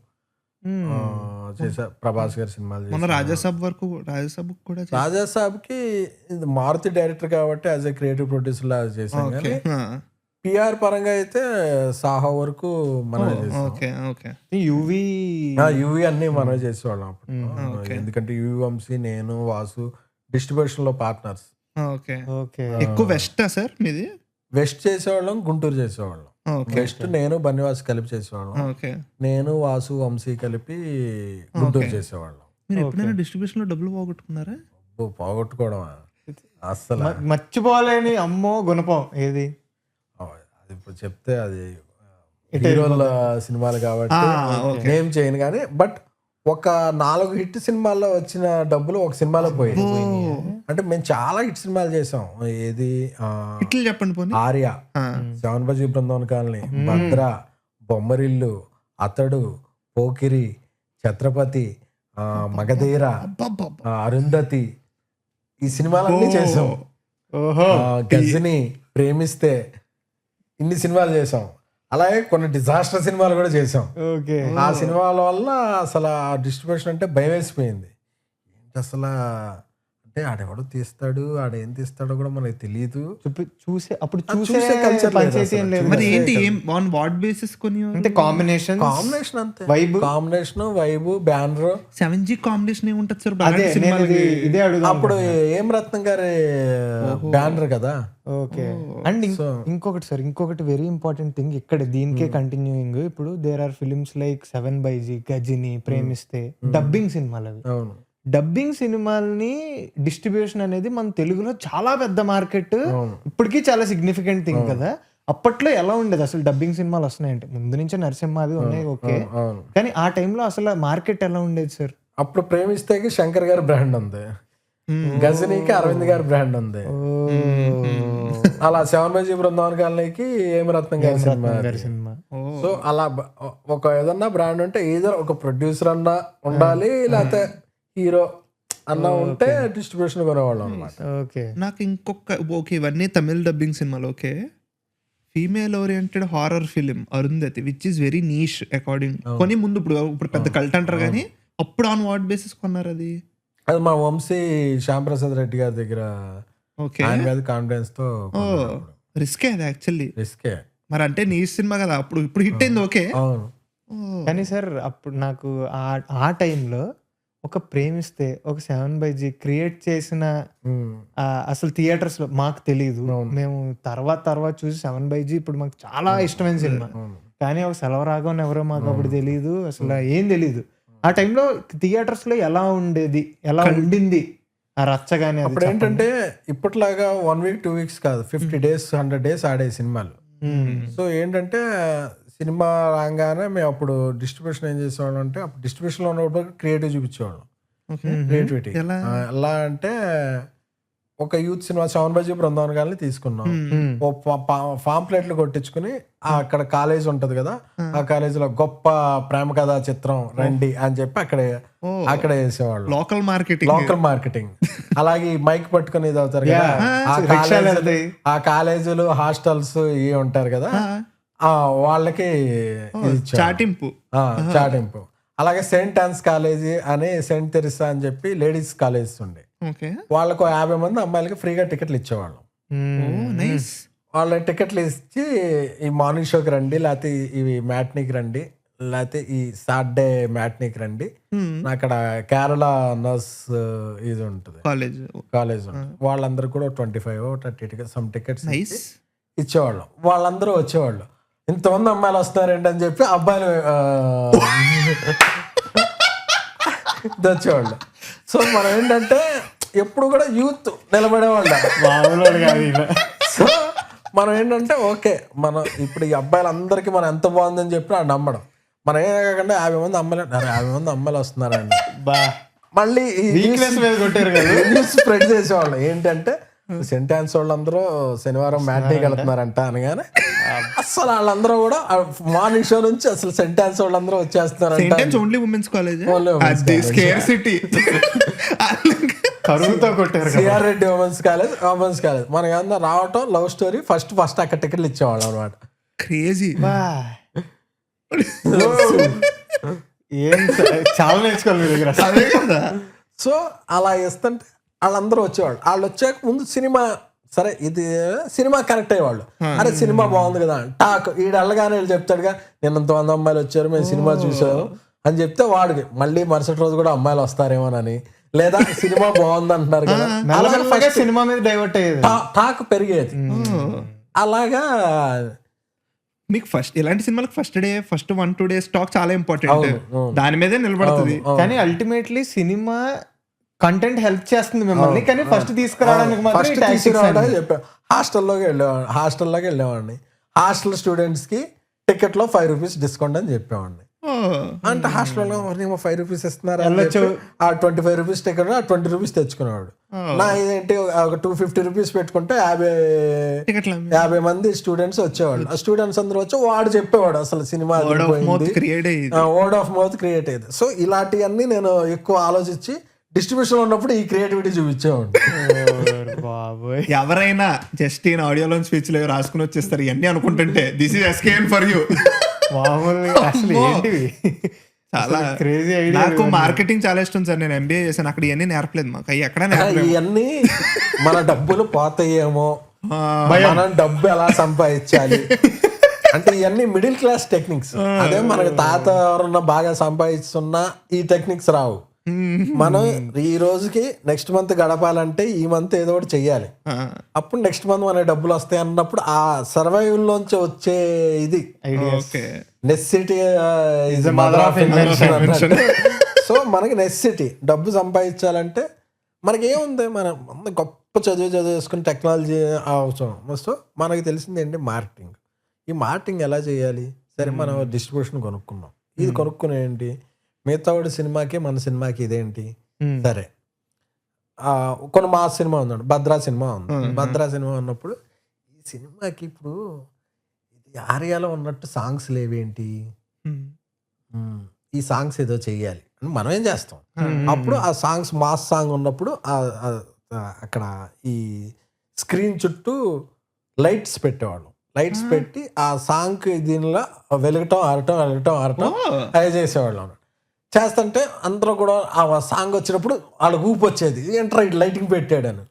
చేశారు. ప్రభాస్ గారి సినిమాలు మన చేశారు. రాజాసాబ్ కూడా రాజాసాబ్కి ఇది మారుతి డైరెక్టర్ కాబట్టి యాజ్ ఎ క్రియేటివ్ ప్రొడ్యూసర్ లా చేశాం. కానీ పిఆర్ పరంగా అయితే సాహో వరకు మనం చేసాం. యూవి అన్ని మనం చేసేవాళ్ళం అప్పుడు. ఎందుకంటే యూవి వంశీ, నేను, వాసు డిస్ట్రిబ్యూషన్ లో పార్ట్నర్స్. ఎక్కువ వెస్ట్ సార్ మీది? వెస్ట్ చేసేవాళ్ళం, గుంటూరు చేసేవాళ్ళం. వెస్ట్ నేను బన్నివాస్ కలిపి చేసేవాళ్ళం. నేను వాసు వంశీ కలిపి గుంటూరు చేసేవాళ్ళం. మీరు ఎప్పుడైనా డిస్ట్రిబ్యూషన్ లో డబ్బులు పోగొట్టుకున్నారా? పోగొట్టుకోవడమా అసలు మర్చిపోలేని అమ్మో గుణపం ఏది? అది ఇప్పుడు చెప్తే అది హీరోల సినిమాలు కాబట్టి నేమ్ చేయను కానీ, బట్ ఒక 4 హిట్ సినిమాల్లో వచ్చిన డబ్బులు ఒక సినిమాలో పోయింది. అంటే మేము చాలా హిట్ సినిమాలు చేసాం. ఏది చెప్పండి. ఆర్య, సెవెన్ బజీ బృందావన్ కాలనీ, భద్ర, బొమ్మరిల్లు, అతడు, పోకిరి, ఛత్రపతి, మగధీర, అరుంధతి, ఈ సినిమాలన్నీ చేసాం. గజని, ప్రేమిస్తే, ఇన్ని సినిమాలు చేసాం. అలాగే కొన్ని డిజాస్టర్ సినిమాలు కూడా చేసాం. ఆ సినిమాల వల్ల అసలు ఆ డిస్ట్రిబ్యూషన్ అంటే భయం వేసిపోయింది. ఏంటి అసలు అంటే ఆడెవడో తీస్తాడు, ఆడేం తీస్తాడో కూడా మనకి తెలియదు. కాంబినేషన్ అంతే, combination, vibe, banner, 7G combination ఏముంటది సార్? అప్పుడు ఏం రత్నం గారి బ్యానర్ కదా. ఓకే. అండ్ ఇంకొకటి వెరీ ఇంపార్టెంట్ థింగ్ ఇక్కడ దీనికే కంటిన్యూయింగ్. ఇప్పుడు there are films like 7/G, Ghajini, Premisthe dubbing సినిమాలు అవి. అవును, డబ్బింగ్ సినిమాల్ని డిస్ట్రిబ్యూషన్ అనేది మన తెలుగులో చాలా పెద్ద మార్కెట్, ఇప్పటికీ చాలా సిగ్నిఫికెంట్ థింగ్ కదా. అప్పట్లో ఎలా ఉండేది అసలు? డబ్బింగ్ సినిమాలు వస్తున్నాయంటే ముందు నుంచే నరసింహ అవి ఉన్నాయి, ఓకే, కానీ ఆ టైంలో అసలు మార్కెట్ ఎలా ఉండేది సార్? అప్పుడు ప్రేమిస్తేకి శంకర్ గారి బ్రాండ్ ఉంది, గజనీకి అరవింద్ గారి బ్రాండ్ ఉంది. అలా 7/G బృందావన్ కాలనీకి ఏమరత్నం గారి సినిమా. సో అలా ఒక ఏదన్నా బ్రాండ్ ఉంటే ఏదో ఒక ప్రొడ్యూసర్ అన్నా ఉండాలి, లేకపోతే హీరో అన్న ఉంటే డిస్ట్రిబ్యూషన్ కొనేవాళ్ళం అన్నమాట. నాకు ఇంకొక ఇవన్నీ తమిళ్ డబ్బింగ్ సినిమాలు. Okay, female oriented horror film Arundhati, which is very niche according. కొని ముందు ఇప్పుడు పెద్ద కల్ట్ అంటారు కానీ అప్పుడు ఆన్ వాట్ బేసిస్ కొన్నారు? అది మా వంశీ శ్యామ్ ప్రసాద్ రెడ్డి గారి దగ్గర ఆయన మీద కాన్ఫిడెన్స్ తో. రిస్కే అది, యాక్చువల్లీ రిస్కే. మరి అంటే నీష్ సినిమా కదా, అప్పుడు ఇప్పుడు హిట్ అయింది. ఓకే, కానీ సార్ అప్పుడు నాకు ఆ టైంలో ఒక ప్రేమిస్తే, ఒక 7/G క్రియేట్ చేసిన అసలు థియేటర్స్ లో మాకు తెలియదు. మేము తర్వాత చూసి 7/G ఇప్పుడు మాకు చాలా ఇష్టమైన సినిమా, కానీ ఒక సెలవరాగం ఎవరో మాకు అప్పుడు తెలియదు, అసలు ఏం తెలీదు. ఆ టైంలో థియేటర్స్ లో ఎలా ఉండేది, ఎలా ఉండింది ఆ రచ్చగానే? అప్పుడు ఏంటంటే ఇప్పట్లాగా 1 week 2 weeks కాదు, 50 days 100 days ఆడే సినిమాలు. సో ఏంటంటే సినిమా రాగానే మేము అప్పుడు డిస్ట్రిబ్యూషన్ ఏం చేసేవాళ్ళం అంటే, అప్పుడు డిస్ట్రిబ్యూషన్ లో ఉన్నప్పుడు క్రియేటివ్ చూపించేవాళ్ళం. క్రియేటివిటీ ఎలా అంటే, ఒక youth cinema 7/G Brindavan colony తీసుకున్నాం. ఓ పాంప్లెట్లు కొట్టించుకుని అక్కడ కాలేజ్ ఉంటది కదా, ఆ కాలేజీలో గొప్ప ప్రేమ కథా చిత్రం రండి అని చెప్పి అక్కడ వేసేవాళ్ళు. Local marketing. అలాగే మైక్ పట్టుకుని ఇది అవుతారు కదా, ఆ కాలేజీలు హాస్టల్స్ ఇవి ఉంటారు కదా, వాళ్ళకి చాటింపు. అలాగే సెయింట్ ఆన్స్ కాలేజీ అని సెయింట్ తెరిసా అని చెప్పి లేడీస్ కాలేజెస్ ఉండే, వాళ్ళకు 50 మంది అమ్మాయిలకి ఫ్రీగా టికెట్లు ఇచ్చేవాళ్ళం. వాళ్ళ టికెట్లు ఇచ్చి ఈ మార్నింగ్ షోకి రండి, లేకపోతే ఇవి మ్యాట్నీకి రండి, లేకపోతే ఈ సాటర్డే మ్యాట్నీకి రండి. అక్కడ కేరళ నర్స్ ఇది ఉంటుంది, కాలేజ్ ఉంటుంది. వాళ్ళందరూ కూడా 25-30 సమ్ టికెట్స్ ఇచ్చేవాళ్ళం. వాళ్ళందరూ వచ్చేవాళ్ళు. ఇంతమంది అమ్మాయిలు వస్తున్నారేంటి అని చెప్పి అబ్బాయిలు వచ్చేవాళ్ళు. సో మనం ఏంటంటే ఎప్పుడు కూడా యూత్ నిలబడేవాళ్ళ. సో మనం ఏంటంటే ఓకే, మనం ఇప్పుడు ఈ అబ్బాయిలందరికీ మనం ఎంత బాగుందని చెప్పి ఆ నమ్మడం. మనం ఏం కాకుండా 50 మంది అమ్మాయిలు వస్తున్నారండి, మళ్ళీ న్యూస్ స్ప్రెడ్ చేసేవాళ్ళం. ఏంటంటే సెంటాన్స్ వాళ్ళందరూ శనివారం మ్యాట్నీకి వెళ్తున్నారంట అనగానే అసలు వాళ్ళందరూ కూడా మార్నింగ్ షో నుంచి అసలు సెంటాన్స్ వాళ్ళందరూ వచ్చేస్తున్నారంట. Only women's college, CR Reddy women's college. మనకి ఏమన్నా రావటం లవ్ స్టోరీ, ఫస్ట్ అక్కడ టికెట్లు ఇచ్చేవాళ్ళం అనమాట. క్రేజీ. ఏం చాలా నేర్చుకోవాలి మీ దగ్గర. అదే కదా. సో అలా ఇస్తుంటే వాళ్ళందరూ వచ్చేవాళ్ళు. వాళ్ళు వచ్చాక ముందు సినిమా సరే ఇది సినిమా కనెక్ట్ అయ్యేవాళ్ళు. అరే సినిమా బాగుంది కదా టాక్ ఈడు వెళ్ళగానే వీళ్ళు చెప్తాడుగా నిన్న 100 అమ్మాయిలు వచ్చారు మేము సినిమా చూసాము అని చెప్తే వాడికి మళ్ళీ మరుసటి రోజు కూడా అమ్మాయిలు వస్తారేమోనని, లేదా సినిమా బాగుంది అంటున్నారు కదా మెల్లమెల్లగా సినిమా మీద డైవర్ట్ అయ్యేది, టాక్ పెరిగేది. అలాగా మీకు ఫస్ట్ ఇలాంటి సినిమాలకు ఫస్ట్ 1-2 days టాక్ చాలా ఇంపార్టెంట్, దాని మీదే నిలబడుతుంది. కానీ అల్టిమేట్లీ సినిమా కంటెంట్ హెల్ప్ చేస్తుంది మిమ్మల్ని, కానీ ఫస్ట్ తీసుకురావడానికి మాత్రం తీసుకురావడానికి చెప్పాను. హాస్టల్లోకి వెళ్ళేవాడిని. హాస్టల్ స్టూడెంట్స్ కి టికెట్ లో 5 రూపీస్ డిస్కౌంట్ అని చెప్పేవాడిని. అంటే హాస్టల్లో 5 రూపీస్ ఇస్తున్నారు, ఆ 25 రూపీస్ టికెట్ ఆ 20 రూపీస్ తెచ్చుకునేవాడు. నా ఇదేంటి ఒక 250 రూపీస్ పెట్టుకుంటే 50 మంది స్టూడెంట్స్ వచ్చేవాళ్ళు. ఆ స్టూడెంట్స్ అందరూ వచ్చి వాడు చెప్పేవాడు అసలు cinema word of mouth create అయ్యేది. సో ఇలాంటివన్నీ నేను ఎక్కువ ఆలోచించి డిస్ట్రిబ్యూషన్ ఉన్నప్పుడు ఈ క్రియేటివిటీ చూపించేవాడు. ఎవరైనా జస్ట్ ఈయన ఆడియోలో స్పీచ్ లో రాసుకుని వచ్చేస్తారు ఇవన్నీ అనుకుంటుంటే this is SKN for you. చాలా క్రేజీ ఐడియా. నాకు మార్కెటింగ్ చాలా ఇష్టం సార్, నేను ఎంబీఏ చేశాను, అక్కడ ఇవన్నీ నేర్పలేదు మాకు. అవి ఎక్కడ నేర్పలేదు. ఇవన్నీ మన డబ్బులు పోతాయేమో, మనం డబ్బు ఎలా సంపాదించాలి అంటే ఇవన్నీ మిడిల్ క్లాస్ టెక్నిక్స్. అదే మనకి తాత ఎవరన్నా బాగా సంపాదిస్తున్నా ఈ టెక్నిక్స్ రావు. మనం ఈ రోజుకి నెక్స్ట్ మంత్ గడపాలంటే ఈ మంత్ ఏదో ఒకటి చెయ్యాలి, అప్పుడు నెక్స్ట్ మంత్ మన డబ్బులు వస్తాయి అన్నప్పుడు ఆ సర్వైవల్ లోంచి వచ్చే ఇది necessity is the mother of invention అన్నట్టు. సో మనకి నెసెసిటీ డబ్బు సంపాదించాలంటే మనకి ఏముంది, మనం గొప్ప చదివేసుకుని టెక్నాలజీ అవసరం. సో మనకి తెలిసింది ఏంటి మార్కెటింగ్. ఈ మార్కెటింగ్ ఎలా చేయాలి? సరే మనం డిస్ట్రిబ్యూషన్ కొనుక్కున్నాం, ఇది కొనుక్కునే ఏంటి మిగతా వాడి సినిమాకి మన సినిమాకి ఇదేంటి, సరే కొన్ని మా సినిమా ఉందండి, భద్రా సినిమా ఉంది. భద్రా సినిమా ఉన్నప్పుడు ఈ సినిమాకి ఇప్పుడు ఆర్యాలో ఉన్నట్టు సాంగ్స్ లేవేంటి, ఈ సాంగ్స్ ఏదో చెయ్యాలి అని మనం ఏం చేస్తాం. అప్పుడు ఆ సాంగ్స్ మాస్ సాంగ్ ఉన్నప్పుడు అక్కడ ఈ స్క్రీన్ చుట్టూ లైట్స్ పెట్టేవాళ్ళం. లైట్స్ పెట్టి ఆ సాంగ్ దీనిలో వెలగటం ఆడటం అవి చేసేవాళ్ళం. చేస్తుంటే అందరూ కూడా ఆ సాంగ్ వచ్చినప్పుడు వాళ్ళకి ఊపు వచ్చేది, ఏంట్రా లైటింగ్ పెట్టాడని.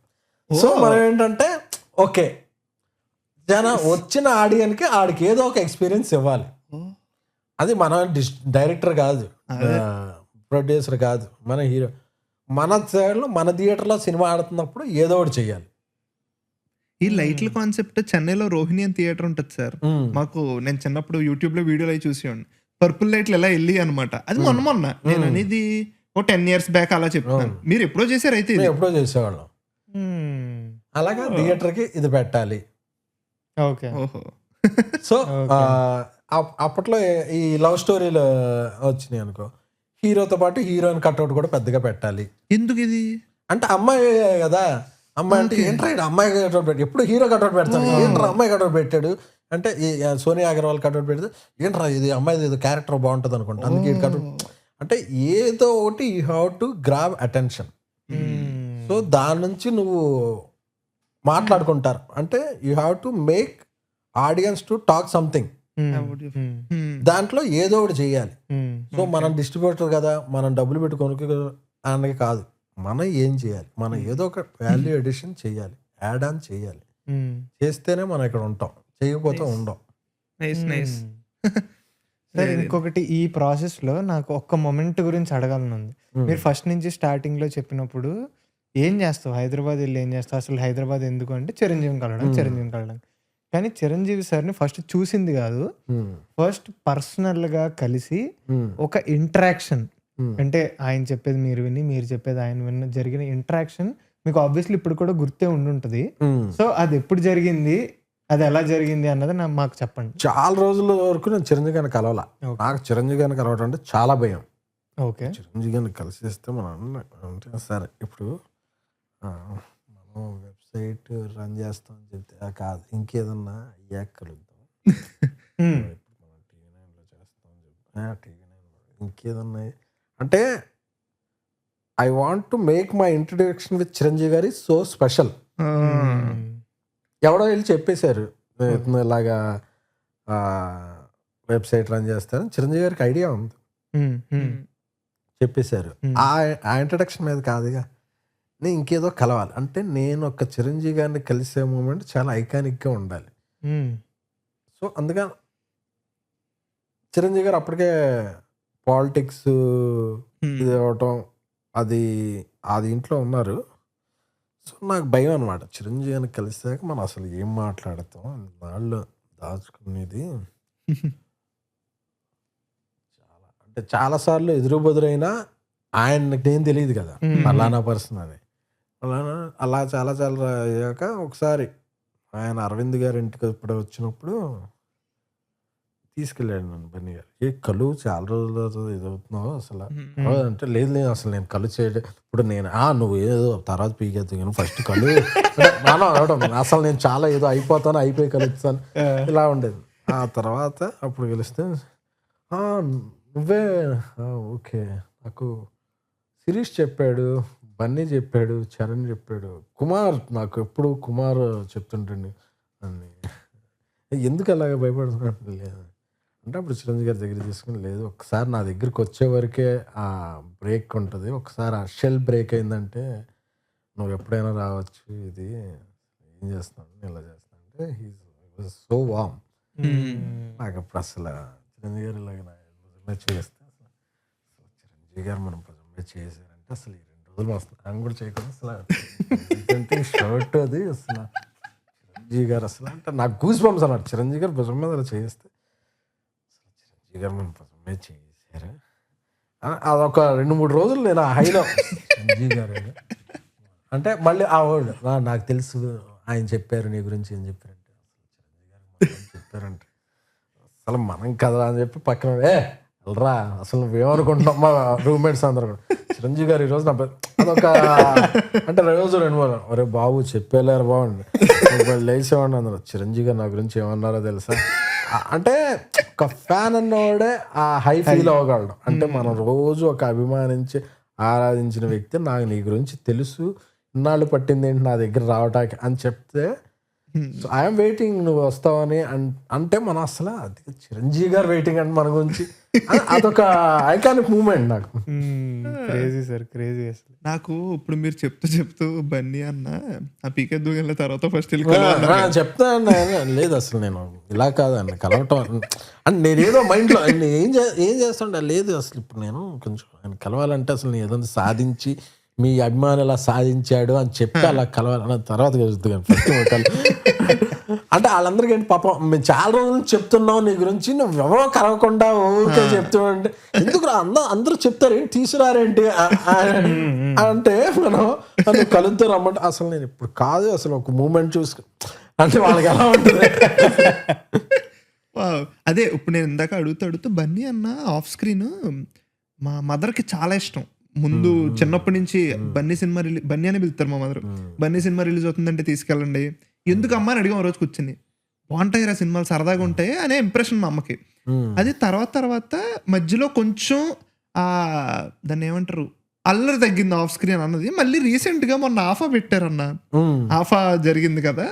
సో మనం ఏంటంటే ఓకే వచ్చిన ఆడియన్కి ఆడికి ఏదో ఒక ఎక్స్పీరియన్స్ ఇవ్వాలి. అది మన డైరెక్టర్ కాదు, ప్రొడ్యూసర్ కాదు, మన హీరో. మన సైడ్లో మన థియేటర్లో సినిమా ఆడుతున్నప్పుడు ఏదో ఒకటి చెయ్యాలి. ఈ లైట్ల కాన్సెప్ట్ చెన్నైలో రోహిణి అని థియేటర్ ఉంటుంది సార్. మాకు నేను చిన్నప్పుడు యూట్యూబ్ లో వీడియోలు అవి చూసేవాడిని. పర్పుల్ లైట్లు ఎలా వెళ్ళి అనమాట. అది మొన్న నేను అనేది 10 years బ్యాక్ అలా చెప్తాను. మీరు ఎప్పుడో చేశారు అయితే? ఎప్పుడో చేసేవాళ్ళం. అలాగా థియేటర్ కి ఇది పెట్టాలి. సో అప్పట్లో ఈ లవ్ స్టోరీలు వచ్చినాయి అనుకో, హీరోతో పాటు హీరోయిన్ కట్అవుట్ కూడా పెద్దగా పెట్టాలి. ఎందుకు ఇది అంటే అమ్మాయి కదా, అమ్మాయి అంటే ఏంట్రా అమ్మాయి కట్అవుట్ పెట్టి ఎప్పుడు హీరో కట్అవుట్ పెడతాడు, ఏంట్రా అమ్మాయి కట్అవుట్ పెట్టాడు అంటే ఈ సోనియా అగర్వాల్ కట్అవుట్ పెడితే ఏంట్రా ఇది అమ్మాయి ఏదో క్యారెక్టర్ బాగుంటుంది అనుకుంటా, అందుకే కట్అవుట్ అంటే ఏదో ఒకటి you have to grab attention. So దాని నుంచి నువ్వు మాట్లాడుకుంటారు అంటే you have to make audience to talk something. దాంట్లో ఏదో ఒకటి చెయ్యాలి. సో మనం డిస్ట్రిబ్యూటర్ కదా, మనం డబ్బులు పెట్టి కొనుక్కోడానికి కాదు, మనం ఏం చేయాలి, మనం ఏదో ఒక వాల్యూ ఎడిషన్ చేయాలి, యాడ్ ఆన్ చేయాలి. చేస్తేనే మనం ఇక్కడ ఉంటాం, చేయకపోతే ఉండం. సరే ఇంకొకటి ఈ ప్రాసెస్ లో నాకు ఒక్క మొమెంట్ గురించి అడగాలని ఉంది. మీరు ఫస్ట్ నుంచి స్టార్టింగ్ లో చెప్పినప్పుడు ఏం చేస్తావు, హైదరాబాద్ వెళ్ళి ఏం చేస్తావు, అసలు హైదరాబాద్ ఎందుకు అంటే చిరంజీవిని కలవడం. కానీ చిరంజీవి సార్ని ఫస్ట్ చూసింది కాదు, ఫస్ట్ పర్సనల్ గా కలిసి ఒక ఇంటరాక్షన్, అంటే ఆయన చెప్పేది మీరు విని మీరు చెప్పేది ఆయన విన్న జరిగిన ఇంటరాక్షన్ మీకు ఆబ్వియస్లీ ఇప్పుడు కూడా గుర్తే ఉండుంటది. సో అది ఎప్పుడు జరిగింది, అది ఎలా జరిగింది అన్నది మాకు చెప్పండి. చాలా రోజుల వరకు నేను చిరంజీవి గారిని కలవాల. నాకు చిరంజీవి గారిని కలవడం అంటే చాలా భయం. ఓకే, చిరంజీవి గారిని కలిసేస్తే మనం అంటే సరే ఇప్పుడు మనం వెబ్సైట్ రన్ చేస్తాం అని చెప్తే కాదు, ఇంకేదన్నా అయ్యాక కలుద్దాం, టీవీ9లో చేస్తాం టీవీ9 ఇంకేదన్నా అంటే I want to make my introduction with Chiranjeevi గారి సో స్పెషల్. ఎవడో వెళ్ళి చెప్పేశారు ఇలాగా వెబ్సైట్ రన్ చేస్తారని. చిరంజీవి గారికి ఐడియా ఉంది, చెప్పేశారు. ఆ ఇంట్రడక్షన్ మీద కాదుగా, నేను ఇంకేదో కలవాలి అంటే నేను ఒక చిరంజీవి గారిని కలిసే మూమెంట్ చాలా ఐకానిక్గా ఉండాలి. సో అందుకని చిరంజీవి గారు అప్పటికే పాలిటిక్స్ ఇది అవటం అది ఇంట్లో ఉన్నారు. సో నాకు భయం అనమాట, చిరంజీవి గారిని కలిసాక మనం అసలు ఏం మాట్లాడతాం, వాళ్ళు దాచుకునేది చాలా అంటే చాలాసార్లు ఎదురు బెదురైనా ఆయనకి ఏం తెలియదు కదా ఫలానా పర్సన్ అని. అలా చాలా అయ్యాక ఒకసారి ఆయన అరవింద్ గారి ఇంటికి ఇప్పుడు వచ్చినప్పుడు తీసుకెళ్ళాడు నన్ను బన్నీ గారు. కలు చాలా రోజులు ఇదవుతున్నావు అసలు అంటే, లేదు లేదు అసలు నేను కలు చేయడం ఇప్పుడు నేను నువ్వు ఏదో తర్వాత పీకేద్దు కానీ ఫస్ట్ కలు నాన్న అవడం అసలు నేను చాలా ఏదో అయిపోయి కలుస్తాను ఇలా ఉండేది. ఆ తర్వాత అప్పుడు కలిస్తే నువ్వే ఓకే నాకు శిరీష్ చెప్పాడు, బన్నీ చెప్పాడు, చరణ్ చెప్పాడు, కుమార్ నాకు ఎప్పుడు కుమార్ చెప్తుంటండి అని. ఎందుకు అలాగ భయపడుతున్నట్టు లేదు అంటే అప్పుడు చిరంజీవి గారి దగ్గర తీసుకుని, లేదు ఒకసారి నా దగ్గరికి వచ్చే వరకే ఆ బ్రేక్ ఉంటుంది, ఒకసారి ఆ షెల్ బ్రేక్ అయిందంటే నువ్వు ఎప్పుడైనా రావచ్చు, ఇది ఏం చేస్తాను ఇలా చేస్తాను అంటే హీ సో వామ్. నాకు అప్పుడు అసలు చిరంజీవి గారు ఇలాగ చేస్తే చిరంజీవి గారు మనం చేశారంటే అసలు ఈ 2 రోజులు వస్తుంది ఆయన కూడా చేయకుండా అసలు షర్ట్ అది అసలు చిరంజీవి గారు అసలు అంటే నాకు గూస్ బంప్స్ అన్నాడు. చిరంజీవి గారు భుజం మీద అలా చేస్తే చిరంజీవి గారు మనం భుజం మీద చేశారు అదొక 2-3 రోజులు నేను ఆ హైలో చిరంజీవి గారు అంటే మళ్ళీ ఆ వర్డ్ నాకు తెలుసు ఆయన చెప్పారు నీ గురించి ఏం చెప్పారంటే చిరంజీవి గారు చెప్పారంటే అసలు మనం కదా అని చెప్పి పక్కన వెళ్ళరా అసలు నువ్వేమనుకుంటున్నావు మా రూమ్మేట్స్ అందరూ కూడా చిరంజీవి గారు ఈరోజు నా అదొక అంటే రోజు 2-3 అరే బాబు చెప్పేలేరు బాగుండి లేచేవాడిని అందరూ చిరంజీవి గారు నా గురించి ఏమన్నారో తెలుసా అంటే ఒక ఫ్యాన్ అన్నవాడే ఆ హై ఫీల్ అవ్వగలడు. అంటే మనం రోజు ఒక అభిమానించి ఆరాధించిన వ్యక్తి నాకు నీ గురించి తెలుసు, ఇన్నాళ్ళు పట్టింది ఏంటి నా దగ్గర రావటానికి అని చెప్తే సో ఐఎమ్ వెయిటింగ్ నువ్వు వస్తావని అంటే మనం అసలు అది చిరంజీవి గారు వెయిటింగ్ అంటే మన గురించి అదొక ఐకానిక్ మూమెంట్ నాకు. క్రేజీ సార్ క్రేజీ అసలు. నాకు ఇప్పుడు మీరు చెప్తూ బన్నీ అన్న ఆ పీకే దూగల తర్వాత ఫస్ట్ చెప్తాను లేదు అసలు నేను ఇలా కాదండి కలవటం అంటే నేనేదో మైండ్లో ఏం చేస్తాంటే లేదు అసలు ఇప్పుడు నేను కొంచెం ఆయన కలవాలంటే అసలు నేను ఏదో సాధించి మీ అభిమాని ఇలా సాధించాడు అని చెప్తే అలా కలవాలన్న తర్వాత కలుస్తుంది ఫస్ట్ అంటే వాళ్ళందరికీ ఏంటి పాపం మేము చాలా రోజులు చెప్తున్నాం నీ గురించి, నువ్వు ఎవరో కలవకుండా ఓకే చెప్తున్నావు అంటే ఎందుకు అందరూ చెప్తారు ఏంటి తీసుకురారేంటి అంటే మనం కలుద్దాం రమ్మంటే అసలు నేను ఇప్పుడు కాదు అసలు ఒక మూమెంట్ చూసుకు అంటే వాళ్ళకి ఎలా ఉంటుంది. అదే ఇప్పుడు నేను ఇందాక అడుగుతూ బన్నీ అన్న ఆఫ్ స్క్రీన్ మా మదర్కి చాలా ఇష్టం. ముందు చిన్నప్పటి నుంచి బన్నీ అని పిలుస్తారు మా మదర్. బన్నీ సినిమా రిలీజ్ అవుతుందంటే తీసుకెళ్ళండి, ఎందుకు అమ్మ అని అడిగాం రోజు కూర్చుని. బాగుంటాయి రా సినిమాలు సరదాగా ఉంటాయి అనే ఇంప్రెషన్ మా అమ్మకి. అది తర్వాత మధ్యలో కొంచెం దాన్ని ఏమంటారు అల్లరి తగ్గింది ఆఫ్ స్క్రీన్ అన్నది. మళ్ళీ రీసెంట్ గా మొన్న ఆఫా పెట్టారన్న, ఆఫా జరిగింది కదా,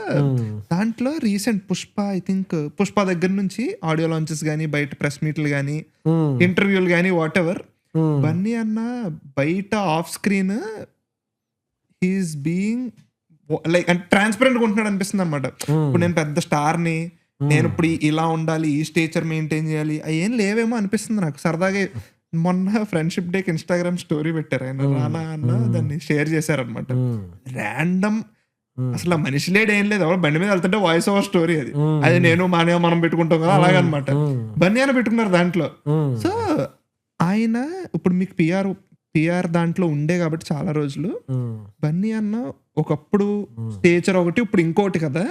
దాంట్లో recent Pushpa I think Pushpa దగ్గర నుంచి ఆడియో లాంచెస్ కానీ బయట ప్రెస్ మీట్లు కానీ ఇంటర్వ్యూలు కానీ వాట్ ఎవర్ బన్నీ అన్న బయట off screen he's being like అంటే ట్రాన్స్పరెంట్ గా ఉంటున్నాడు అనిపిస్తుంది అనమాట. ఇప్పుడు నేను పెద్ద స్టార్ని, నేను ఇప్పుడు ఇలా ఉండాలి, ఈ స్టేచర్ మెయింటైన్ చేయాలి, అవి ఏం లేవేమో అనిపిస్తుంది నాకు. సరదాగా మొన్న ఫ్రెండ్షిప్ డేకి ఇన్స్టాగ్రామ్ స్టోరీ పెట్టారు ఆయన, రానా అన్న దాన్ని షేర్ చేశారనమాట. ర్యాండమ్ అసలు మనిషి లేడు ఏం లేదు, ఎవరు బండి మీద వెళ్తుంటే వాయిస్ ఓవర్ స్టోరీ అది నేను మనం పెట్టుకుంటాం కదా అలాగనమాట. బన్నీ అన్న పెట్టుకున్నారు దాంట్లో. సో ఆయన ఇప్పుడు మీకు పిఆర్ దాంట్లో ఉండే కాబట్టి చాలా రోజులు బన్నీ అన్న ఒకప్పుడు స్టేచర్ ఒకటి ఇప్పుడు ఇంకోటి కదా.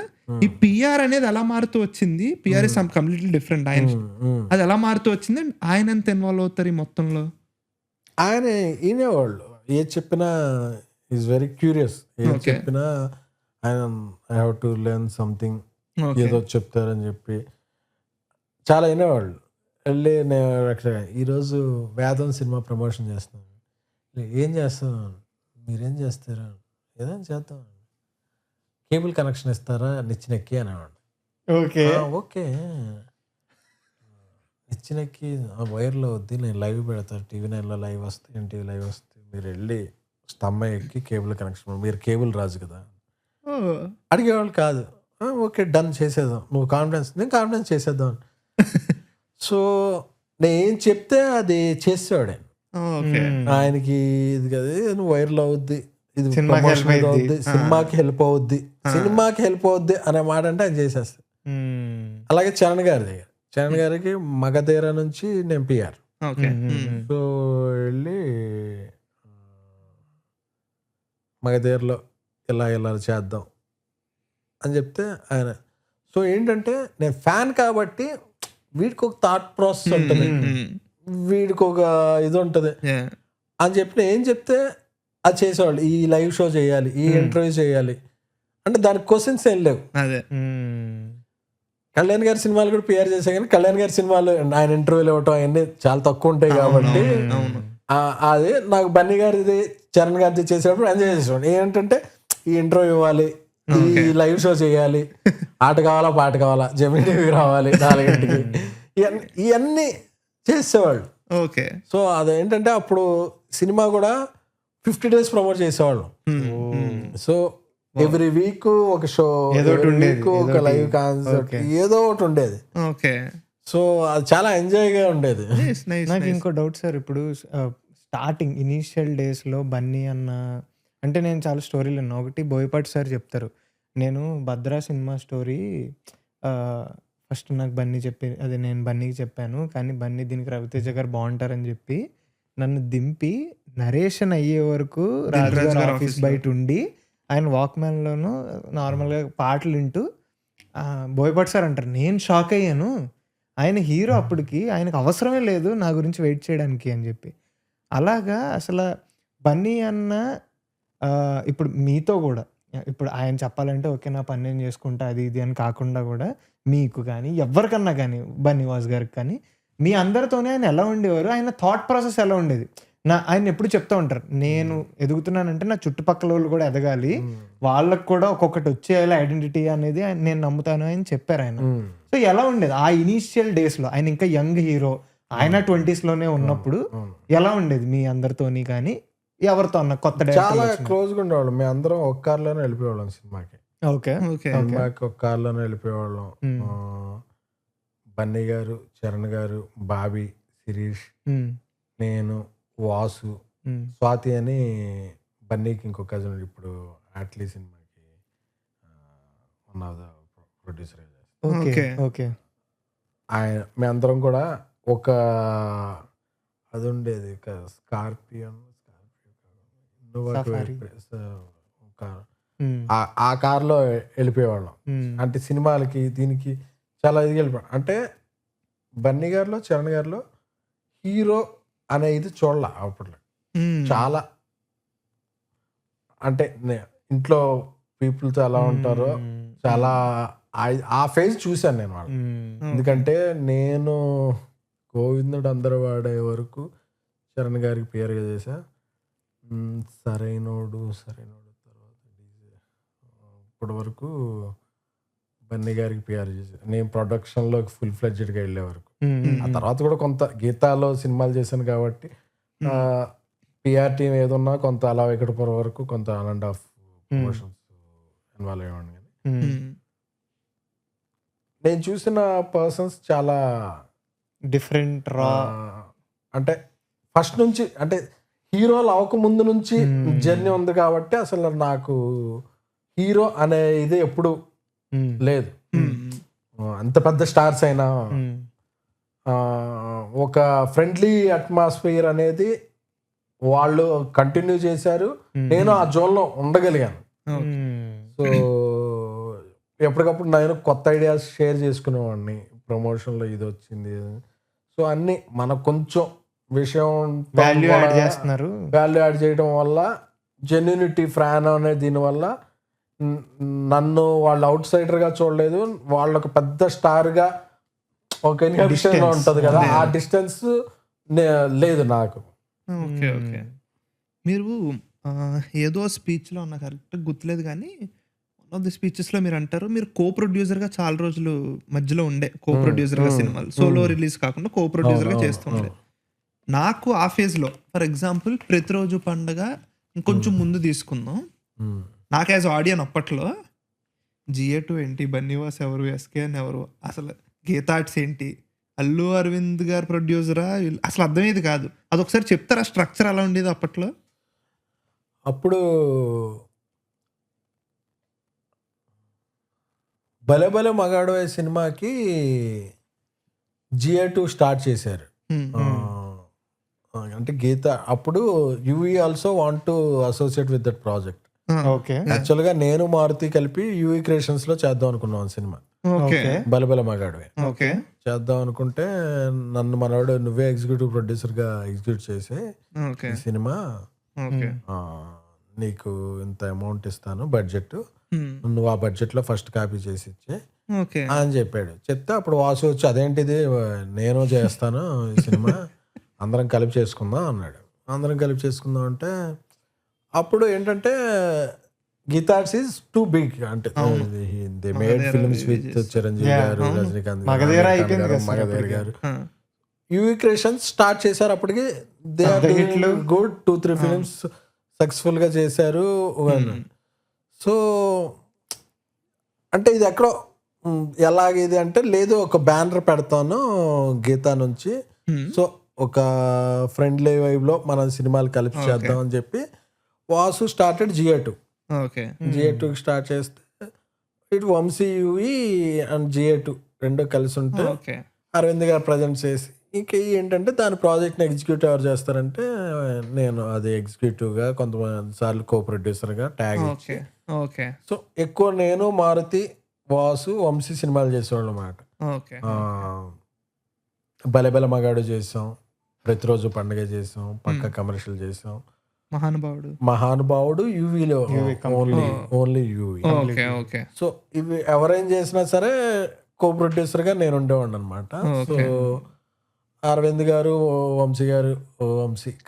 ఈ పిఆర్ అనేది ఎలా మారుతూ వచ్చింది, పిఆర్ ఇస్ కంప్లీట్లీ డిఫరెంట్, ఆయన అది ఎలా మారుతూ వచ్చింది, ఆయన ఎంత ఇన్వాల్వ్ అవుతారు ఈ మొత్తంలో? ఆయన ఈనేవాళ్ళు ఏది చెప్పినా ఈజ్ వెరీ క్యూరియస్, ఏది చెప్పినా ఆయన I have to learn something, ఏదో చెప్తారని చెప్పి చాలా వినేవాళ్ళు. వెళ్ళి నేను ఈరోజు వేదం సినిమా ప్రమోషన్ చేస్తున్నాను, ఏం చేస్తాను, మీరేం చేస్తారా, ఏదైనా చేద్దాం, కేబుల్ కనెక్షన్ ఇస్తారా నిచ్చినెక్కి అనేవాడు. ఓకే ఓకే నిచ్చినకి ఆ వైర్లో వద్ది, నేను లైవ్ పెడతాను, TV9లో లైవ్ వస్తే, NTV లైవ్ వస్తే మీరు వెళ్ళి స్తంభం ఎక్కి కేబుల్ కనెక్షన్, మీరు కేబుల్ రాజు కదా అడిగేవాళ్ళు కాదు. ఓకే డన్ చేసేద్దాం, నువ్వు కాన్ఫిడెన్స్, నేను కాన్ఫిడెన్స్ చేసేద్దాం. సో నేను ఏం చెప్తే అది చేసేవాడు ఆయన. ఓకే. ఆయనకి ఇది కదా, నువ్వు వైర్లో అవుద్ది, ఇది సినిమాకి promotion help అవుద్ది, సినిమాకి హెల్ప్ అవుద్ది, సినిమాకి హెల్ప్ అవుద్ది అనే మాట అంటే ఆయన చేసేస్తాడు. అలాగే చరణ్ గారి దగ్గర, చరణ్ గారికి మగధీర నుంచి నేను PR. ఓకే. సో వెళ్ళి మగధీరలో ఇలా చేద్దాం అని చెప్తే ఆయన, సో ఏంటంటే నేను ఫ్యాన్ కాబట్టి వీడికి ఒక థాట్ ప్రాసెస్ ఉంటుంది, వీడికి ఒక ఇది ఉంటుంది అని చెప్పి నేను ఏం చెప్తే అది చేసేవాళ్ళు. ఈ లైవ్ షో చేయాలి, ఈ ఇంటర్వ్యూ చేయాలి అంటే దానికి క్వశ్చన్స్ ఏం లేవు. అదే కళ్యాణ్ గారి సినిమాలు కూడా PR చేసా, కానీ కళ్యాణ్ గారి సినిమాలు ఆయన ఇంటర్వ్యూలు ఇవ్వటం అవన్నీ చాలా తక్కువ ఉంటాయి కాబట్టి అది నాకు బన్నీ గారిది చరణ్ గారిది చేసేటప్పుడు ఎంజాయ్ చేసేవాడు. ఏంటంటే ఈ ఇంటర్వ్యూ ఇవ్వాలి, ఈ లైవ్ షో చేయాలి, ఆట కావాలా పాట కావాలా, జెమినీ టీవీ రావాలి 4 ఇవన్నీ చేసేవాళ్ళు. ఓకే. సో అదేంటంటే అప్పుడు సినిమా కూడా 50 days ప్రమోట్ చేసేవాళ్ళు. సో ఎవ్రీ వీక్ ఒక షో, ఒక లైవ్ కాన్సర్ట్, ఏదో ఒకటి ఉండేది. ఓకే. సో అది చాలా ఎంజాయ్గా ఉండేది. నాకు ఇంకో డౌట్ సార్, ఇప్పుడు స్టార్టింగ్ ఇనీషియల్ డేస్లో బన్నీ అన్న అంటే నేను చాలా స్టోరీలు విన్నా. ఒకటి బోయపాటి సార్ చెప్తారు, నేను భద్రా సినిమా స్టోరీ ఫస్ట్ నాకు బన్నీ అదే నేను బన్నీకి చెప్పాను, కానీ బన్నీ దీనికి రవితేజ గారు బాగుంటారని చెప్పి నన్ను దింపి నరేషన్ అయ్యే వరకు రాజుగారి ఆఫీస్ బయట ఉండి ఆయన వాక్మ్యాన్లోనూ నార్మల్గా పాటలు వింటూ బోయపాటి సార్ అంటారు, నేను షాక్ అయ్యాను, ఆయన హీరో అప్పటికి, ఆయనకు అవసరమే లేదు నా గురించి వెయిట్ చేయడానికి అని చెప్పి. అలాగా అసలు బన్నీ అన్న ఇప్పుడు మీతో కూడా ఇప్పుడు ఆయన చెప్పాలంటే ఓకే నా పని నేను చేసుకుంటా అది ఇది అని కాకుండా కూడా మీకు కానీ ఎవరికన్నా కానీ బన్నీవాస్ గారికి కానీ మీ అందరితోనే ఆయన ఎలా ఉండేవారు, ఆయన థాట్ ప్రాసెస్ ఎలా ఉండేది? ఆయన ఎప్పుడు చెప్తూ ఉంటారు, నేను ఎదుగుతున్నానంటే నా చుట్టుపక్కల వాళ్ళు కూడా ఎదగాలి, వాళ్ళకు కూడా ఒక్కొక్కటి వచ్చేయాలి ఐడెంటిటీ అనేది నేను నమ్ముతాను అని చెప్పారు ఆయన. సో ఎలా ఉండేది ఆ ఇనీషియల్ డేస్ లో? ఆయన ఇంకా యంగ్ హీరో, ఆయన 20s లోనే ఉన్నప్పుడు ఎలా ఉండేది మీ అందరితోని కానీ ఎవరితో అన్న కొత్త? చాలా క్లోజ్ గా ఉండేవాళ్ళం, మేము అందరం ఒక కార్లోనే వెళ్ళిపోయేవాళ్ళం సినిమాకి. ఓకే. సినిమాకి ఒక కార్లోనే వెళ్ళిపోయేవాళ్ళం. బన్నీ గారు, చరణ్ గారు, బాబీ, శిరీష్, నేను, వాసు, స్వాతి అని బన్నీకి ఇంకో కజిన్ ఇప్పుడు అట్లీ సినిమాకి ప్రొడ్యూసర్. ఆయన మేమందరం కూడా ఒక అది ఉండేది స్కార్పియన్ ఆ కార్లో వెళ్ళిపోయేవాళ్ళం. అంటే సినిమాలకి దీనికి చాలా ఇది వెళ్ళిపోయాం. అంటే బన్నీ గారిలో చరణ్ గారిలో హీరో అనే ఇది చూడాల అప్పట్లో. చాలా అంటే ఇంట్లో పీపుల్తో ఎలా ఉంటారో చాలా ఆ ఫేజ్ చూశాను నేను వాళ్ళు. ఎందుకంటే నేను గోవిందుడు అందరూ వాడే వరకు చరణ్ గారికి పేరుగా చేశా. సరైనోడు తర్వాత ఇప్పటి వరకు బన్నీ గారికి పిఆర్ చేశాను నేను ప్రొడక్షన్లోకి ఫుల్ ఫ్లెడ్జ్డ్గా వెళ్ళే వరకు. ఆ తర్వాత కూడా కొంత గీతాలో సినిమాలు చేశాను కాబట్టి పిఆర్ టీం ఏదన్నా కొంత అలా వెంకటపురం వరకు కొంత 1.5 ప్రమోషన్స్ ఇన్వాల్వ్ అయ్యేవాడిని. కానీ నేను చూసిన పర్సన్స్ చాలా డిఫరెంట్ రా, అంటే ఫస్ట్ నుంచి అంటే హీరోలు అవ్వక ముందు నుంచి జర్నీ ఉంది కాబట్టి అసలు నాకు హీరో అనే ఇది ఎప్పుడు లేదు. అంత పెద్ద స్టార్స్ అయినా ఒక ఫ్రెండ్లీ అట్మాస్ఫియర్ అనేది వాళ్ళు కంటిన్యూ చేశారు, నేను ఆ జోన్లో ఉండగలిగాను. సో ఎప్పటికప్పుడు నేను కొత్త ఐడియాస్ షేర్ చేసుకునేవాడిని, ప్రమోషన్లో ఇది వచ్చింది. సో అన్ని మనకు కొంచెం విషయం వాల్యూ యాడ్ చేయడం వల్ల జెన్యూనిటీ ఫ్యాన్ అనే దీనివల్ల నన్ను వాళ్ళు అవుట్ సైడర్గా చూడలేదు, వాళ్ళొక పెద్ద స్టార్గా ఒక ఇన్హిబిషన్ ఉంటుంది కదా, ఆ డిస్టెన్స్ లేదు నాకు. Okay okay. మీరు ఏదో స్పీచ్లో నాకు కరెక్ట్ గుర్తులేదు కానీ ఆఫ్ ది స్పీచెస్ లో మీరు అంటారు మీరు కో ప్రొడ్యూసర్ గా చాలా రోజులు మధ్యలో ఉండే కో ప్రొడ్యూసర్ గా సినిమాలు సోలో రిలీజ్ కాకుండా కో ప్రొడ్యూసర్ గా చేస్తుండే. నాకు ఆ ఫేజ్ లో ఫర్ ఎగ్జాంపుల్ ప్రతిరోజు పండగ ఇంకొంచెం ముందు తీసుకుందాం. నాకు యాజ్ ఆడియన్ అప్పట్లో GA2 ఏంటి, బన్నీవాస్ ఎవరు, SKN ఎవరు, అసలు గీతార్ట్స్ ఏంటి, అల్లు అరవింద్ గారు ప్రొడ్యూసరా, అసలు అర్థమయ్యేది కాదు. అదొకసారి చెప్తారా స్ట్రక్చర్ ఎలా ఉండేది అప్పట్లో? అప్పుడు భలే భలే మగాడు సినిమాకి GA2 స్టార్ట్ చేశారు. అంటే గీత అప్పుడు UE also want to associate with that project. Okay. యాక్చువల్గా నేను మారుతి కలిపి యూఈ క్రియేషన్స్ లో చేద్దాం అనుకున్నాం సినిమా ఓకే బలబల మగాడువే ఓకే చేద్దాం అనుకుంటే నన్ను మనవాడు నువ్వే ఎగ్జిక్యూటివ్ ప్రొడ్యూసర్ గా ఎగ్జిక్యూట్ చేసి ఓకే ఈ సినిమా ఓకే నీకు ఇంత అమౌంట్ ఇస్తాను బడ్జెట్, నువ్వు ఆ బడ్జెట్ లో ఫస్ట్ కాపీ చేసి ఇచ్చే ఓకే అని చెప్పాడు. చెప్తే అప్పుడు వాసు వచ్చి అదేంటిది నేను చేస్తాను ఈ సినిమా అందరం కలిపి చేసుకుందాం అన్నాడు. అందరం కలిపి చేసుకుందాం అంటే అప్పుడు ఏంటంటే గీతార్ట్స్ ఈజ్ టూ బిగ్, అంటే they made films with Chiranjeevi గారు, రజనీకాంత్ గారు, మగధీర్ గారు. యూవీ క్రియేషన్స్ స్టార్ట్ చేశారు అప్పటికి. They are good 2-3 films successful గా చేశారు. సో అంటే ఇది ఎక్కడో ఎలాగేది అంటే లేదు ఒక బ్యానర్ పెడతాను గీతా నుంచి, సో ఒక ఫ్రెండ్లీ వైబ్ లో మన సినిమాలు కలిపి చేద్దాం అని చెప్పి Vasu started GA2. GA2 start చేస్తే ఇటు వంశీ యూఈ అండ్ GA2 రెండు కలిసి ఉంటే అరవింద్ గారు ప్రజెంట్ చేసి ఇంకా ఏంటంటే దాని ప్రాజెక్ట్ని ఎగ్జిక్యూట్ ఎవరు చేస్తారంటే నేను అది ఎగ్జిక్యూటివ్ గా కొంతమంది సార్లు కో ప్రొడ్యూసర్ గా ట్యాగ్ ఇచ్చి, సో ఎక్కువ నేను మారుతి వాసు వంశీ సినిమాలు చేసేవాళ్ళు అన్నమాట. బలబల మగాడు చేసాం, ప్రతిరోజు పండుగ చేసాం, పక్క కమర్షియల్ చేసాం, మహానుభావుడు యూవీలో ఓన్లీ యూవీ. సో ఇవి ఎవరైనా చేసినా సరే కో ప్రొడ్యూసర్ గా నేను ఉండేవాడిని అనమాట. సో అరవింద్ గారు వంశీ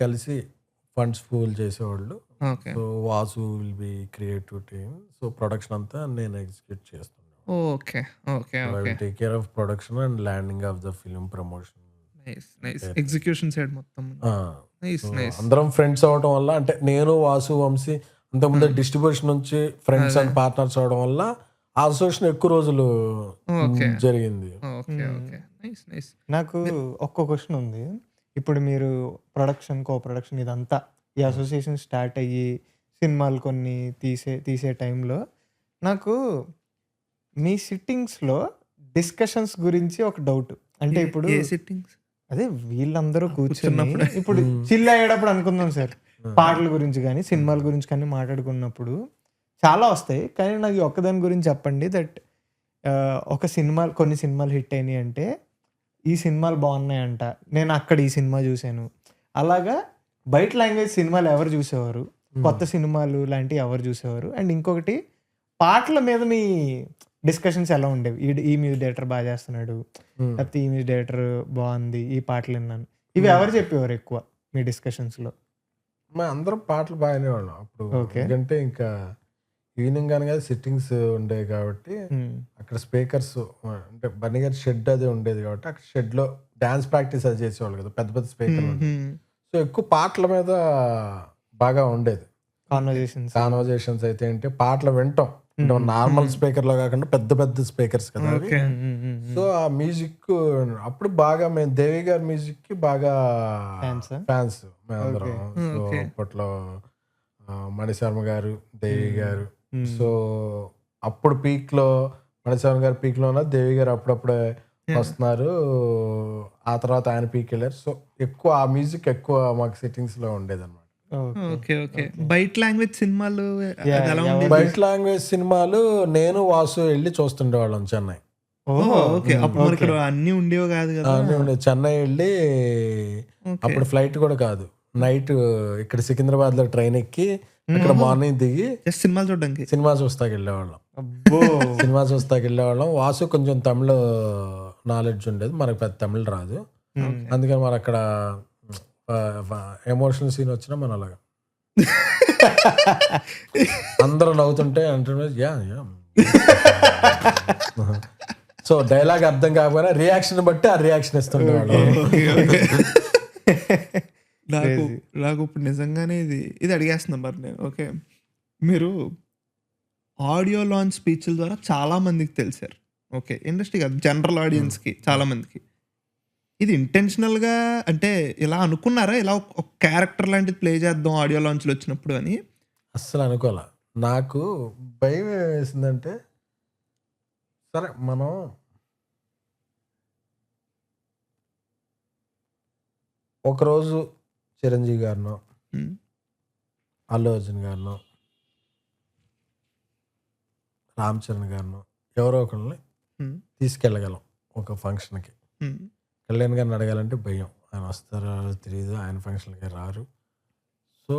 కలిసి ఫండ్స్ పూల్ చేసేవాళ్ళు. So Vasu will be creative team, so production అంతా నేను ఎగ్జిక్యూట్ చేస్తున్నాను. Take care of production and landing of the film promotion, execution side మొత్తం. అందరం ఫ్రెండ్స్ అవడం వల్ల, అంటే నేను వాసు వంశీ అంతకుముందు డిస్ట్రిబ్యూషన్ నుంచి ఫ్రెండ్స్ అండ్ పార్ట్నర్స్ అవడం వల్ల అసోసియేషన్ ఎక్కువ రోజులు జరిగింది. నాకు ఒక్క క్వశ్చన్ ఉంది. ఇప్పుడు మీరు ప్రొడక్షన్ కో ప్రొడక్షన్ ఇదంతా ఈ అసోసియేషన్ స్టార్ట్ అయ్యి సినిమాలు కొన్ని తీసే టైంలో నాకు మీ సిట్టింగ్స్లో డిస్కషన్స్ గురించి ఒక డౌట్. అంటే ఇప్పుడు అదే వీళ్ళందరూ కూర్చున్నప్పుడు ఇప్పుడు చిల్ అయ్యేటప్పుడు అనుకుందాం సార్, పాటల గురించి కానీ సినిమాల గురించి కానీ మాట్లాడుకున్నప్పుడు చాలా వస్తాయి. కానీ నాకు ఒక్కదాని గురించి చెప్పండి, దట్ ఒక కొన్ని సినిమాలు హిట్ అయినాయి అంటే ఈ సినిమాలు బాగున్నాయంట, నేను అక్కడ ఈ సినిమా చూశాను, అలాగా బయట లాంగ్వేజ్ సినిమాలు ఎవరు చూసేవారు, కొత్త సినిమాలు లాంటివి ఎవరు చూసేవారు, అండ్ ఇంకొకటి పాటల మీద మీ డిస్కషన్స్ ఎలా ఉండేవి? ఈ మ్యూజిక్ డైరెక్టర్ బాగా చేస్తున్నాడు, లేకపోతే ఈ మ్యూజిక్ డైరెక్టర్ బాగుంది, ఈ పాటలు విన్నాను, ఇవి ఎవరు చెప్పేవారు ఎక్కువ మీ డిస్కషన్స్ లో? అందరం పాటలు బాగానే వాళ్ళం అప్పుడు. ఎందుకంటే ఇంకా ఈవినింగ్ అనగా సిట్టింగ్స్ ఉండేవి కాబట్టి అక్కడ స్పీకర్స్, అంటే బన్నీ గారి షెడ్ అది ఉండేది కాబట్టి అక్కడ షెడ్ లో డాన్స్ ప్రాక్టీస్ అది చేసేవాళ్ళు కదా, పెద్ద పెద్ద స్పీకర్లు. సో ఎక్కువ పాటల మీద బాగా ఉండేది కాన్వర్జేషన్స్. అయితే ఏంటి పాటలు వింటాం, నార్మల్ స్పీకర్ లో కాకుండా పెద్ద పెద్ద స్పీకర్స్ కదా అవి. సో ఆ మ్యూజిక్ అప్పుడు బాగా మేము దేవి గారి మ్యూజిక్ కి బాగా ఫ్యాన్స్ మేమందరం. సో అప్పట్లో మణిశర్మ గారు, దేవి గారు. సో అప్పుడు పీక్ లో మణిశర్మ గారు పీక్ లో ఉన్నారు, దేవి గారు అప్పుడప్పుడే వస్తున్నారు, ఆ తర్వాత ఆయన పీక్ వెళ్ళారు. సో ఎక్కువ ఆ మ్యూజిక్ ఎక్కువ మాకు సెట్టింగ్స్ లో ఉండేది అనమాట. బయట లాంగ్వేజ్ సినిమాలు బయట లాంగ్వేజ్ సినిమాలు నేను వాసు వెళ్ళి చూస్తుండేవాళ్ళం చెన్నై. అన్ని ఉండేవి కాదు కదా, అన్ని ఉండేవి. చెన్నై వెళ్ళి అప్పుడు ఫ్లైట్ కూడా కాదు, నైట్ ఇక్కడ సికింద్రాబాద్ లో ట్రైన్ ఎక్కి ఇక్కడ మార్నింగ్ దిగి సినిమా చూడడానికి సినిమా చూస్తాకి వెళ్ళేవాళ్ళం. వాసు కొంచెం తమిళ నాలెడ్జ్ ఉండేది, మనకు పెద్ద తమిళ రాదు, అందుకని మరి అక్కడ ఎమోషనల్ సీన్ వచ్చినా మనం అలాగా అందరూ నవ్వుతుంటే అంటున్నా యా యా. సో డైలాగ్ అర్థం కాకపోయినా రియాక్షన్ బట్టి ఆ రియాక్షన్ ఇస్తుండేవాడు. నాకు ఇప్పుడు నిజంగానే ఇది అడిగేస్తున్నా మరి నేను. ఓకే, మీరు ఆడియో లాంచ్ స్పీచ్ల ద్వారా చాలా మందికి తెలిసారు. ఓకే, ఇండస్ట్రీ కాదు, జనరల్ ఆడియన్స్కి చాలా మందికి. ఇది ఇంటెన్షనల్గా అంటే ఇలా అనుకున్నారా, ఇలా ఒక క్యారెక్టర్ లాంటిది ప్లే చేద్దాం ఆడియో లాంచ్లు వచ్చినప్పుడు అని? అస్సలు అనుకోలే. నాకు భయం వేసిందంటే, సరే మనం ఒకరోజు చిరంజీవి గారినో అల్లు అర్జున్ గారినో రామ్ చరణ్ గారినో ఎవరో ఒకరిని తీసుకెళ్ళగలం ఒక ఫంక్షన్కి. కళ్యాణ్ గారిని అడగాలంటే భయం, ఆయన వస్తారో తెలియదు, ఆయన ఫంక్షన్కి రారు. సో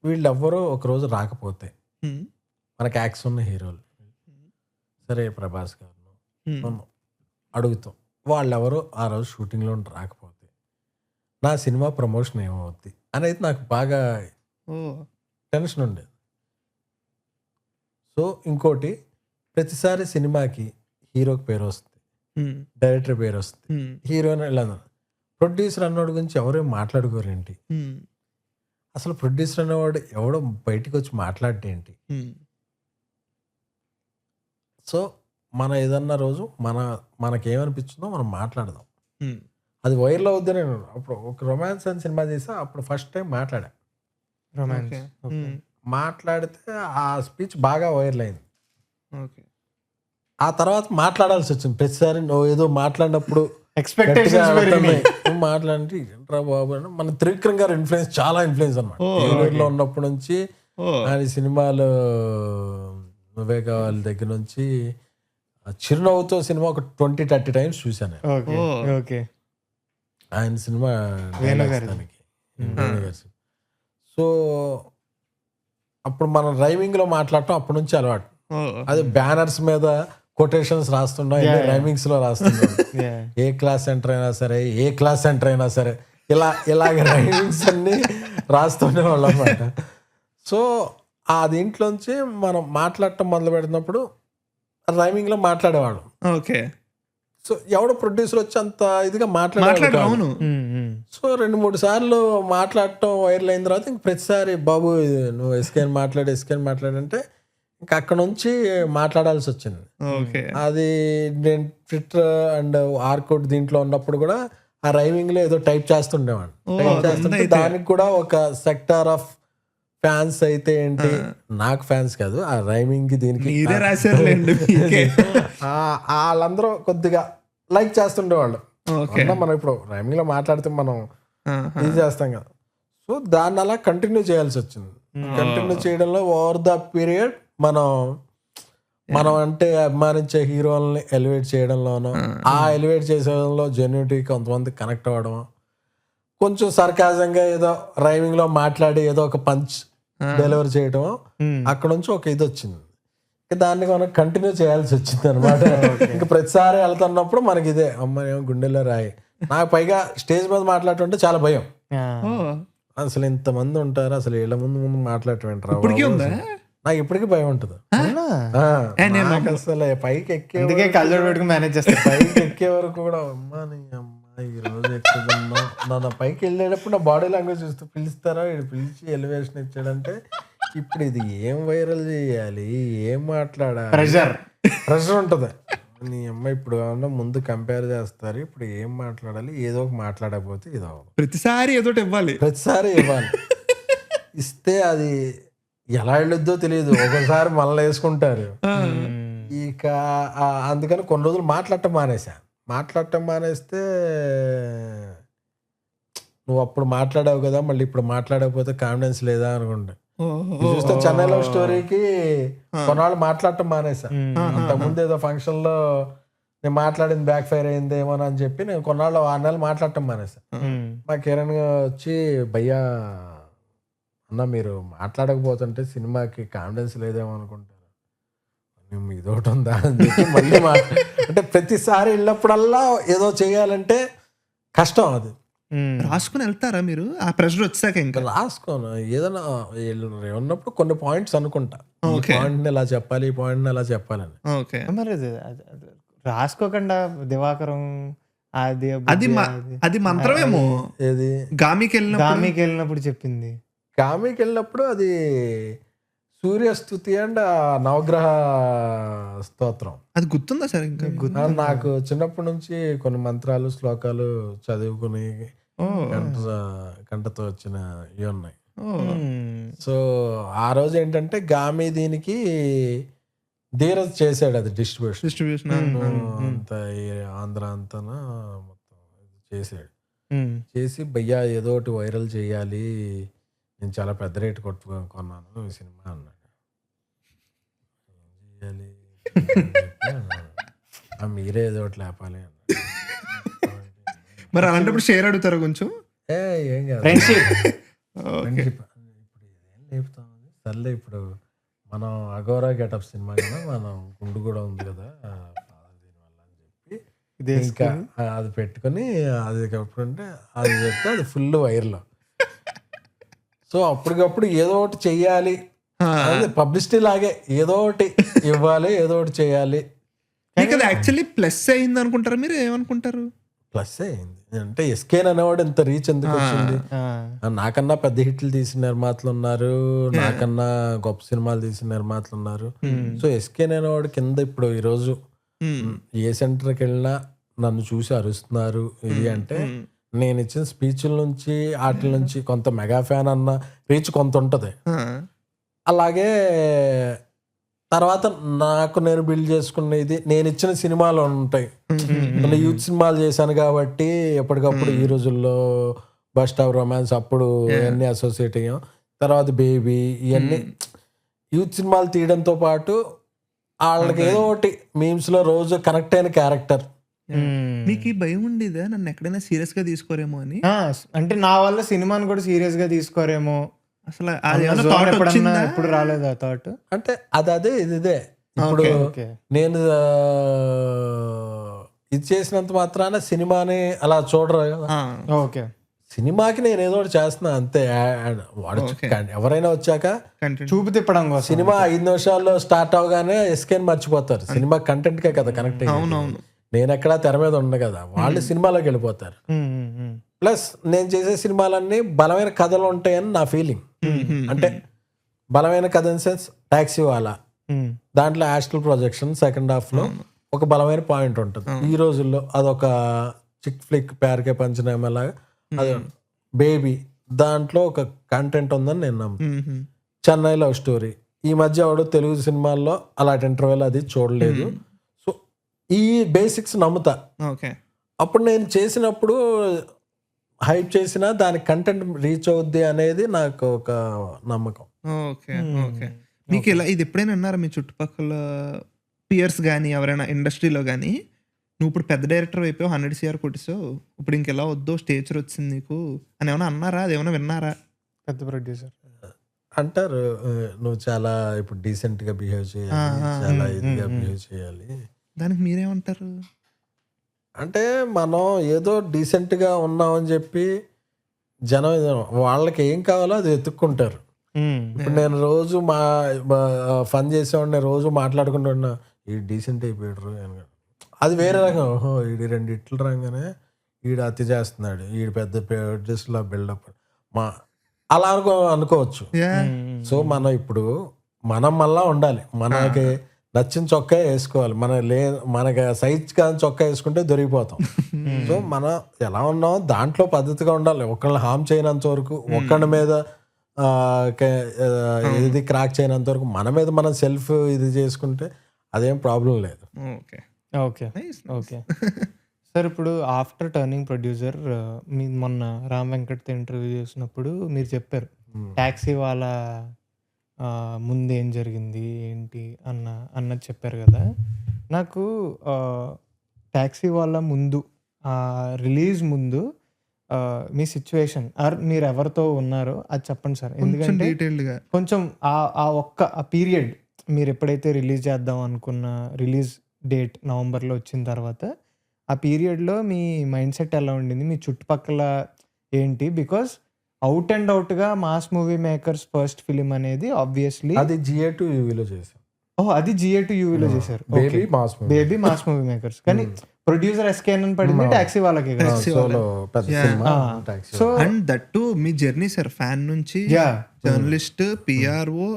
వీళ్ళెవ్వరూ ఒకరోజు రాకపోతే మనకి యాక్స్ ఉన్న హీరోలు, సరే ప్రభాస్ గారు అడుగుతాం, వాళ్ళెవరో ఆ రోజు షూటింగ్లో రాకపోతే నా సినిమా ప్రమోషన్ ఏమవుద్ది అనేది నాకు బాగా టెన్షన్ ఉండేది. సో ఇంకోటి, ప్రతిసారి సినిమాకి హీరోకి పేరు వస్తుంది, డైరెక్టర్ పేరు వస్తుంది, హీరోయిన్ ఇలా, ప్రొడ్యూసర్ అన్నవాడి గురించి ఎవరేం మాట్లాడుకోరేంటి, అసలు ప్రొడ్యూసర్ అనేవాడు ఎవడో బయటికి వచ్చి మాట్లాడేంటి. సో మనం ఏదన్నా రోజు మనకేమనిపించిందో మనం మాట్లాడదాం, అది వైరల్ అవుద్ది. నేను అప్పుడు ఒక రొమాన్స్ అని సినిమా చేసా, అప్పుడు ఫస్ట్ టైం మాట్లాడా. మాట్లాడితే ఆ స్పీచ్ బాగా వైరల్ అయింది. ఆ తర్వాత మాట్లాడాల్సి వచ్చింది. ప్రతిసారి నువ్వు ఏదో మాట్లాడినప్పుడు మాట్లాడి ఏంట్రా బాబు అంటే, మన త్రివిక్రమ్ గారు ఇన్ఫ్లుయెన్స్ చాలా ఇన్ఫ్లుయెన్స్ అన్నమాట. ఏలూరులో ఉన్నప్పటి నుంచి ఆయన సినిమాలు నువ్వే కావాలి దగ్గర నుంచి చిరునవ్వుతో సినిమా ఒక 20-30 టైమ్స్ చూశాను ఆయన సినిమా దానికి. సో అప్పుడు మనం రైమింగ్ లో మాట్లాడటం అప్పటి నుంచి అలవాటు. అది బ్యానర్స్ మీద కొటేషన్స్ రాస్తున్నాం, రైమింగ్స్ లో రాస్తున్నాం. ఏ క్లాస్ సెంటర్ అయినా సరే, ఏ క్లాస్ సెంటర్ అయినా సరే, ఇలాగ రైమింగ్స్ అన్ని రాస్తుండేవాళ్ళు అన్నమాట. సో ఆ దీంట్లోంచి మనం మాట్లాడటం మొదలు పెడుతున్నప్పుడు రైమింగ్ లో మాట్లాడేవాళ్ళు. ఓకే, సో ఎవడో ప్రొడ్యూసర్ వచ్చి అంత ఇదిగా మాట్లాడాడు. సో 2-3 సార్లు మాట్లాడటం వైరల్ అయిన తర్వాత ఇంక ప్రతిసారి బాబు నువ్వు ఎస్కేన్ మాట్లాడంటే ఇంకా అక్కడ నుంచి మాట్లాడాల్సి వచ్చింది. అది నేను ట్విట్టర్ అండ్ ఆర్కుట్ దీంట్లో ఉన్నప్పుడు కూడా ఆ రైమింగ్ లో ఏదో టైప్ చేస్తుండేవాడిని. టైప్ చేస్తుంటే దానికి కూడా ఒక సెక్టార్ ఆఫ్ ఫ్యాన్స్ అయితే ఏంటి, నాకు ఫ్యాన్స్ కాదు, ఆ రైమింగ్ కి దీనికి వాళ్ళందరూ కొద్దిగా లైక్ చేస్తుండేవాళ్ళు. మనం ఇప్పుడు రైమింగ్ లో మాట్లాడితే మనం ఇది చేస్తాం కదా. సో దాన్ని అలా కంటిన్యూ చేయాల్సి వచ్చింది. కంటిన్యూ చేయడంలో ఓవర్ ద పీరియడ్ మనం అంటే అభిమానించే హీరోలని ఎలివేట్ చేయడంలోనో, ఆ ఎలివేట్ చేసేయడంలో జెన్యూనిటీ కొంతమంది కనెక్ట్ అవ్వడం, కొంచెం సర్కాజంగా ఏదో రైమింగ్ లో మాట్లాడి ఏదో ఒక పంచ్ డెలివరీ చేయడం, అక్కడ నుంచి ఒక ఇది వచ్చింది. దాన్ని మనం కంటిన్యూ చేయాల్సి వచ్చింది అనమాట. ఇంకా ప్రతిసారి వెళ్తున్నప్పుడు మనకి ఇదే అమ్మ గుండెల్లో రాయి. నాకు పైగా స్టేజ్ మీద మాట్లాడుతుంటే చాలా భయం. అసలు ఇంతమంది ఉంటారు, అసలు వీళ్ళ ముందు మాట్లాడటం నాకు ఇప్పటికీ భయం ఉంటుంది. అసలు పైకి ఎక్కే పైకి ఎక్కే వరకు కూడా అమ్మా ఈ రోజు ఎక్కుతున్నాం. నా పైకి వెళ్ళేటప్పుడు నా బాడీ లాంగ్వేజ్ చూస్తూ పిలుస్తారా, పిలిచి ఎలివేషన్ ఇచ్చాడంటే ఇప్పుడు ఇది ఏం వైరల్ చేయాలి, ఏం మాట్లాడాలి, ప్రెషర్ ఉంటుంది. నీ అమ్మ ఇప్పుడు ఏమన్నా ముందు కంపేర్ చేస్తారు, ఇప్పుడు ఏం మాట్లాడాలి, ఏదో ఒక మాట్లాడకపోతే ఇది ప్రతిసారి ఏదో ఇవ్వాలి, ఇస్తే అది ఎలా వెళ్ళొద్దో తెలియదు. ఒకసారి మళ్ళీ వేసుకుంటారు. ఇక అందుకని కొన్ని రోజులు మాట్లాడటం మానేస్తే నువ్వు అప్పుడు మాట్లాడావు కదా, మళ్ళీ ఇప్పుడు మాట్లాడకపోతే కాన్ఫిడెన్స్ లేదా అనుకుంటా. చూస్తే చెన్నై లవ్ స్టోరీకి కొన్నాళ్ళు మాట్లాడటం మానేసా. అంతకుముందు ఏదో ఫంక్షన్ లో నేను మాట్లాడింది బ్యాక్ ఫైర్ అయిందేమో అని చెప్పి నేను కొన్నాళ్ళు 6 నెలలు మాట్లాడటం మానేసా. మా కిరణ్ వచ్చి భయ్యా అన్న మీరు మాట్లాడకపోతుంటే సినిమాకి కాన్ఫిడెన్స్ లేదేమో అనుకుంటారు, ఇదొకటి ఉందా అని చెప్పి మళ్ళీ అంటే ప్రతిసారి వెళ్ళినప్పుడల్లా ఏదో చేయాలంటే కష్టం. అది రాసుకుని వెళ్తారా మీరు ఆ ప్రెషర్ వచ్చాక? ఇంకా రాసుకోను ఏదైనా వీళ్ళు ఉన్నప్పుడు కొన్ని పాయింట్స్ అనుకుంటా, ఈ Okay. పాయింట్ని ఇలా చెప్పాలి, ఈ పాయింట్ని ఇలా చెప్పాలని. ఓకే. మరి అది రాసుకోకుండా దివాకరం అది అది అది మంత్రమేమో. ఏది గామికి వెళ్ళినప్పుడు గామికి వెళ్ళినప్పుడు చెప్పింది. కామికి వెళ్ళినప్పుడు అది సూర్యస్తుతి అండ్ నవగ్రహ స్తోత్రం. అది గుర్తుందా సార్? ఇంకా నాకు చిన్నప్పటి నుంచి కొన్ని మంత్రాలు శ్లోకాలు చదువుకుని కంటతో వచ్చిన ఇవి ఉన్నాయి. సో ఆ రోజు ఏంటంటే గామి దీనికి ధీరజ్ చేశాడు, అది డిస్ట్రిబ్యూషన్. అంతా ఈ ఆంధ్ర అంతా మొత్తం చేశాడు. చేసి భయ్యా ఏదో ఒకటి వైరల్ చేయాలి, నేను చాలా పెద్ద రేటు కొన్నాను ఈ సినిమా అన్నాడు. ఏం చేయాలి, మీరే ఏదో ఒకటి లేపాలి అన్నాడు. మరి అలాంటప్పుడు షేర్ అడుగుతారా కొంచెం? ఏం కాదు, ఫ్రెండ్షిప్. ఫ్రెండ్షిప్ ఇప్పుడు ఏం లేపుతాం. సర్లే ఇప్పుడు మనం అఘోరా గెటప్ సినిమా కదా, మనం గుండు కూడా ఉంది కదా దీనివల్ల అని చెప్పి ఇంకా అది పెట్టుకొని అది ఎప్పుడంటే అది చెప్తే అది ఫుల్ వైర్లో. సో అప్పటికప్పుడు ఏదో ఒకటి చెయ్యాలి, పబ్లిసిటీ లాగే ఏదో ఒకటి ఇవ్వాలి, ఏదో ఒకటి చేయాలి. మీకు అది యాక్చువల్లీ ప్లస్ అయింది అనుకుంటారా మీరు? ఏమనుకుంటారు? ప్లస్ అయింది అంటే ఎస్కేన్ అనేవాడు ఇంత రీచ్ ఎందుకు వచ్చింది? నాకన్నా పెద్ద హిట్లు తీసిన నిర్మాతలు ఉన్నారు, నాకన్నా గొప్ప సినిమాలు తీసిన నిర్మాతలు ఉన్నారు. సో ఎస్కేన్ అనేవాడు కింద ఇప్పుడు ఈరోజు ఏ సెంటర్కి వెళ్ళినా నన్ను చూసి అరుస్తున్నారు. ఇది అంటే నేను ఇచ్చిన స్పీచ్ల నుంచి వాటి నుంచి కొంత మెగా ఫ్యాన్ అన్న రీచ్ కొంత ఉంటది. అలాగే తర్వాత నాకు నేను బిల్డ్ చేసుకునేది నేను ఇచ్చిన సినిమాలు ఉంటాయి. మళ్ళీ యూత్ సినిమాలు చేశాను కాబట్టి ఎప్పటికప్పుడు ఈ రోజుల్లో బస్ స్టాప్ రొమాన్స్ అప్పుడు ఇవన్నీ అసోసియేట్ అయ్యాం. తర్వాత బేబీ ఇవన్నీ యూత్ సినిమాలు తీయడంతో పాటు వాళ్ళకి ఏదో ఒకటి మీమ్స్ లో రోజు కనెక్ట్ అయిన క్యారెక్టర్. మీకు ఈ భయం ఉండేదా నన్ను ఎక్కడైనా సీరియస్ గా తీసుకోరేమో అని? అంటే నా వల్ల సినిమాని కూడా సీరియస్ గా తీసుకోరేమో అసలు ఎప్పుడు రాలేదు ఆ థాట్. అంటే అదే ఇదే ఇప్పుడు నేను ఇది చేసినంత మాత్రాన సినిమాని అలా చూడరు కదా. ఓకే, సినిమాకి నేను ఏదో ఒకటి చేస్తున్నా అంతే. వాడు ఎవరైనా వచ్చాక చూపు తిప్పడం కోసం సినిమా 5 నిమిషాల్లో స్టార్ట్ అవగానే ఎస్కేన్ మర్చిపోతారు. సినిమా కంటెంట్ కే కదా కనెక్ట్ అయ్యి, నేను ఎక్కడా తెర మీద ఉండ కదా, వాళ్ళు సినిమాలోకి వెళ్ళిపోతారు. ప్లస్ నేను చేసే సినిమాలన్నీ బలమైన కథలు ఉంటాయని నా ఫీలింగ్. అంటే బలమైన కథ ఇన్ సెన్స్ టాక్సీ వాలా, దాంట్లో యాస్ట్రల్ ప్రొజెక్షన్ సెకండ్ హాఫ్ లో ఒక బలమైన పాయింట్ ఉంటుంది. ఈ రోజుల్లో అదొక చిక్ ఫ్లిక్ ప్యార్కే పంచనామాలాగా. అది బేబీ దాంట్లో ఒక కంటెంట్ ఉందని నేను నమ్ముతాను. చెన్నై లవ్ స్టోరీ ఈ మధ్య ఎవడు తెలుగు సినిమాల్లో అలాంటి ఇంటర్వ్యూలు అది చూడలేదు. సో ఈ బేసిక్స్ నమ్ముతా. అప్పుడు నేను చేసినప్పుడు హైప్ చేసినా దాని కంటెంట్ రీచ్ అవుద్ది అనేది నాకు ఒక నమ్మకం. Okay okay. మీకు ఇలా ఇది ఎప్పుడైనా అన్నారా మీ చుట్టుపక్కల పియర్స్ కానీ ఎవరైనా ఇండస్ట్రీలో కానీ, నువ్వు ఇప్పుడు పెద్ద డైరెక్టర్ అయిపోయావు, 100 CR కొట్టేసావు, ఇప్పుడు ఇంకెలా వద్దు స్టేచర్ వచ్చింది నీకు అని ఏమైనా అన్నారా? అది ఏమైనా విన్నారా? పెద్ద ప్రొడ్యూసర్ అంటారు నువ్వు చాలా ఇప్పుడు డీసెంట్ గా బిహేవ్ చేయాలి, చాలా ఇదిగా బిహేవ్ చేయాలి. దానికి మీరేమంటారు? అంటే మనం ఏదో డీసెంట్గా ఉన్నామని చెప్పి జనం వాళ్ళకి ఏం కావాలో అది వెతుక్కుంటారు. ఇప్పుడు నేను రోజు ఫన్ చేసేవాడిని, రోజు మాట్లాడుకుంటున్నా ఈ డీసెంట్ అయిపోయాడు, అది వేరే రకం. ఓహో ఈడు 2 ఇట్లు రాగానే ఈడు అతి చేస్తున్నాడు, ఈడు పెద్ద ప్రొడ్యూసర్లా బిల్డప్ అలా అనుకోవచ్చు. సో మనం ఇప్పుడు మనం మళ్ళా ఉండాలి, మనకి నచ్చిన చొక్కా వేసుకోవాలి. మనకి సైజ్ కానీ చొక్కా వేసుకుంటే దొరికిపోతాం. సో మనం ఎలా ఉన్నాం దాంట్లో పద్ధతిగా ఉండాలి. ఒకళ్ళని హామ్ చేయనంత వరకు, ఒక్కడి మీద ఇది క్రాక్ చేయనంత వరకు మన మీద మనం సెల్ఫ్ ఇది చేసుకుంటే అదేం ప్రాబ్లం లేదు. ఓకే ఓకే ఓకే సార్, ఇప్పుడు ఆఫ్టర్ టర్నింగ్ ప్రొడ్యూసర్ మీ మొన్న రామ్ వెంకట్తో ఇంటర్వ్యూ చేసినప్పుడు మీరు చెప్పారు ట్యాక్సీ వాళ్ళ ముందు ఏం జరిగింది ఏంటి అన్నది చెప్పారు కదా. నాకు ట్యాక్సీ వాళ్ళ ముందు రిలీజ్ ముందు మీ సిచ్యువేషన్ ఆర్ మీరు ఎవరితో ఉన్నారో అది చెప్పండి సార్. ఎందుకంటే కొంచెం ఆ పీరియడ్ మీరు ఎప్పుడైతే రిలీజ్ చేద్దాం అనుకున్న రిలీజ్ డేట్ నవంబర్లో వచ్చిన తర్వాత ఆ పీరియడ్లో మీ మైండ్ సెట్ ఎలా ఉండింది, మీ చుట్టుపక్కల ఏంటి? బికాస్ అవుట్ అండ్ అవుట్‌గా Mass Movie Makers first film అనేది ఆబ్వియస్‌లీ అది జిఏ టు యూవీలో చేశాం. ఓహ్! అది జిఏ టు యూవీలో చేశారు. Baby Mass Movie. Baby Mass Movie Makers. కానీ ప్రొడ్యూసర్ ఎస్‌కేఎన్ అని పడింది టాక్సీ వాళ్ళకి కదా! Taxi సోలో పెద్ద సినిమా టాక్సీ. సో అండ్ దట్టు మీ జర్నీ సార్ ఫ్యాన్ నుంచి Yeah. జర్నలిస్ట్, పిఆర్ఓ,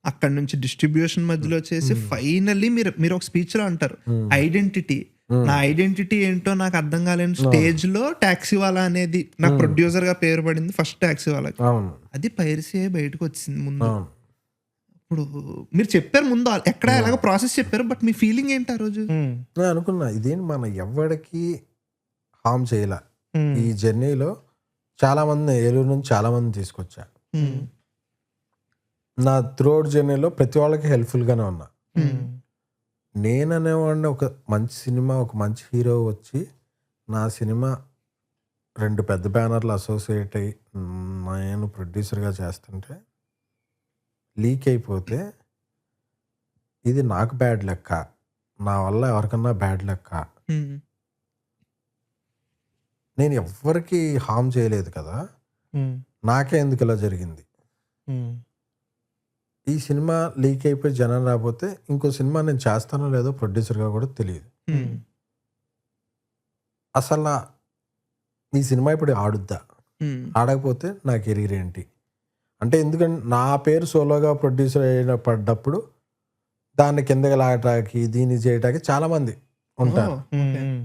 అక్కడ నుంచి డిస్ట్రిబ్యూషన్ మధ్యలో చేసి ఫైనల్లీ మీరు ఒక స్పీచ్ లో అంటారు ఐడెంటిటీ, నా ఐడెంటిటీ ఏంటో నాకు అర్థం కాలేని స్టేజ్ లో టాక్సీ వాలా అనేది నాకు ప్రొడ్యూసర్ గా పేరు పడింది ఫస్ట్ టాక్సీ వాళ్ళకి. అవును అది పైరసీ బయటకు వచ్చింది ముందు. అవును. ఇప్పుడు మీరు చెప్పారు ముందు ఎక్కడ ఎలాగ ప్రాసెస్ చెప్పారు, బట్ మీ ఫీలింగ్ ఏంటి ఆ రోజు? నేను అనుకున్నా ఇదేంటి మన ఎవరికి హామ్ చేయలే. ఈ జర్నీలో చాలా మంది ఏలూరు నుంచి చాలా మంది తీసుకొచ్చా. నా త్రూఅవుట్ జర్నీలో ప్రతి వాళ్ళకి హెల్ప్ఫుల్ గానే ఉన్నా. నేను అనేవాడిని ఒక మంచి సినిమా, ఒక మంచి హీరో వచ్చి నా సినిమా 2 పెద్ద బ్యానర్లు అసోసియేట్ అయ్యి నేను ప్రొడ్యూసర్గా చేస్తుంటే లీక్ అయిపోతే ఇది నాకు బ్యాడ్ లెక్క, నా వల్ల ఎవరికన్నా బ్యాడ్ లెక్క. నేను ఎవ్వరికి హామ్ చేయలేదు కదా, నాకే ఎందుకు ఇలా జరిగింది? ఈ సినిమా లీక్ అయిపోయి జనం రాకపోతే ఇంకో సినిమా నేను చేస్తానో లేదో ప్రొడ్యూసర్గా కూడా తెలియదు. అసలు ఈ సినిమా ఇప్పుడు ఆడుద్దా, ఆడకపోతే నా కెరీర్ ఏంటి అంటే, ఎందుకంటే నా పేరు సోలోగా ప్రొడ్యూసర్ అయిన పడ్డప్పుడు దాన్ని కిందకి లాగటానికి దీన్ని చేయటానికి చాలా మంది ఉంటారు.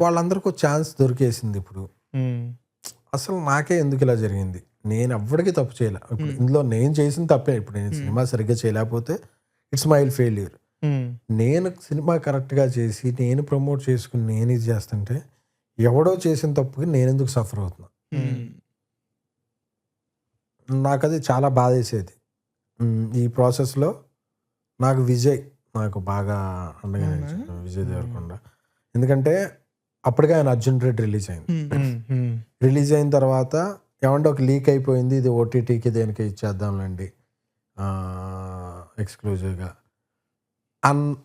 వాళ్ళందరికీ ఒక ఛాన్స్ దొరికేసింది. ఇప్పుడు అసలు నాకే ఎందుకు ఇలా జరిగింది? నేను ఎవ్వడికి తప్పు చేయలే. ఇప్పుడు ఇందులో నేను చేసిన తప్పే. ఇప్పుడు నేను సినిమా సరిగ్గా చేయలేకపోతే ఇట్స్ మై ఫెయిల్యూర్. నేను సినిమా కరెక్ట్గా చేసి నేను ప్రమోట్ చేసుకుని నేను ఇది చేస్తుంటే ఎవడో చేసిన తప్పుకి నేను ఎందుకు సఫర్ అవుతున్నా? నాకు అది చాలా బాధేసేది. ఈ ప్రాసెస్లో నాకు విజయ్ నాకు బాగా అండగా నిలిచాడు, విజయ్ దేవరకొండ. ఎందుకంటే అప్పటికే ఆయన అర్జున్ రెడ్డి రిలీజ్ అయింది. రిలీజ్ అయిన తర్వాత ఏమంటే ఒక లీక్ అయిపోయింది, ఇది ఓటీటీకి దేనికి ఇచ్చేద్దాంలేండి ఎక్స్క్లూజివ్గా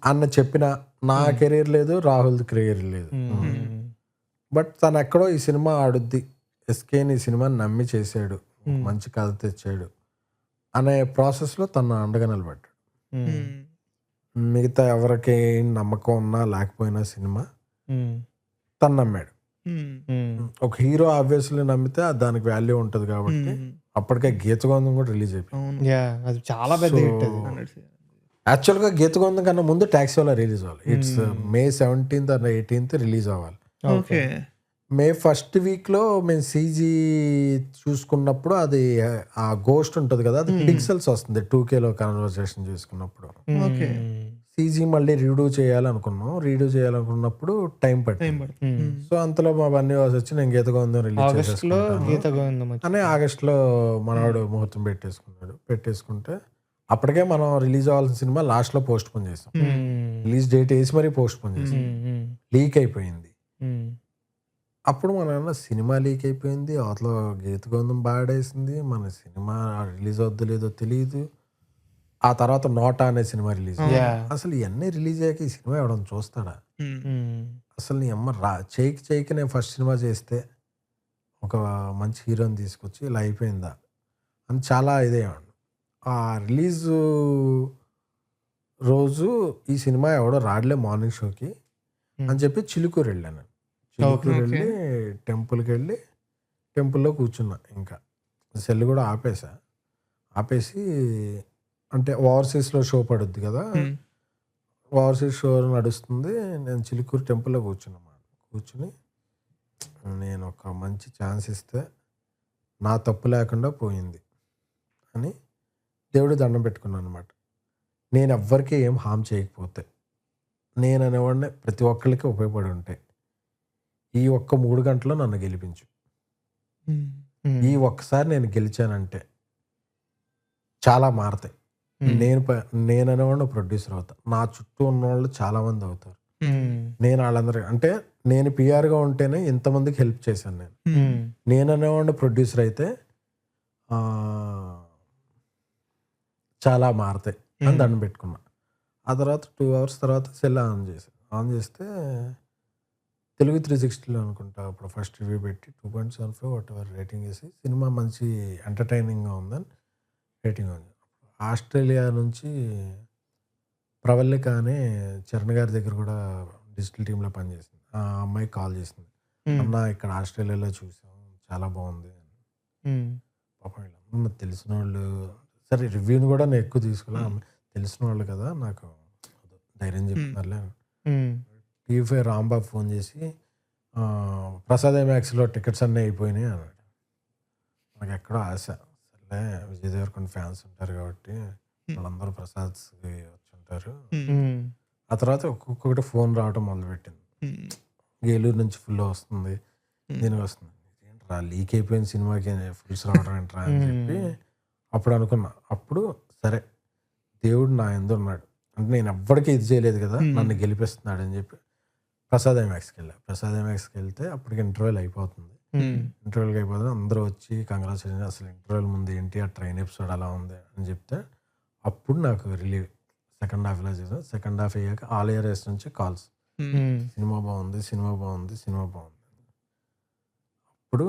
అన్న చెప్పిన నా కెరీర్ లేదు, రాహుల్ కెరీర్ లేదు. బట్ తను ఎక్కడో ఈ సినిమా ఆడుద్ది, ఎస్కేని ఈ సినిమాని నమ్మి చేశాడు, మంచి కథ తెచ్చాడు అనే ప్రాసెస్లో తను అండగా నిలబడ్డాడు. మిగతా ఎవరికి నమ్మకం ఉన్నా లేకపోయినా సినిమా తను నమ్మాడు. ఒక హీరో ఆబ్వియస్లీ నమ్మితే దానికి వాల్యూ ఉంటుంది కాబట్టి అప్పటికే గీతగోందం కూడా రిలీజ్ అయిపోయింది. అది చాలా పెద్ద హిట్ అది. యాక్చువల్గా గీతగోందం కన్నా ముందు టాక్సీ వాళ్ళ రిలీజ్ అవ్వాలి. It's May 17th or 18th release అవ్వాలి. ఓకే. May 1st వీక్లో మేము సీజీ చూసుకున్నప్పుడు అది ఆ గోస్ట్ ఉంటుంది కదా, అది పిక్సెల్స్ వస్తుంది 2Kలో కన్వర్జేషన్ చేసుకున్నప్పుడు. ఓకే. సీజీ మళ్ళీ రీడూ చేయాలనుకున్నప్పుడు టైం పట్టింది. సో అంతలో మా బన్నీ వాసు వచ్చి నేను గీతగోందం రిలీజ్ ఆగస్ట్లో గీత గోవిందం అని ఆగస్ట్లో మనవాడు ముహూర్తం పెట్టేసుకుంటే అప్పటికే మనం రిలీజ్ అవ్వాల్సిన సినిమా లాస్ట్లో పోస్ట్ పోన్ చేసాం. రిలీజ్ డేట్ వేసి మరీ పోస్ట్ పోన్ చేసాం. లీక్ అయిపోయింది. అప్పుడు మన సినిమా లీక్ అయిపోయింది, అవతల గీతగోందం బాడేసింది, మన సినిమా రిలీజ్ అవుద్దో లేదో తెలియదు. ఆ తర్వాత నోటా అనే సినిమా రిలీజ్. అసలు ఇవన్నీ రిలీజ్ అయ్యాక ఈ సినిమా ఎవడన్నా చూస్తాడా? అసలు నీ అమ్మ చేయకి నేను ఫస్ట్ సినిమా చేస్తే ఒక మంచి హీరోని తీసుకొచ్చి ఇలా అయిపోయిందా అని చాలా ఇదేవాడు. ఆ రిలీజ్ రోజు ఈ సినిమా ఎవడో రాడలే మార్నింగ్ షోకి అని చెప్పి చిలుకూరు వెళ్ళాను. చిలుకూరు వెళ్ళి టెంపుల్కి వెళ్ళి టెంపుల్లో కూర్చున్నా. ఇంకా సెల్ కూడా ఆపేసి అంటే ఓవర్సీస్లో షో పడుద్ది కదా, ఓవర్సీస్ షో నడుస్తుంది. నేను చిలుకూరు టెంపుల్లో కూర్చుని నేను ఒక మంచి ఛాన్స్ ఇస్తే నా తప్పు లేకుండా పోయింది అని దేవుడు దండం పెట్టుకున్నాను అనమాట. నేను ఎవ్వరికి ఏం హామ్ చేయకపోతే, నేను అనేవాడిని ప్రతి ఒక్కరికి ఉపయోగపడి ఉంటాయి. ఈ ఒక్క 3 గంటల్లో నన్ను గెలిపించు. ఈ ఒక్కసారి నేను గెలిచానంటే చాలా మారతాయి. నేను అనేవాడిని ప్రొడ్యూసర్ అవుతా, నా చుట్టూ ఉన్న వాళ్ళు చాలా మంది అవుతారు. నేను వాళ్ళందరూ అంటే నేను పిఆర్గా ఉంటేనే ఇంతమందికి హెల్ప్ చేశాను. నేను అనేవాడిని ప్రొడ్యూసర్ అయితే చాలా మారతాయి అని దండం పెట్టుకున్నా. ఆ తర్వాత 2 hours తర్వాత సెల్ ఆన్ చేస్తే తెలుగు 360లో అనుకుంటా అప్పుడు ఫస్ట్ రివ్యూ పెట్టి 2.75 వాట్ ఎవర్ రేటింగ్ వేసి సినిమా మంచి ఎంటర్టైనింగ్గా ఉందని రేటింగ్ ఉంది. ఆస్ట్రేలియా నుంచి ప్రవల్లిక అనే చరణ్ గారి దగ్గర కూడా డిజిటల్ టీంలో పనిచేసింది. ఆ అమ్మాయి కాల్ చేసింది, అన్న ఇక్కడ ఆస్ట్రేలియాలో చూసాం చాలా బాగుంది. పాపం వీళ్ళందరూ నాకు తెలిసిన వాళ్ళు, సరే రివ్యూని కూడా నేను ఎక్కువ తీసుకోలే, తెలిసిన వాళ్ళు కదా నాకు ధైర్యం చెప్తున్నారులే. టీవీ రాంబాబు ఫోన్ చేసి ప్రసాద్ ఐమాక్స్లో టికెట్స్ అన్నీ అయిపోయినాయి అన్నాడు. నాకు ఎక్కడో ఆశ, సర్లే విజయ్ దేవరకొండ ఫ్యాన్స్ ఉంటారు కాబట్టి వాళ్ళందరూ ప్రసాద్కి వచ్చి ఉంటారు. ఆ తర్వాత ఒక్కొక్కటి ఫోన్ రావడం మొదలుపెట్టింది. ఏలూరు నుంచి ఫుల్ వస్తుంది, దీనికి వస్తుంది, ఏంట్రా లీక్ అయిపోయిన సినిమాకి ఫుల్స్ రావడం ఏంట్రా అని చెప్పి అప్పుడు అనుకున్నా. అప్పుడు సరే దేవుడు నా ఎందు ఉన్నాడు అంటే నేను ఎవ్వడికి ఇది చేయలేదు కదా, నన్ను గెలిపిస్తున్నాడు అని చెప్పి ప్రసాద్ ఐమాక్స్కి వెళ్ళా. ప్రసాద్ ఐమాక్స్కి వెళ్తే అప్పటికి ఇంటర్వ్యూల్ అయిపోతుంది. ఇంటర్వ్యూల్కి అయిపోతుంది, అందరూ వచ్చి కంగ్రాచులేషన్, అసలు ఇంటర్వ్యూల్ ముందు ఏంటి ఆ ట్రైన్ ఎపిసోడ్ అలా ఉంది అని చెప్తే అప్పుడు నాకు రిలీవ్. సెకండ్ హాఫ్లో చేసాను. సెకండ్ హాఫ్ అయ్యాక ఆల్ ఏరియాస్ నుంచి కాల్స్, సినిమా బాగుంది, సినిమా బాగుంది, సినిమా బాగుంది. అప్పుడు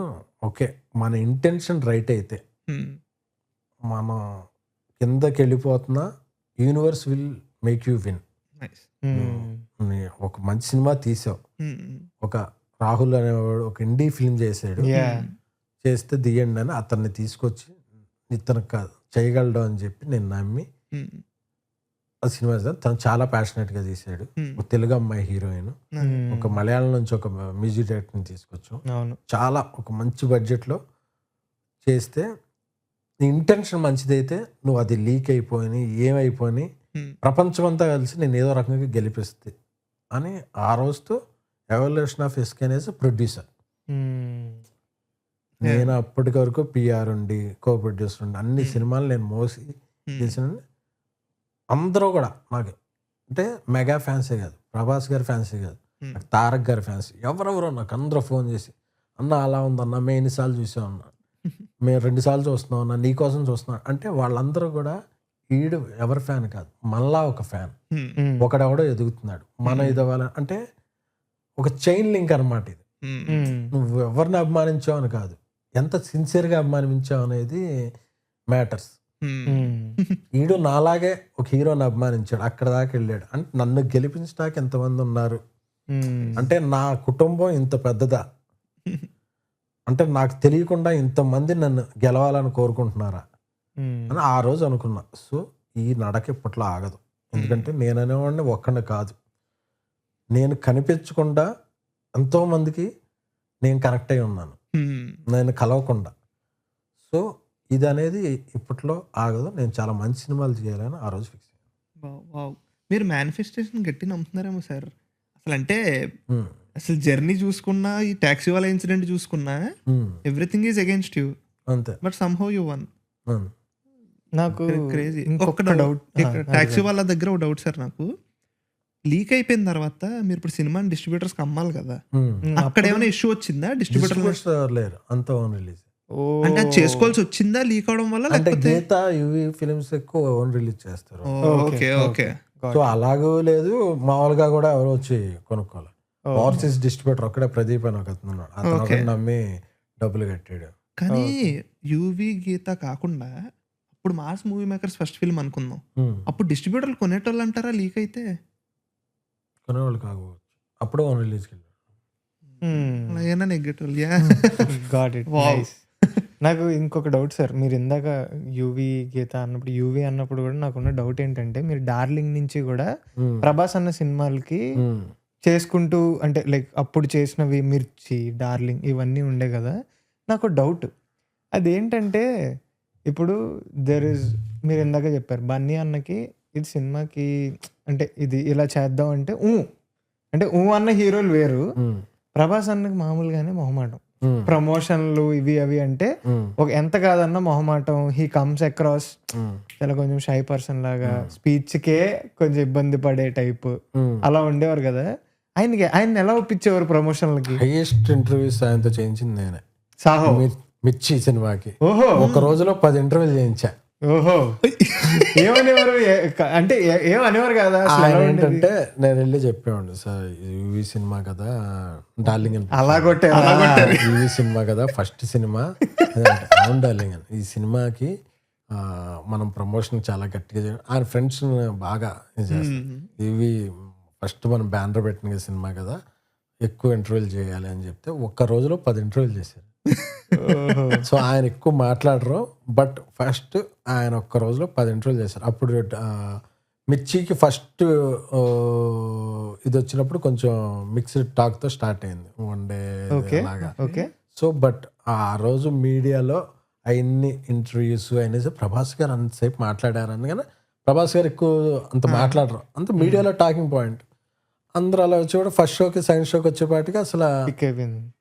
ఓకే, మన ఇంటెన్షన్ రైట్ అయితే మనం కిందకి వెళ్ళిపోతున్నా universe will make you win. ఒక మంచి సినిమా తీసావు, ఒక రాహుల్ అనేవాడు ఒక ఇండీ ఫిల్మ్ చేశాడు, చేస్తే దియండి అని అతన్ని తీసుకొచ్చి ఇతను చేయగలడు అని చెప్పి నేను నమ్మి ఆ సినిమా తను చాలా ప్యాషనెట్గా తీశాడు. ఒక తెలుగు అమ్మాయి హీరోయిన్, ఒక మలయాళం నుంచి ఒక మ్యూజిక్ డైరెక్టర్ని తీసుకొచ్చాం, చాలా ఒక మంచి బడ్జెట్లో చేస్తే నీ ఇంటెన్షన్ మంచిదైతే నువ్వు అది లీక్ అయిపోయి ఏమైపోయి ప్రపంచమంతా కలిసి నేను ఏదో రకంగా గెలిపిస్తే అని ఆ రోజుతో ఎవల్యూషన్ ఆఫ్ ఎస్కే అనేసి ప్రొడ్యూసర్. నేను అప్పటి వరకు పిఆర్ ఉండి కో ప్రొడ్యూసర్ ఉండి అన్ని సినిమాలు నేను మోసి చేసిన అందరూ కూడా నాకు అంటే మెగా ఫ్యాన్సే కాదు, ప్రభాస్ గారి ఫ్యాన్సే కాదు, నాకు తారక్ గారి ఫ్యాన్స్ ఎవరెవరో నాకు అందరూ ఫోన్ చేసి అన్న అలా ఉందన్న, మేము ఎన్నిసార్లు చూసాం అన్న, మేము 2 సార్లు చూస్తున్నాం అన్న, నీకోసం చూస్తున్నాం అంటే వాళ్ళందరూ కూడా ఈడు ఎవరి ఫ్యాన్ కాదు, మళ్ళా ఒక ఫ్యాన్, ఒకడెవడో ఎదుగుతున్నాడు మన ఇదవ్వాలి అంటే ఒక చైన్ లింక్ అనమాట ఇది. నువ్వు ఎవరిని అభిమానించావు అని కాదు, ఎంత సిన్సియర్గా అభిమానించావు అనేది మ్యాటర్స్. ఈడు నాలాగే ఒక హీరోని అభిమానించాడు, అక్కడ దాకా వెళ్ళాడు అంటే నన్ను గెలిపించడానికి ఎంతమంది ఉన్నారు అంటే నా కుటుంబం ఇంత పెద్దదా అంటే నాకు తెలియకుండా ఇంతమంది నన్ను గెలవాలని కోరుకుంటున్నారా అని ఆ రోజు అనుకున్నా. సో ఈ నడక ఇప్పట్లో ఆగదు, ఎందుకంటే నేను అనేవాడిని ఒక్కడిని కాదు, నేను కనిపించకుండా ఎంతోమందికి నేను కనెక్ట్ అయి ఉన్నాను, నేను కలవకుండా. సో ఇది అనేది ఇప్పట్లో ఆగదు, నేను చాలా మంచి సినిమాలు చేయాలని ఆ రోజు ఫిక్స్ అయ్యాను. మీరు మేనిఫెస్టేషన్ గట్టి నమ్ముతున్నారేమో సార్. అసలు అంటే అసలు జర్నీ చూసుకున్నా, ఈ టాక్సీ వాళ్ళ ఇన్సిడెంట్ చూసుకున్నా, ఎవ్రీథింగ్ ఈజ్ అగైన్స్ట్ యూ, అంతే. But somehow you one. నాకు క్రేజీ. ఇంకొక డౌట్, టాక్సీ వాళ్ళ దగ్గర ఒక డౌట్ సార్, నాకు లీక్ అయిపోయిన తర్వాత మీరు ఇప్పుడు సినిమాని డిస్ట్రిబ్యూటర్స్కి అమ్మాలి కదా, అక్కడ ఏమైనా ఇష్యూ వచ్చిందా? డిస్ట్రిబ్యూటర్ లేరు, అంతా ఓన్ రిలీజ్ అంటే అది చేసుకోవాల్సి వచ్చిందా లీక్ అవడం వల్ల? అంటే గీత యూవీ ఫిల్మ్స్ ఎక్కువ ఓన్ రిలీజ్ చేస్తారు. Okay okay. సో అలాగూ లేదు, మామూలుగా కూడా ఎవరు వచ్చి కొనుక్కోవాలి. ఓవర్సీస్ డిస్ట్రిబ్యూటర్ ఒక్కడే ప్రదీప్ అని ఒక అతను ఉన్నాడు, అతను ఒకటి నమ్మి డబ్బులు కట్టాడు. కానీ యూవీ గీత కాకుండా ఇప్పుడు Mass Movie Makers first film అనుకుందాం, అప్పుడు డిస్ట్రిబ్యూటర్లు కొనేటోళ్ళు అంటారా లీక్ అయితే? కొనేవాళ్ళు కాకపోవచ్చు, అప్పుడు ఓన్ రిలీజ్కి వెళ్ళారు. నాకు ఇంకొక డౌట్ సార్, మీరు ఇందాక యూవీ గీత అన్నప్పుడు యూవీ అన్నప్పుడు కూడా నాకున్న డౌట్ ఏంటంటే, మీరు డార్లింగ్ నుంచి కూడా ప్రభాస్ అన్న సినిమాలకి చేసుకుంటూ అంటే లైక్ అప్పుడు చేసినవి మిర్చి, డార్లింగ్ ఇవన్నీ ఉండే కదా. నాకు డౌట్ అదేంటంటే, ఇప్పుడు మీరు ఇందాక చెప్పారు బన్నీ అన్నకి ఇది సినిమాకి అంటే ఇది ఇలా చేద్దాం అంటే అంటే అన్న హీరోలు వేరు, ప్రభాస్ అన్నకి మామూలుగానే మొహమాటం, ప్రమోషన్లు ఇవి అవి అంటే ఒక ఎంత కాదన్నా మొహమాటం. హీ కమ్స్ అక్రాస్ చాలా కొంచెం షై పర్సన్ లాగా, స్పీచ్ కే కొంచెం ఇబ్బంది పడే టైప్ అలా ఉండేవారు కదా. ఆయన ఎలా ఒప్పించేవారు ప్రమోషన్లకి? హైయెస్ట్ ఇంటర్వ్యూస్ ఆయనతో చేయించింది నేనే, సాహో మిర్చి సినిమాకి. ఓహో, ఒక రోజులో 10 ఇంటర్వ్యూలు చేయించా. ఓహో, ఏమనేవారు అంటే ఏమనేవారు కదా అసలు ఆయన ఎలా ఉండేది? ఏంటంటే నేను వెళ్ళి చెప్పేవాడిని, సార్ ఈ సినిమా కదా డార్లింగ్ అని అలా కొట్టారు. ఈ సినిమా కదా ఫస్ట్ సినిమా. అవును డార్లింగ్ అని, ఈ సినిమాకి మనం ప్రమోషన్ చాలా గట్టిగా చేయాలి. ఆయన ఫ్రెండ్స్ బాగా చేస్తారు. ఇవి ఫస్ట్ మనం బ్యానర్ పెట్టిన సినిమా కదా, ఎక్కువ ఇంటర్వ్యూలు చేయాలి అని చెప్తే ఒక్క రోజులో 10 ఇంటర్వ్యూలు చేశారు. సో ఆయన ఎక్కువ మాట్లాడరు, బట్ ఫస్ట్ ఆయన ఒక్క రోజులో 10 ఇంటర్వ్యూలు చేశారు. అప్పుడు మిర్చికి ఫస్ట్ ఇది వచ్చినప్పుడు కొంచెం మిక్స్డ్ టాక్తో స్టార్ట్ అయింది, వన్ డే లాగా. సో బట్ ఆ రోజు మీడియాలో అవన్నీ ఇంటర్వ్యూస్ అయినా ప్రభాస్ గారు అంతసేపు మాట్లాడారని, కానీ ప్రభాస్ గారు ఎక్కువ అంత మాట్లాడరు, అంత మీడియాలో టాకింగ్ పాయింట్. అందరూ అలా వచ్చేవాడు. ఫస్ట్ షోకి సెకండ్ షోకి వచ్చేపాటికి అసలు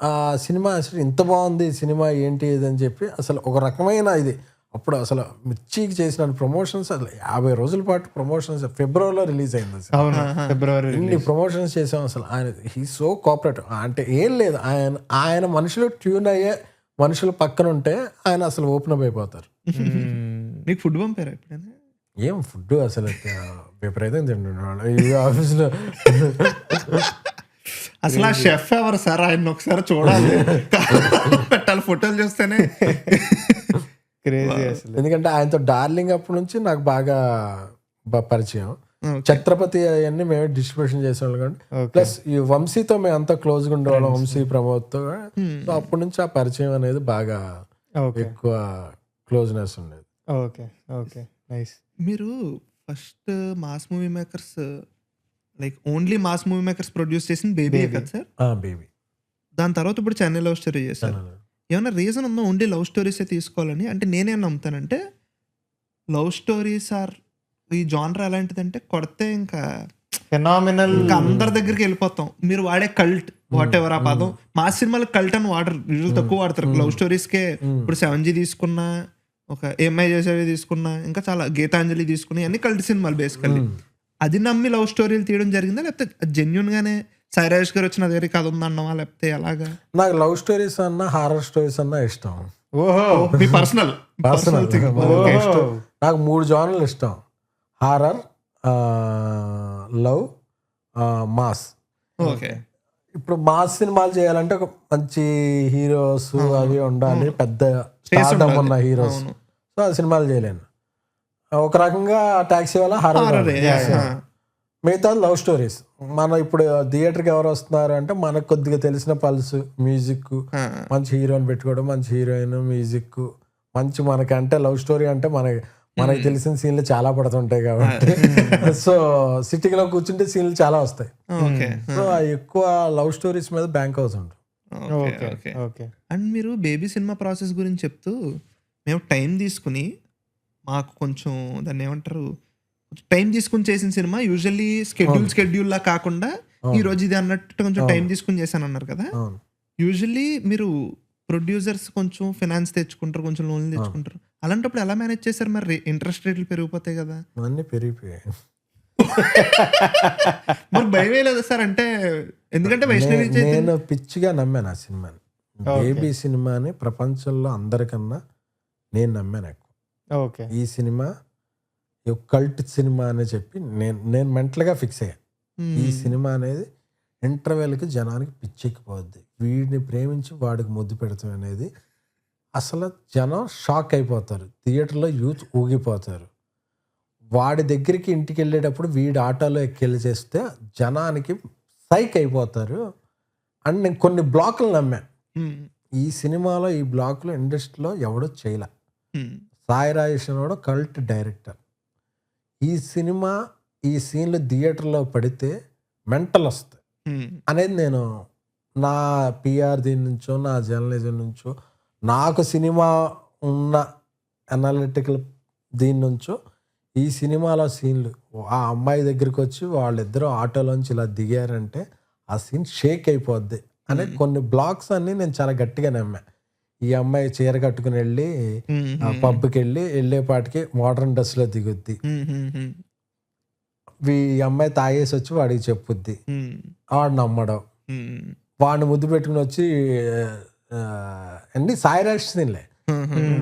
ఆ సినిమా అసలు ఇంత బాగుంది సినిమా ఏంటి ఇది అని చెప్పి అసలు ఒక రకమైన ఇది. అప్పుడు అసలు మిర్చికి చేసిన ప్రమోషన్స్ అసలు 50 రోజుల పాటు ప్రమోషన్స్ ఫిబ్రవరిలో రిలీజ్ అయింది. ఫిబ్రవరి ఇన్ని ప్రమోషన్స్ చేసాం. అసలు ఆయన హీ సో కోఆపరేటివ్, అంటే ఏం లేదు, ఆయన మనుషులు ట్యూన్ అయ్యే మనుషులు పక్కన ఉంటే ఆయన అసలు ఓపెన్ అప్ అయిపోతారు. మీకు ఫుడ్ పంపారా ఎప్పుడైనా? ఏం ఫుడ్ అసలు విపరీతం తింటున్నాడు ఈ ఆఫీస్లో. అసలు ఆ షెఫ్ ఎవరు సార్? ఆయన ఒకసారి చూడాలి, పెట్టాలి, ఫోటోలు చూస్తేనే. ఎందుకంటే ఆయనతో డార్లింగ్ అప్పటి నుంచి నాకు బాగా పరిచయం. ఛత్రపతి అవన్నీ మేమే డిస్ట్రిబ్యూషన్ చేసేవాళ్ళం కానీ, ప్లస్ ఈ వంశీతో మేము అంతా క్లోజ్గా ఉండేవాళ్ళం, వంశీ ప్రమోద్తో. సో అప్పటి నుంచి ఆ పరిచయం అనేది బాగా ఎక్కువ క్లోజ్నెస్ ఉండేది. Okay okay nice. మీరు first Mass Movie Makers like only Mass Movie Makers produce చేసిన బేబీ కదా సార్? బేబీ. దాని తర్వాత ఇప్పుడు చెన్నై లవ్ స్టోరీ చేశారు. ఏమైనా రీజన్ ఉందా ఓన్లీ లవ్ స్టోరీసే తీసుకోవాలని? అంటే నేనేం నమ్ముతానంటే లవ్ స్టోరీస్ ఆర్ ఈ జానర్ ఎలాంటిదంటే కొడితే ఇంకా ఫెనామినల్, ఇంకా అందరి దగ్గరికి వెళ్ళిపోతాం. మీరు వాడే కల్ట్ వాట్ ఎవర్ ఆ పదం మా సినిమాలో కల్ట్ అని వాడరు, యూజువల్ తక్కువ వాడతారు. లవ్ స్టోరీస్కే ఇప్పుడు 7G తీసుకున్నా, ఒక ఏఎంఐ చేసేవి తీసుకున్నా, ఇంకా చాలా గీతాంజలి తీసుకున్నా, అన్ని కల్ట్ సినిమాలు బేసికల్లీ. అది నమ్మి లవ్ స్టోరీలు తీయడం జరిగిందా, లేకపోతే జెన్యున్ గానే సాయిరాజ్ గారు వచ్చిన దగ్గర కథ ఉందన్నవా, లేకపోతే ఎలాగా? నాకు లవ్ స్టోరీస్ అన్నా హారర్ స్టోరీస్ అన్నా ఇష్టం. మీ పర్సనల్ నాకు 3 జానర్లు ఇష్టం: హారర్, లవ్, మాస్. ఓకే. ఇప్పుడు మాస్ సినిమాలు చేయాలంటే ఒక మంచి హీరోస్ అవి ఉండాలి, పెద్ద స్టార్డమ్ ఉన్న హీరోస్. సో ఆ సినిమాలు చేయలేను. ఒక రకంగా టాక్సీ వల్ల హారర్, మిగతా లవ్ స్టోరీస్. మన ఇప్పుడు థియేటర్కి ఎవరు వస్తున్నారు అంటే మనకు కొద్దిగా తెలిసిన పల్స్, మ్యూజిక్, మంచి హీరోని పెట్టుకోవడం, మంచి హీరోయిన్, మ్యూజిక్ మంచి. మనకంటే లవ్ స్టోరీ అంటే మనకి తెలిసిన సీన్లు చాలా పడుతుంటాయి కాబట్టి సో సిటీలో కూర్చుంటే సీన్లు చాలా వస్తాయి. సో ఎక్కువ లవ్ స్టోరీస్ మీద బ్యాంక్ అవుతుంది. అండ్ మీరు బేబీ సినిమా ప్రాసెస్ గురించి చెప్తూ, మేము టైం తీసుకుని మాకు కొంచెం దాన్ని ఏమంటారు, టైం తీసుకుని చేసిన సినిమా యూజువల్లీ స్కెడ్యూల్ లా కాకుండా ఈ రోజు ఇది అన్నట్టు కొంచెం టైం తీసుకుని చేశాను అన్నారు కదా. యూజువల్లీ మీరు ప్రొడ్యూసర్స్ కొంచెం ఫైనాన్స్ తెచ్చుకుంటారు, కొంచెం లోన్లు తెచ్చుకుంటారు. అలాంటప్పుడు ఎలా మేనేజ్ చేశారు? మరి ఇంట్రెస్ట్ రేట్లు పెరిగిపోతాయి కదా. అన్నీ పెరిగిపోయాయి. మరి భయం లేదు సార్? అంటే ఎందుకంటే నేను పిచ్చిగా నమ్మాను ఆ సినిమాని. బేబీ సినిమాని ప్రపంచంలో అందరికన్నా నేను నమ్మాను ఎక్కువ. ఈ సినిమా కల్ట్ సినిమా అని చెప్పి నేను మెంటల్గా ఫిక్స్ అయ్యా. ఈ సినిమా అనేది ఇంటర్వెల్కి జనానికి పిచ్చెక్కిపోద్ది, వీడిని ప్రేమించి వాడికి ముద్దు పెడతాం అనేది అసలు జనం షాక్ అయిపోతారు, థియేటర్లో యూత్ ఊగిపోతారు. వాడి దగ్గరికి ఇంటికి వెళ్ళేటప్పుడు వీడి ఆటోలో ఎక్కెళ్ళి చేస్తే జనానికి సైక్ అయిపోతారు అని నేను కొన్ని బ్లాకులు నమ్మా. ఈ సినిమాలో ఈ బ్లాక్లో ఇండస్ట్రీలో ఎవడో చేయలే. సాయి రాజేష్ కూడా కల్ట్ డైరెక్టర్. ఈ సినిమా ఈ సీన్లు థియేటర్లో పడితే మెంటల్ వస్తాయి అనేది నేను నా పిఆర్ దీని నుంచో నా జర్నలిజం నుంచో నాకు సినిమా ఉన్న అనలిటికల్ దీని నుంచో ఈ సినిమాలో సీన్లు ఆ అమ్మాయి దగ్గరికి వచ్చి వాళ్ళిద్దరూ ఆటోలోంచి ఇలా దిగారంటే ఆ సీన్ షేక్ అయిపోద్ది అనే కొన్ని బ్లాక్స్ అన్ని నేను చాలా గట్టిగా నమ్మా. ఈ అమ్మాయి చీర కట్టుకుని వెళ్ళి పబ్కి వెళ్ళేపాటికి మోడర్న్ డ్రెస్లో దిగుద్ది, ఈ అమ్మాయి తాగేసి వచ్చి వాడికి చెప్పుద్ది, వాడు నమ్మడం, వాడిని ముద్దు పెట్టుకుని వచ్చి అన్ని సాయిరాజ్ సీన్లే.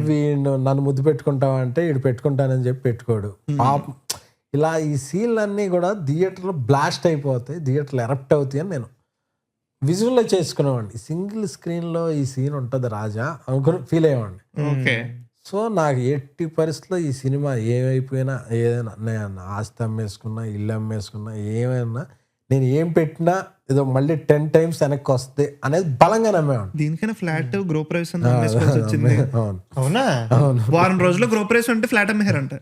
వీడు నన్ను ముద్దు పెట్టుకుంటావా అంటే వీడు పెట్టుకుంటానని చెప్పి పెట్టుకోడు. పాపం ఇలా ఈ సీన్లన్నీ కూడా థియేటర్లో బ్లాస్ట్ అయిపోతాయి, థియేటర్లో ఎరప్ట్ అవుతాయి అని నేను విజువలైజ్ చేసుకునేవాడిని. సింగిల్ స్క్రీన్లో ఈ సీన్ ఉంటుంది రాజా అనుకుని ఫీల్ అయ్యేవాడిని. ఓకే. సో నాకు ఎట్టి పరిస్థితుల్లో ఈ సినిమా ఏమైపోయినా, ఏదైనా నేను ఆస్తి అమ్మేసుకున్నా, ఇల్లు అమ్మేసుకున్నా, ఏమైనా నేను ఏం పెట్టినా ఏదో మళ్ళీ 10 times వెనక్కి వస్తే అనేది బలంగా నమ్మేవాడిని. దీనికైనా ఫ్లాట్ గృహప్రవేశం అమ్మేసుకోవాల్సి వచ్చింది. అవును అవునా? అవును. వారం రోజుల్లో గృహప్రవేశం అంటే ఫ్లాట్ అమ్మేశారంట.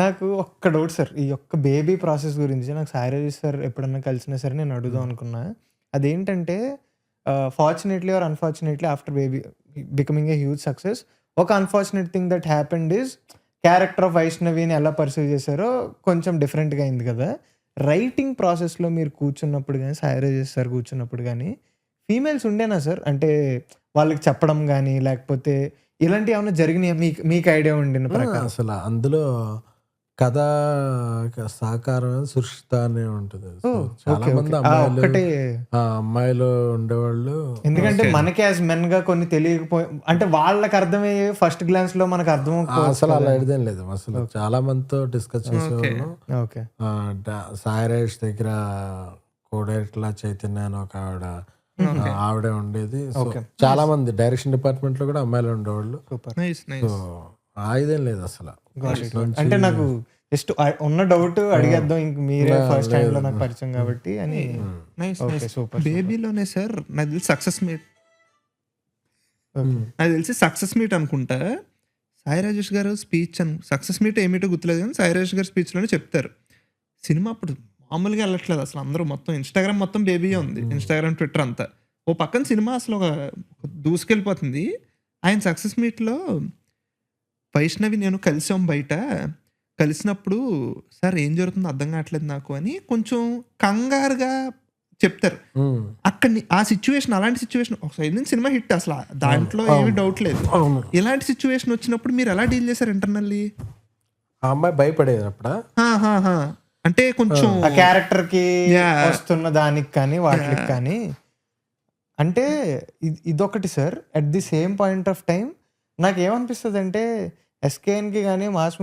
నాకు ఒక్క డౌట్ సార్, ఈ ఒక్క బేబీ ప్రాసెస్ గురించి నాకు సాయిరాజ్ సార్ ఎప్పుడన్నా కలిసినా సరే నేను అడుగుదాం అనుకున్నా. అదేంటంటే fortunately or unfortunately after Baby becoming a huge success, ఒక unfortunate thing that happened is character of వైష్ణవిని ఎలా పర్సీవ్ చేశారో కొంచెం డిఫరెంట్గా అయింది కదా. రైటింగ్ ప్రాసెస్లో మీరు కూర్చున్నప్పుడు కానీ, సాయిరాజ్ సార్ కూర్చున్నప్పుడు కానీ ఫీమేల్స్ ఉండేనా సార్? అంటే వాళ్ళకి చెప్పడం కానీ లేకపోతే ఇలాంటివి ఏమైనా జరిగినాయా మీకు ఐడియా ఉండిన ప్రకారం? అసలు అందులో కథ సహకారం సురక్షిత అనే ఉంటుంది. చాలా మంది అమ్మాయిలు ఉండేవాళ్ళు. ఎందుకంటే మనకి యాజ్ మెన్ గా కొన్ని తెలియకపోయి, అంటే వాళ్ళకి అర్థమయ్యే ఫస్ట్ గ్లాన్స్ లో మనకు అర్థం అసలు అలా అడిదేం లేదు. అసలు చాలా మందితో డిస్కస్ చేసేవాళ్ళం. ఓకే. సాయిరాజ్ దగ్గర కోడైట్లా చైతన్య అని ఒక ఆవిడే ఉండేది. చాలా మంది డైరెక్షన్ డిపార్ట్మెంట్ లో కూడా అమ్మాయిలు ఉండేవాళ్ళు. సో ఆయుధం లేదు అసలు. అంటే నాకు జస్ట్ ఉన్న డౌట్ అడిగేద్దాం, ఇంక మీరే ఫస్ట్ టైం లో నాకు పరిచయం కాబట్టి అని. సూపర్. బేబీలోనే సార్ నాకు తెలిసి సక్సెస్ మీట్ అనుకుంటా, సాయి రాజేష్ గారు స్పీచ్ సక్సెస్ మీట్ ఏమిటో గుర్తులేదు కానీ సాయి రాజేష్ గారు స్పీచ్ లోనే చెప్తారు, సినిమా అప్పుడు మామూలుగా వెళ్ళట్లేదు అసలు, అందరూ మొత్తం ఇన్స్టాగ్రామ్ మొత్తం బేబీయే ఉంది, ఇన్స్టాగ్రామ్ ట్విట్టర్ అంతా. ఓ పక్కన సినిమా అసలు ఒక దూసుకెళ్ళిపోతుంది. ఆయన సక్సెస్ మీట్లో వైష్ణవి నేను కలిసాం బయట, కలిసినప్పుడు సార్ ఏం జరుగుతుందో అర్థం కావట్లేదు నాకు అని కొంచెం కంగారుగా చెప్తారు. అక్కడ ఆ సిచ్యువేషన్, అలాంటి సిచ్యువేషన్ ఒక సైడ్ నుంచి సినిమా హిట్ అసలు, దాంట్లో ఏమి డౌట్ లేదు. ఇలాంటి సిచ్యువేషన్ వచ్చినప్పుడు మీరు ఎలా డీల్ చేశారు ఇంటర్నల్లీ? ఆ అమ్మాయి భయపడేది అప్పుడు. అంటే కొంచెం ఆ క్యారెక్టర్ కి వస్తున్న దానికి కానీ వాటికి కానీ. అంటే ఇదొకటి sir. At the same point of time నాకు ఏమనిపిస్తుంది అంటే ఎస్కేఎన్కి కానీ మాస్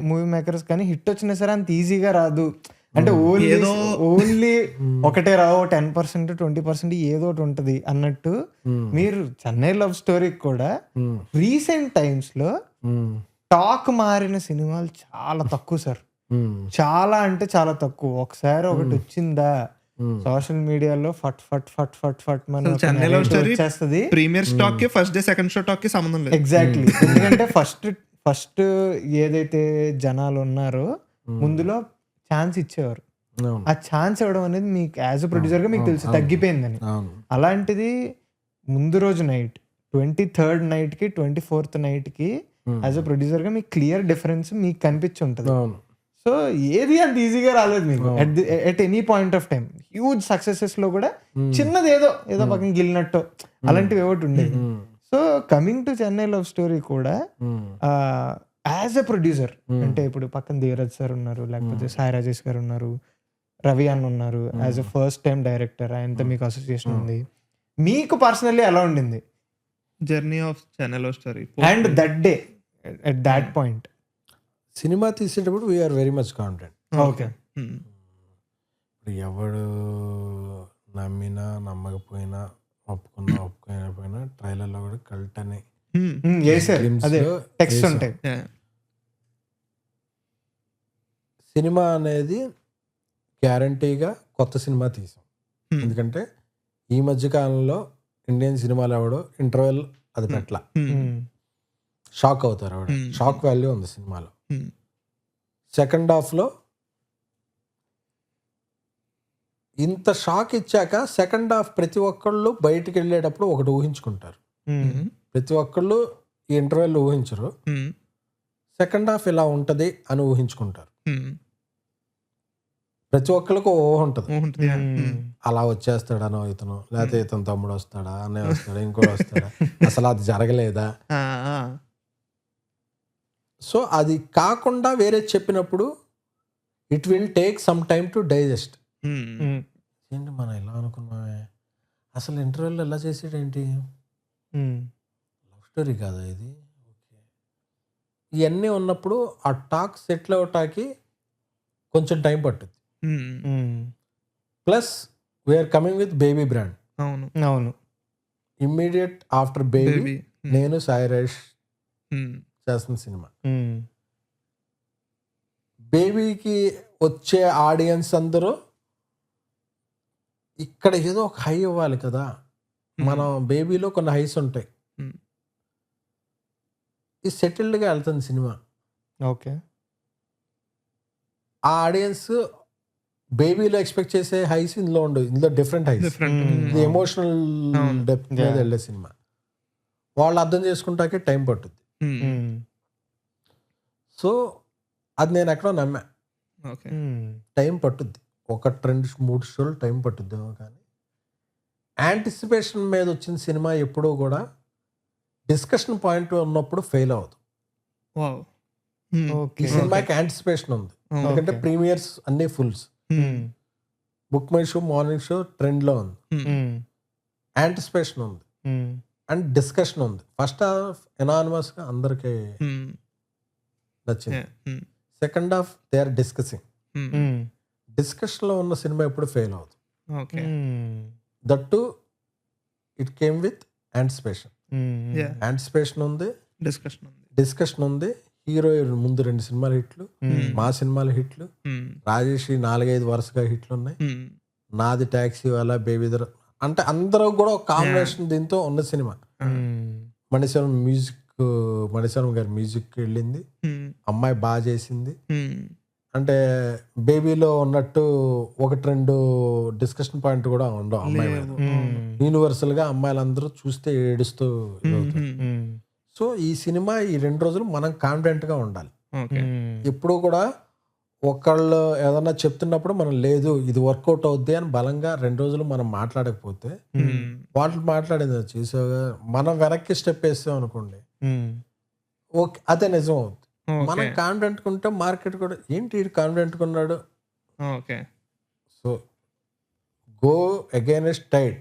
మూవీ మేకర్స్ కానీ హిట్ వచ్చినా సరే అంత ఈజీగా రాదు. అంటే ఓన్లీ ఒకటే రావు, 10% 20% ఏదో ఒకటి ఉంటుంది అన్నట్టు. మీరు చెన్నై లవ్ స్టోరీకి కూడా రీసెంట్ టైమ్స్ లో టాక్ మారిన సినిమాలు చాలా తక్కువ సార్. చాలా అంటే చాలా తక్కువ. ఒకసారి ఒకటి వచ్చిందా సోషల్ మీడియాలో ఫట్ ఫట్ ఫట్ ఫట్ ఫట్ చెన్నై లవ్ స్టోరీ వచ్చేస్తది. ప్రీమియర్ స్టాక్ కి first day second show talk కి సంబంధం లేదు. ఎగ్జాక్ట్లీ. ఎందుకంటే ఫస్ట్ ఏదైతే జనాలు ఉన్నారో ముందులో ఛాన్స్ ఇచ్చేవారు. ఆ ఛాన్స్ ఇవ్వడం అనేది మీకు యాజ్ అ ప్రొడ్యూసర్ గా మీకు తెలుసు తగ్గిపోయిందని. అలాంటిది ముందు రోజు నైట్ 23rd నైట్ కి 24th నైట్ కి యాజ్ అ ప్రొడ్యూసర్ గా మీకు క్లియర్ డిఫరెన్స్ మీకు కనిపించి ఉంటుంది. సో ఏది అంత ఈజీగా రాలేదు మీకు at any point of time. Huge successes లో కూడా చిన్నది ఏదో పక్కన గిల్లినట్టు అలాంటివి ఏమిటి ఉండేది. So coming to Chennai Love story కూడా యాజ్ ఎ ప్రొడ్యూసర్, అంటే ఇప్పుడు పక్కన ధీరజ్ సార్ ఉన్నారు, లేకపోతే సాయి రాజేష్ గారు ఉన్నారు, రవి అన్న ఉన్నారు, as a first time director, ఆయనతో మీకు అసోసియేషన్ ఉంది. మీకు పర్సనల్లీ ఎలా ఉండింది journey of Chennai Love Story and that day at that point? సినిమా తీసేటప్పుడు we're very much confident. Okay. ఎవడు నమ్మినా నమ్మకపోయినా ఒప్పుకోకపోయినా ట్రైలర్లో కూడా కల్ట్ అని టెక్స్ట్ ఉంటాయి. సినిమా అనేది గ్యారంటీగా కొత్త సినిమా తీసాం. ఎందుకంటే ఈ మధ్య కాలంలో ఇండియన్ సినిమాలు ఎవడో ఇంటర్వెల్ అది పెట్టలా, షాక్ అవుతారు. ఆవిడ షాక్ వాల్యూ ఉంది సినిమాలో. సెకండ్ హాఫ్లో ఇంత షాక్ ఇచ్చాక సెకండ్ హాఫ్ ప్రతి ఒక్కళ్ళు బయటికి వెళ్ళేటప్పుడు ఒకటి ఊహించుకుంటారు. ప్రతి ఒక్కళ్ళు ఈ ఇంటర్వెల్ ఊహించరు, సెకండ్ హాఫ్ ఇలా ఉంటది అని ఊహించుకుంటారు. ప్రతి ఒక్కరికి ఊహ ఉంటుంది. అలా వచ్చేస్తాడనో ఇతను, లేకపోతే ఇతను తమ్ముడు వస్తాడా, అన్నయ్య వస్తాడా, ఇంకోటి వస్తాడా, అసలు అది జరగలేదా. సో అది కాకుండా వేరే చెప్పినప్పుడు it will take some time to digest. ఏంటి మనం ఎలా అనుకున్నామే, అసలు ఇంటర్వ్యూలో ఎలా చేసాడేంటి, లవ్ స్టోరీ కాదా ఇది? ఓకే. ఇవన్నీ ఉన్నప్పుడు ఆ టాక్ సెటిల్ అవటానికి కొంచెం టైం పట్టుద్ది. Plus we're coming with Baby brand. అవును. అవును. Immediate after Baby Baby. నేను సాయి రాజేష్ చేస్తున్న సినిమా. బేబీకి వచ్చే ఆడియన్స్ అందరూ ఇక్కడ ఏదో ఒక హై ఇవ్వాలి కదా. మనం బేబీలో కొన్ని హైస్ ఉంటాయి. ఈ సెటిల్డ్గా వెళ్తుంది సినిమా. ఓకే. ఆ ఆడియన్స్ బేబీలో ఎక్స్పెక్ట్ చేసే హైస్ ఇందులో ఉండవు. ఇందులో డిఫరెంట్ హైస్. ఇది ఎమోషనల్ డెప్త్ మీద వెళ్ళే సినిమా. వాళ్ళు అర్థం చేసుకుంటాకే టైం పట్టుద్ది. సో అది నేను ఎక్కడో నమ్మా. టైం పట్టుద్ది, 1-2-3 షోలు టైం పట్టుద్దేమో. కానీ యాంటిసిపేషన్ మీద వచ్చిన సినిమా ఎప్పుడూ కూడా డిస్కషన్ పాయింట్ ఉన్నప్పుడు ఫెయిల్ అవ్వదు. ఈ సినిమాకి యాంటిసిపేషన్ ఉంది, ఎందుకంటే ప్రీమియర్స్ అన్ని fulls. BookMyShow, morning show ట్రెండ్లో ఉంది. యాంటిసిపేషన్ ఉంది అండ్ డిస్కషన్ ఉంది. ఫస్ట్ హాఫ్ ఎనానిమస్గా అందరికీ నచ్చింది. Second half they are discussing. డిస్కషన్లో ఉన్న సినిమా ఎప్పుడు ఫెయిల్ అవ్వదు. That to it came with anticipation. Anticipation ఉంది, డిస్కషన్ ఉంది. హీరో ముందు 2 సినిమాలు హిట్లు, మా సినిమాలు హిట్లు, రాజేష్ 4-5 వరుసగా హిట్లు ఉన్నాయి. నాది ట్యాక్సీ వాళ్ళ, బేబీ దర్ అంటే అందరూ కూడా ఒక కాంబినేషన్ దీంతో ఉన్న సినిమా. మణిశర్మ గారి మ్యూజిక్ వెళ్ళింది, అమ్మాయి బాగా చేసింది. అంటే బేబీలో ఉన్నట్టు 1-2 డిస్కషన్ పాయింట్ కూడా ఉండవు అమ్మాయి మీద. యూనివర్సల్ గా అమ్మాయిలందరూ చూస్తే ఏడుస్తూ ఇదవుతారు. సో ఈ సినిమా ఈ 2 రోజులు మనం కాన్ఫిడెంట్ గా ఉండాలి. ఎప్పుడు కూడా ఒకళ్ళు ఏదన్నా చెప్తున్నప్పుడు మనం లేదు ఇది వర్కౌట్ అవుద్ది అని బలంగా 2 రోజులు మనం మాట్లాడకపోతే, వాళ్ళు మాట్లాడేది చూసాగా మనం వెనక్కి స్టెప్ వేస్తాం అనుకోండి, ఓకే అదే నిజం అవుద్ది. మనం కాన్ఫిడెంట్ ఉంటే మార్కెట్ కూడా ఏంటి కాన్ఫిడెంట్ ఉన్నాడు. So go against tide.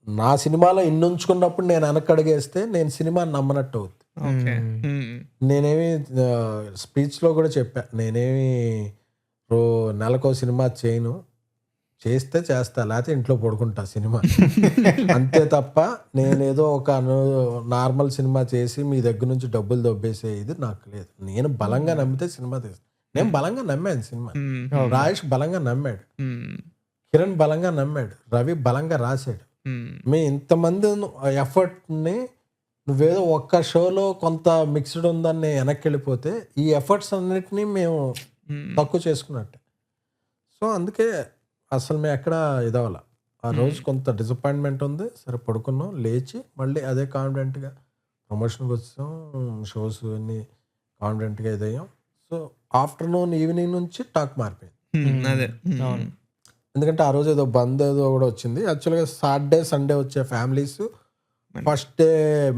నా సినిమాలో ఉంచుకున్నప్పుడు నేను వెనకడిగేస్తే నేను సినిమా నమ్మనట్టు అవుద్ది. నేనేమి స్పీచ్ లో కూడా చెప్పా, నేనేమి నెలకో సినిమా చేయను, చేస్తే చేస్తా లేకపోతే ఇంట్లో పడుకుంటా సినిమా అంతే తప్ప నేనేదో ఒక నార్మల్ సినిమా చేసి మీ దగ్గర నుంచి డబ్బులు దొబ్బేసే ఇది నాకు లేదు. నేను బలంగా నమ్మితే సినిమా తీస్తాను. నేను బలంగా నమ్మాను సినిమా. రాజేష్ బలంగా నమ్మాడు, కిరణ్ బలంగా నమ్మాడు, రవి బలంగా రాశాడు. మీ ఇంతమంది ఎఫర్ట్ ని నువ్వేదో ఒక్క షోలో కొంత మిక్స్డ్ ఉందని వెనక్కి వెళ్ళిపోతే ఈ ఎఫర్ట్స్ అన్నిటినీ మేము తక్కువ చేసుకున్నట్టే. సో అందుకే అసలు మేము ఎక్కడ ఇదవ్వాల. ఆ రోజు కొంత డిసప్పాయింట్మెంట్ ఉంది. సరే పడుకున్నాం, లేచి మళ్ళీ అదే కాన్ఫిడెంట్గా ప్రమోషన్కి వచ్చాం, షోస్ అన్నీ కాన్ఫిడెంట్గా ఇదయ్యాం. సో ఆఫ్టర్నూన్ ఈవినింగ్ నుంచి టాక్ మారిపోయింది. ఎందుకంటే ఆ రోజు ఏదో బంద్ ఏదో కూడా వచ్చింది. యాక్చువల్గా సాటర్డే సండే వచ్చే ఫ్యామిలీస్ ఫస్ట్ డే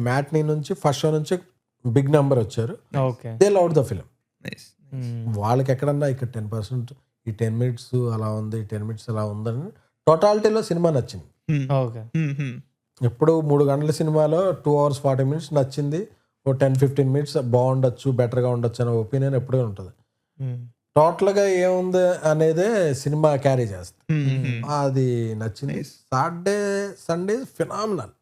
మ్యాట్నీ నుంచి ఫస్ట్ షో నుంచి బిగ్ నెంబర్ వచ్చారు. They loved the film. వాళ్ళకి ఎక్కడన్నా ఇక్కడ 10% ఈ 10 minutes అలా ఉంది, 10 minutes అలా ఉందని టోటాలిటీలో సినిమా నచ్చింది. ఎప్పుడు 3 గంటల సినిమాలో 2 hours 40 minutes నచ్చింది. ఓ 10-15 minutes బాగుండొచ్చు, బెటర్గా ఉండొచ్చు అనే ఒపీనియన్ ఎప్పుడూ ఉంటుంది. టోటల్గా ఏముంది అనేదే సినిమా క్యారీ చేస్తుంది. అది నచ్చింది. Saturday Sunday phenomenal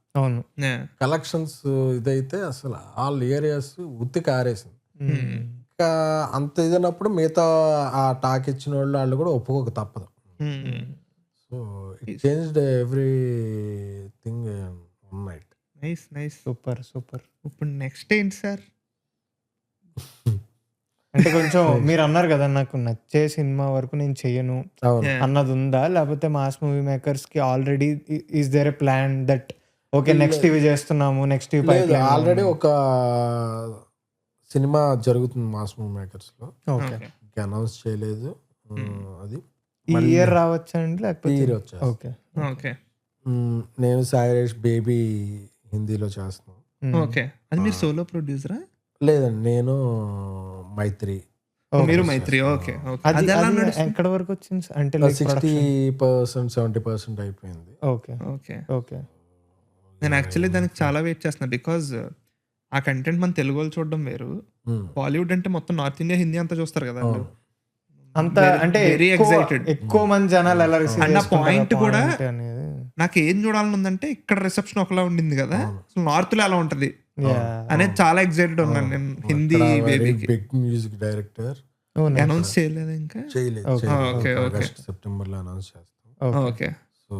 collections. ఇదైతే అసలు ఆల్ ఏరియాస్ ఉత్తికి ఆరేసింది. ఇంకా అంత ఇదన్నప్పుడు మిగతా ఆ టాక్ ఇచ్చిన వాళ్ళు కూడా ఒప్పుకోక తప్పదు. So it changed everything one night. Super super. ఇప్పుడు నెక్స్ట్ ఏంటి సార్? అంటే కొంచెం మీరు అన్నారు కదా నాకు నచ్చే సినిమా వరకు నేను చెయ్యను అన్నది ఉందా, లేకపోతే మాస్ మూవీ మేకర్స్ కి already is there a plan that okay next ఇవి చేస్తున్నాము, నెక్స్ట్ ఇవి ఆల్రెడీ ఒక సినిమా జరుగుతుంది మాస్ మూవీ మేకర్స్ లో, అనౌన్స్ చేయలేదు. అది ఈ ఇయర్ రావచ్చా అండి లేకపోతే? ఓకే. నేను సాయిరేష్ బేబీ హిందీలో చేస్తున్నాను. ఓకే. అది మీరు సోలో ప్రొడ్యూసరా? లేదండి, నేను మైత్రి. మీరు మైత్రి. ఓకే. ఎక్కడ వరకు వచ్చింది? అంటే 60%, 70% అయిపోయింది. Okay okay okay. నేను యాక్చువల్లీ దానికి చాలా వెయిట్ చేస్తున్నా. బికాజ్ ఆ కంటెంట్ మన తెలుగు వాళ్ళు చూడడం వేరు. బాలీవుడ్ అంటే మొత్తం నార్త్ ఇండియా, హిందీ అంతా చూస్తారు కదా వాళ్ళు. అంత అంటే వెరీ ఎక్సైటెడ్. ఎక్కువ మంది జనాలు ఎలా రిసీవ్ అండ్ ఆ చేసుకుంటారు పాయింట్ ఆ కూడా point అనేది. నాకు ఏం చూడాలని ఉందంటే, ఇక్కడ రిసెప్షన్ ఒకలా ఉండింది కదా, అసలు నార్త్ లో ఎలా ఉంటది Yeah. అనేది చాలా ఎక్సైటెడ్ ఉన్నాను నేను. హిందీ బేబీకి big music director Oh, nice. Announce చేయలేదు ఇంకా. చేయలేదు. Okay, okay. ఆగస్ట్ సెప్టెంబర్ లో అనౌన్స్ చేస్తాం. Okay. ఓకే, సో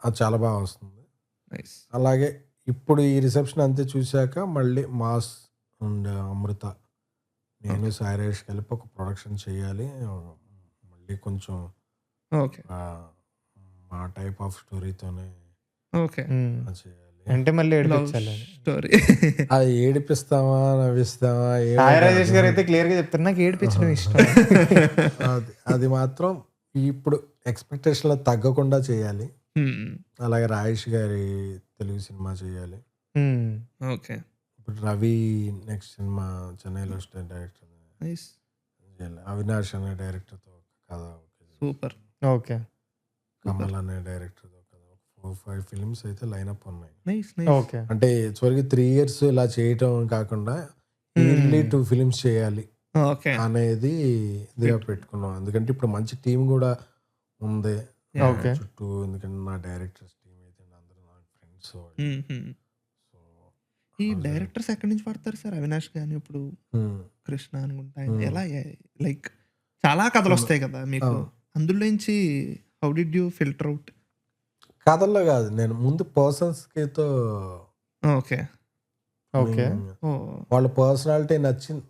అది చాలా బాగా వస్తుంది. నైస్. అలాగే ఇప్పుడు ఈ రిసెప్షన్ అంతే చూశాక మళ్ళీ మాస్ అండ్ అమృత, నేను సాయిరేష్ కలిపి ఒక ప్రొడక్షన్ చేయాలి. మళ్ళీ కొంచెం ఓకే, మా టైప్ ఆఫ్ స్టోరీతోనే ఓకే. చేయాలి. అంటే మళ్ళీ ఏడిపించాలి. స్టోరీ అది ఏడిపిస్తామా నవ్విస్తామా సాయి రాజేష్ గారు అయితే క్లియర్ గా చెప్తారు, నాకు ఏడిపించడం ఇష్టం. అది మాత్రం ఇప్పుడు ఎక్స్పెక్టేషన్ లో తగ్గకుండా చేయాలి. అలాగే రాజేష్ గారి తెలుగు సినిమా చేయాలి. ఓకే, ఇప్పుడు రవి నెక్స్ట్ సినిమా చెన్నైలో స్టేట్ డైరెక్టర్ నైస్. చేయాలి. అవినాష్ అనే డైరెక్టర్ తో కథ, సూపర్. ఓకే, కమల్ అనే డైరెక్టర్ తో కథ, 4-5 ఫిల్మ్స్ అయితే లైనప్ ఉన్నాయి. Nice, nice. ఓకే. అంటే చివరికి 3 years ఇలా చేయటం కాకుండా ఇయర్లీ 2 ఫిల్మ్స్ చేయాలి ఓకే, అనేది ఇదిగా పెట్టుకున్నాం. ఎందుకంటే ఇప్పుడు మంచి టీం కూడా ఉంది ఓకే. చుట్టూ. ఎందుకంటే నా డైరెక్టర్స్ టీం అయితే అందరూ నా ఫ్రెండ్స్. ఈ డైరెక్టర్స్ ఎక్కడి నుంచి పడతారు సార్? అవినాష్ గాని, ఇప్పుడు కృష్ణ అనుకుంటా, ఎలా లైక్ చాలా కథలు వస్తాయి కదా మీకు, అందులో నుంచి how did you filter out? కథల్లో కాదు, నేను ముందు పర్సన్స్ తో ఓకే, ఓకే. వాళ్ళ పర్సనాలిటీ నచ్చింది,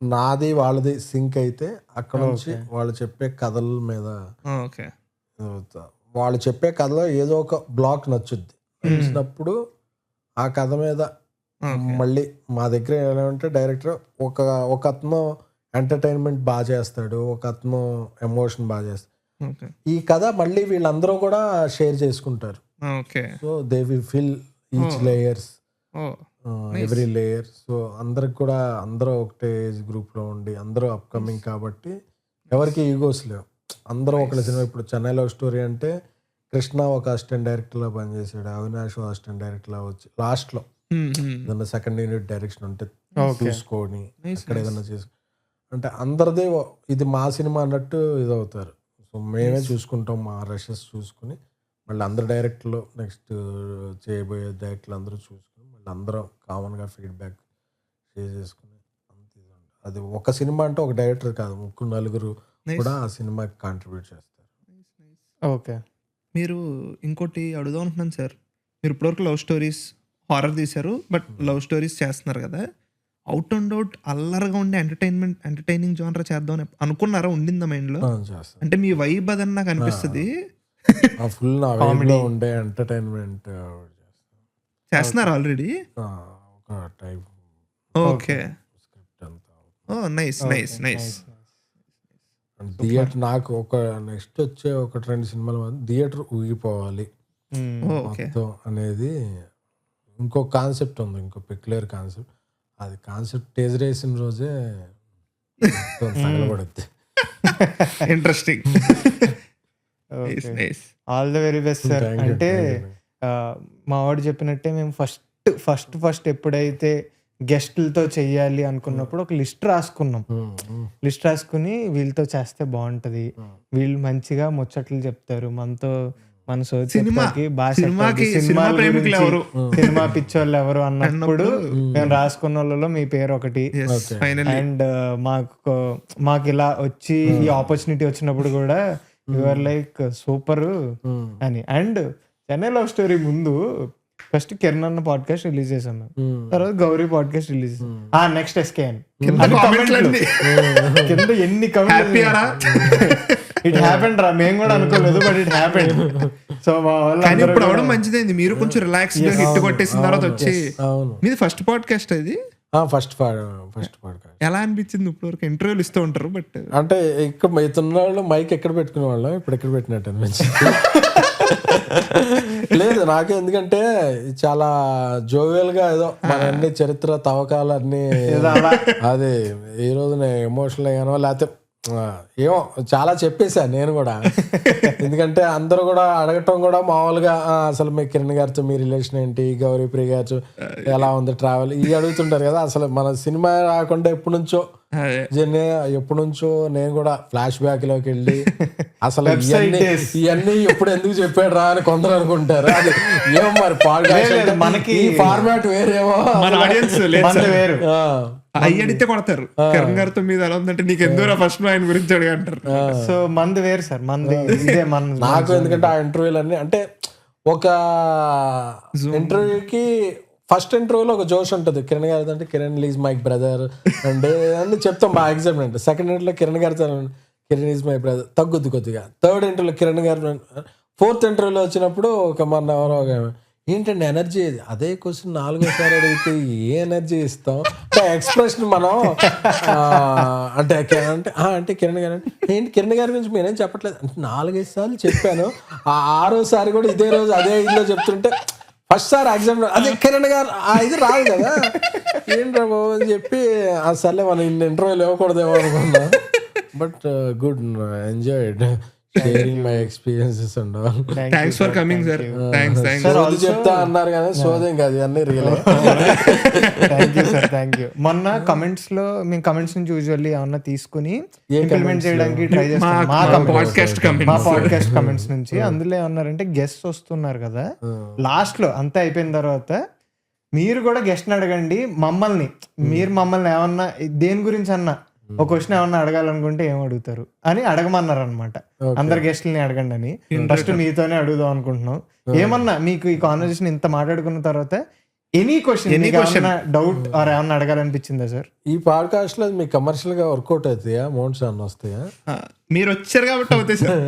నాది వాళ్ళది సింక్ అయితే అక్కడ నుంచి వాళ్ళు చెప్పే కథల మీద, ఓకే, వాళ్ళు చెప్పే కథలో ఏదో ఒక బ్లాక్ నచ్చుద్ది. నచ్చినప్పుడు ఆ కథ మీద మళ్ళీ మా దగ్గర ఎలా అంటే డైరెక్టర్ ఒక అతను ఎంటర్టైన్మెంట్ బాగా చేస్తాడు, ఒక అతను ఎమోషన్ బాగా చేస్తాడు. ఈ కథ మళ్ళీ వీళ్ళందరూ కూడా షేర్ చేసుకుంటారు. So they will fill each layers, every layer. So అందరికి కూడా అందరూ ఒకటే ఏజ్ గ్రూప్ లో ఉండి అందరూ అప్కమింగ్ కాబట్టి ఎవరికి ఈగోస్ లేవు. అందరూ ఒకళ్ళ సినిమా. ఇప్పుడు చెన్నై లవ్ స్టోరీ అంటే కృష్ణ ఒక అసిస్టెంట్ డైరెక్టర్ లా పనిచేసాడు, అవినాష్ అసిస్టెంట్ డైరెక్టర్ లా వచ్చి లాస్ట్ లో ఏదన్నా సెకండ్ యూనిట్ డైరెక్షన్ ఉంటే చూసుకొని అక్కడ ఏదన్నా చేసుకో అంటే అందరిదే ఇది మా సినిమా అన్నట్టు ఇది అవుతారు. సో మేమే చూసుకుంటాం, మా రషెస్ చూసుకుని మళ్ళీ అందరు డైరెక్టర్లు నెక్స్ట్ చేయబోయే డైరెక్టర్లు అందరూ చూసుకుని మళ్ళీ అందరం కామన్గా ఫీడ్బ్యాక్ షేర్ చేసుకుని అంతే. అది ఒక సినిమా అంటే ఒక డైరెక్టర్ కాదు, 3-4 కూడా ఆ సినిమాకి కాంట్రిబ్యూట్ చేస్తారు. ఓకే. మీరు ఇంకోటి అడుగుదాం అనుకుంటున్నాను సార్, మీరు ఇప్పటివరకు లవ్ స్టోరీస్, హారర్ తీశారు, బట్ లవ్ స్టోరీస్ చేస్తున్నారు కదా, అవుట్ అండ్ అవుట్ అల్లరిగా ఉండే ఎంటర్టైనింగ్ జానర్ చేద్దాం అనుకున్నారా? ఉండిందా మైండ్ లో? అంటే మీ వైబ్ అదని నాకు అనిపిస్తుంది. ఫుల్ నా వైబ్ లో ఉండే ఎంటర్టైన్మెంట్ చేస్తున్నారు ఆల్రెడీ. ఒక టైప్ ఓకే, ఓ నైస్, నైస్, నైస్. థియేటర్ నాకు ఒక నెక్స్ట్ వచ్చే 1-2 సినిమాల థియేటర్ ఊగిపోవాలి మొత్తం అనేది ఇంకో కాన్సెప్ట్ ఉంది, ఇంకో పెక్యులర్ కాన్సెప్ట్. అది కాన్సెప్ట్ టేజర్ వేసిన రోజే తగలబడుద్ది. Interesting. All the very best sir. అంటే మా వాడు చెప్పినట్టే మేము ఫస్ట్ ఎప్పుడైతే గెస్ట్లతో చెయ్యాలి అనుకున్నప్పుడు ఒక లిస్ట్ రాసుకున్నాం. లిస్ట్ రాసుకుని వీళ్ళతో చేస్తే బాగుంటది, వీళ్ళు మంచిగా ముచ్చట్లు చెప్తారు, మనతో మన సినిమాకి సినిమా పిచ్చోళ్ళు ఎవరు అన్నప్పుడు మేము రాసుకున్న వాళ్ళలో మీ పేరు ఒకటి. అండ్ మాకు ఇలా వచ్చి ఈ ఆపర్చునిటీ వచ్చినప్పుడు కూడా యువర్ లైక్ సూపర్ అని. అండ్ చెన్నై లవ్ స్టోరీ ముందు ఫస్ట్ కిరణ్ అన్న పాడ్కాస్ట్ రిలీజ్ చేసాం, తర్వాత గౌరీ పాడ్కాస్ట్ రిలీజ్ చేసాం, నెక్స్ట్ ఎస్కేఎన్ కింద ఎన్ని ఇట్ హ్యాపెండ్ రా, మేము కూడా అనుకోలేదు బట్ ఇట్ హ్యాపెండ్. సో మా వాళ్ళు ఇప్పుడు అవడం మంచిదైంది, మీరు కొంచెం రిలాక్స్ గా హిట్ కొట్టేసిన తర్వాత వచ్చి మీది ఫస్ట్ పాడ్కాస్ట్. అది ఫస్ట్ పాడ్కాస్ట్ ఎలా అనిపించింది? ఇప్పుడు వరకు ఇంటర్వ్యూలు ఇస్తూ ఉంటారు, బట్ అంటే ఇక్కడ ఇతన్న వాళ్ళు మైక్ ఎక్కడ పెట్టుకునే వాళ్ళం, ఇప్పుడు ఎక్కడ పెట్టినట్టు అనిపించింది. లేదు నాకే, ఎందుకంటే చాలా జోవియల్ గా ఏదో మన అన్ని చరిత్ర తవ్వకాలన్నీ అది ఈ రోజు నేను ఎమోషనల్ అయ్యానో లేకపోతే ఏమో చాలా చెప్పేశాను నేను కూడా. ఎందుకంటే అందరూ కూడా అడగటం కూడా మామూలుగా అసలు మీ కిరణ్ గారితో మీ రిలేషన్ ఏంటి, గౌరీప్రియ గారితో ఎలా ఉంది ట్రావెల్, ఇవి అడుగుతుంటారు కదా. అసలు మన సినిమా రాకుండా ఎప్పటి నుంచో నేను కూడా ఫ్లాష్ బ్యాక్ లోకి వెళ్ళి అసలు ఇవన్నీ ఎప్పుడు ఎందుకు చెప్పాడు రా అని కొందరు అనుకుంటారు. అది ఏమో మరి పాడ్కాస్ట్ మనకి ఫార్మాట్ వేరేమో, మన ఆడియన్స్ వేరు. అడిగితే కొడతారు కిరణ్ గారితో మీద ఎలా ఉందంటే నీకు ఎందుకు ఫస్ట్ ఆయన గురించి అడిగి అంటారు. సో మంది వేరు సార్, మంది ఇదే మన నాకు. ఎందుకంటే ఆ ఇంటర్వ్యూలు అన్ని అంటే ఒక ఇంటర్వ్యూకి ఫస్ట్ ఇంటర్వ్యూలో ఒక జోష్ ఉంటుంది. కిరణ్ గారితో అంటే కిరణ్ ఈజ్ మై బ్రదర్ అంటే అన్ని చెప్తాం బాగా ఎగ్జామ్ అంటే. సెకండ్ ఇంటర్వ్యూలో కిరణ్ గారితో కిరణ్ ఈజ్ మై బ్రదర్ తగ్గుద్ది కొద్దిగా. థర్డ్ ఇంటర్వ్యూలో కిరణ్ గారు. ఫోర్త్ ఇంటర్వ్యూలో వచ్చినప్పుడు ఒక మన ఎవరో ఏంటండి ఎనర్జీ, అదే క్వశ్చన్ 4సారి అడిగితే ఏ ఎనర్జీ ఇస్తాం అంటే ఎక్స్ప్రెషన్ మనం అంటే అంటే కిరణ్ గారు ఏంటి కిరణ్ గారి గురించి మీరేం చెప్పట్లేదు అంటే 4-5 సార్లు చెప్పాను, 6వసారి కూడా ఇదే రోజు అదే ఇదిలో చెప్తుంటే ఫస్ట్ సార్ ఎగ్జామ్ అదే కిరణ్ గారు ఇది రాదు కదా ఏంట్రా బాబు అని చెప్పి సర్లే మనం ఇంటర్వ్యూలు ఇవ్వకూడదేమో అనుకున్నా. But good, enjoyed sharing my experiences and all. Thanks for coming sir. Thanks చెప్తా అన్నారు కదా, సోదేం కాదు అన్ని రియల్. Thank you. మొన్న కమెంట్స్ లో మేము కమెంట్స్ నుంచి యూజువల్లీ ఏమన్నా తీసుకుని ఇంప్లిమెంట్ చేయడానికి ట్రై చేస్తాం మా పాడ్కాస్ట్ కమెంట్స్ నుంచి. అందులో ఏమన్నారంటే గెస్ట్ వస్తున్నారు కదా, లాస్ట్ లో అంతా అయిపోయిన తర్వాత మీరు కూడా గెస్ట్ అడగండి మమ్మల్ని, మీరు మమ్మల్ని ఏమన్నా దేని గురించి అన్నా ఒక క్వశ్చన్ ఏమన్నా అడగాలనుకుంటే ఏం అడుగుతారు అని అడగమన్నారు అనమాట. అందరు గెస్ట్లని అడగండి అని. ఫస్ట్ మీతోనే అడుగుదాం అనుకుంటున్నాం. ఏమన్నా మీకు ఈ కాన్వర్సేషన్ ఇంత మాట్లాడుకున్న తర్వాత ఎనీ క్వశ్చన్ డౌట్ ఆర్ ఏమన్నా అడగాలనిపించిందా సార్? ఈ పాడ్కాస్ట్ లో మీకు కమర్షియల్ గా వర్కౌట్ అవుతాయా, అమౌంట్స్ అన్న వస్తాయా? మీరు వచ్చారు కాబట్టి అవుతాయి సార్.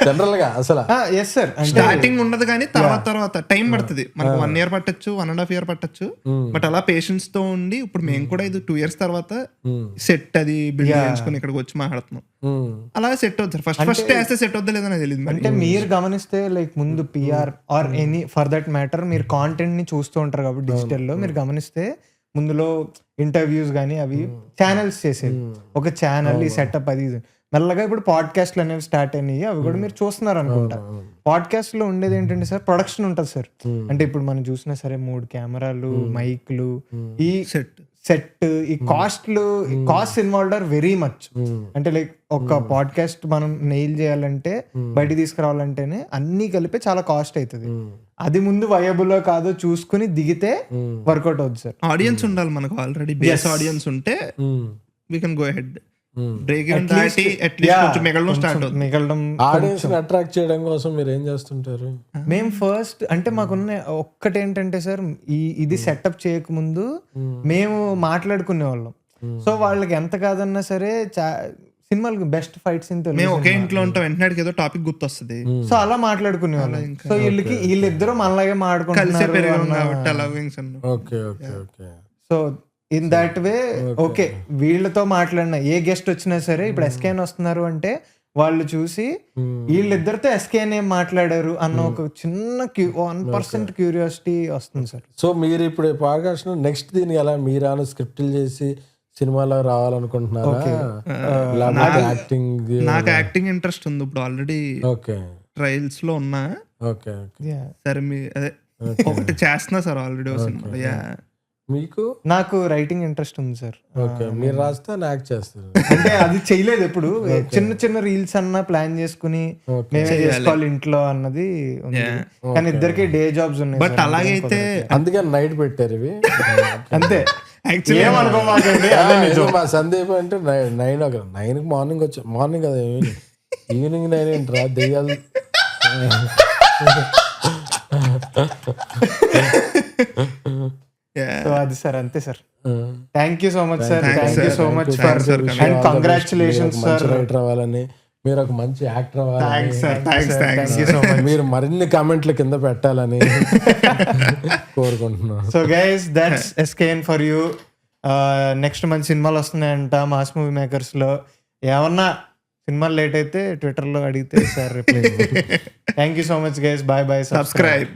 జనరల్ గా అసలు ఎస్ సార్, స్టార్టింగ్ ఉండదు కానీ తర్వాత టైం పడుతుంది. మనకు 1 year పట్టచ్చు, 1.5 year పట్టచ్చు. బట్ అలా పేషెన్స్ తో ఉండి ఇప్పుడు మేము కూడా ఇది 2 years తర్వాత సెట్ అది బిల్డ్ చేసుకుని ఇక్కడికి వచ్చి మాట్లాడుతున్నాం. అలా సెట్ అవుతారు. ఫస్ట్ వేస్తే సెట్ అవుతా లేదని తెలియదు. అంటే మీరు గమనిస్తే లైక్ ముందు PR or any for that matter మీరు కాంటెంట్ ని చూస్తూ ఉంటారు కాబట్టి డిజిటల్ లో మీరు గమనిస్తే ముందులో ఇంటర్వ్యూస్ కానీ అవి ఛానల్స్ చేసేది, ఒక ఛానల్ ఈ సెటప్ అది మెల్లగా ఇప్పుడు పాడ్కాస్ట్లు అనేవి స్టార్ట్ అయినాయి. అవి కూడా మీరు చూస్తున్నారు అనుకుంటా. పాడ్కాస్ట్ లో ఉండేది ఏంటంటే సార్ ప్రొడక్షన్ ఉంటుంది సార్. అంటే ఇప్పుడు మనం చూసినా సరే 3 కెమెరాలు, మైక్లు, ఈ సెట్, ఈ cost involved are very much. అంటే లైక్ ఒక పాడ్కాస్ట్ మనం నెయిల్ చేయాలంటే బయట తీసుకురావాలంటేనే అన్ని కలిపి చాలా కాస్ట్ అవుతుంది. అది ముందు వయబుల్ కాదో చూసుకుని దిగితే వర్కౌట్ అవుతుంది సార్. ఆడియన్స్ ఉండాలి మనకు, ఆల్రెడీ బేస్ ఆడియన్స్ ఉంటే we can go head. Audience attract చేయడం కోసం మీరు ఏం చేస్తుంటారు? మేము ఫస్ట్ అంటే మాకున్న ఒక్కటి ఏంటంటే సార్, ఇది సెటప్ చేయకముందు మేము మాట్లాడుకునే వాళ్ళం. సో వాళ్ళకి ఎంత కాదన్నా సరే సినిమాలకు బెస్ట్ ఫైట్ సీన్ మేము ఒకే ఇంట్లో ఉంటాం, వెంటనే ఏదో టాపిక్ గుర్తొస్తుంది. సో అలా మాట్లాడుకునే వాళ్ళం. సో వీళ్ళిద్దరూ మనలాగే మాట్లాడుకుంటున్నారు. So in that way okay, వీళ్ళతో మాట్లాడిన ఏ గెస్ట్ వచ్చినా సరే, ఇప్పుడు ఎస్కేన్ వస్తున్నారు అంటే వాళ్ళు చూసి వీళ్ళిద్దరితో ఎస్కేన్ ఏం మాట్లాడారు అన్న ఒక చిన్న 1% క్యూరియాసిటీ వస్తుంది సార్. సో మీరు ఇప్పుడు పాడ్కాస్ట్ నెక్స్ట్ దీన్ని ఎలా మీరు స్క్రిప్ట్లు చేసి సినిమాలో రావాలనుకుంటున్నారా? నాకు యాక్టింగ్ ఇంట్రెస్ట్ ఉంది ఇప్పుడు, ఆల్రెడీ ట్రయల్స్ లో ఉన్నా. సరే అదే ఒకటి చేస్తున్నా సార్ ఆల్రెడీ సినిమా. మీకు? నాకు రైటింగ్ ఇంట్రెస్ట్ ఉంది సార్. ఓకే, మీరు రాస్తే యాక్ట్ చేస్తారు. అంటే అది చేయలేదు ఎప్పుడు. చిన్న రీల్స్ అన్నా ప్లాన్ చేసుకుని మేమే చేసుకోవాలి ఇంట్లో అన్నది ఉంది. కానీ ఇద్దరికి డే జాబ్స్ ఉన్నాయి. బట్ అలాగైతే అందుకని నైట్ పెట్టారు ఇవి. అంతే. మా సందీప్ అంటే 9 మార్నింగ్ వచ్చి మార్నింగ్ కదా, ఈవినింగ్ 9 ఏంట్రా దెయ్యాలు. అది సార్, అంతే sir. Thank you so much sir. Thank you so much for and congratulations sir. Writer అవ్వాలని, మీరు ఒక మంచి యాక్టర్ అవ్వాలని, మీరు మరిన్ని కామెంట్లు కింద పెట్టాలని కోరుకుంటున్నాను. So guys, that's SKN for you. Next మంచి సినిమాలు వస్తున్నాయంట మాస్ మూవీ మేకర్స్ లో. ఏమన్నా సినిమాలు లేట్ అయితే ట్విట్టర్ లో అడిగితే sir reply. Thank you so much guys. Bye bye. Subscribe.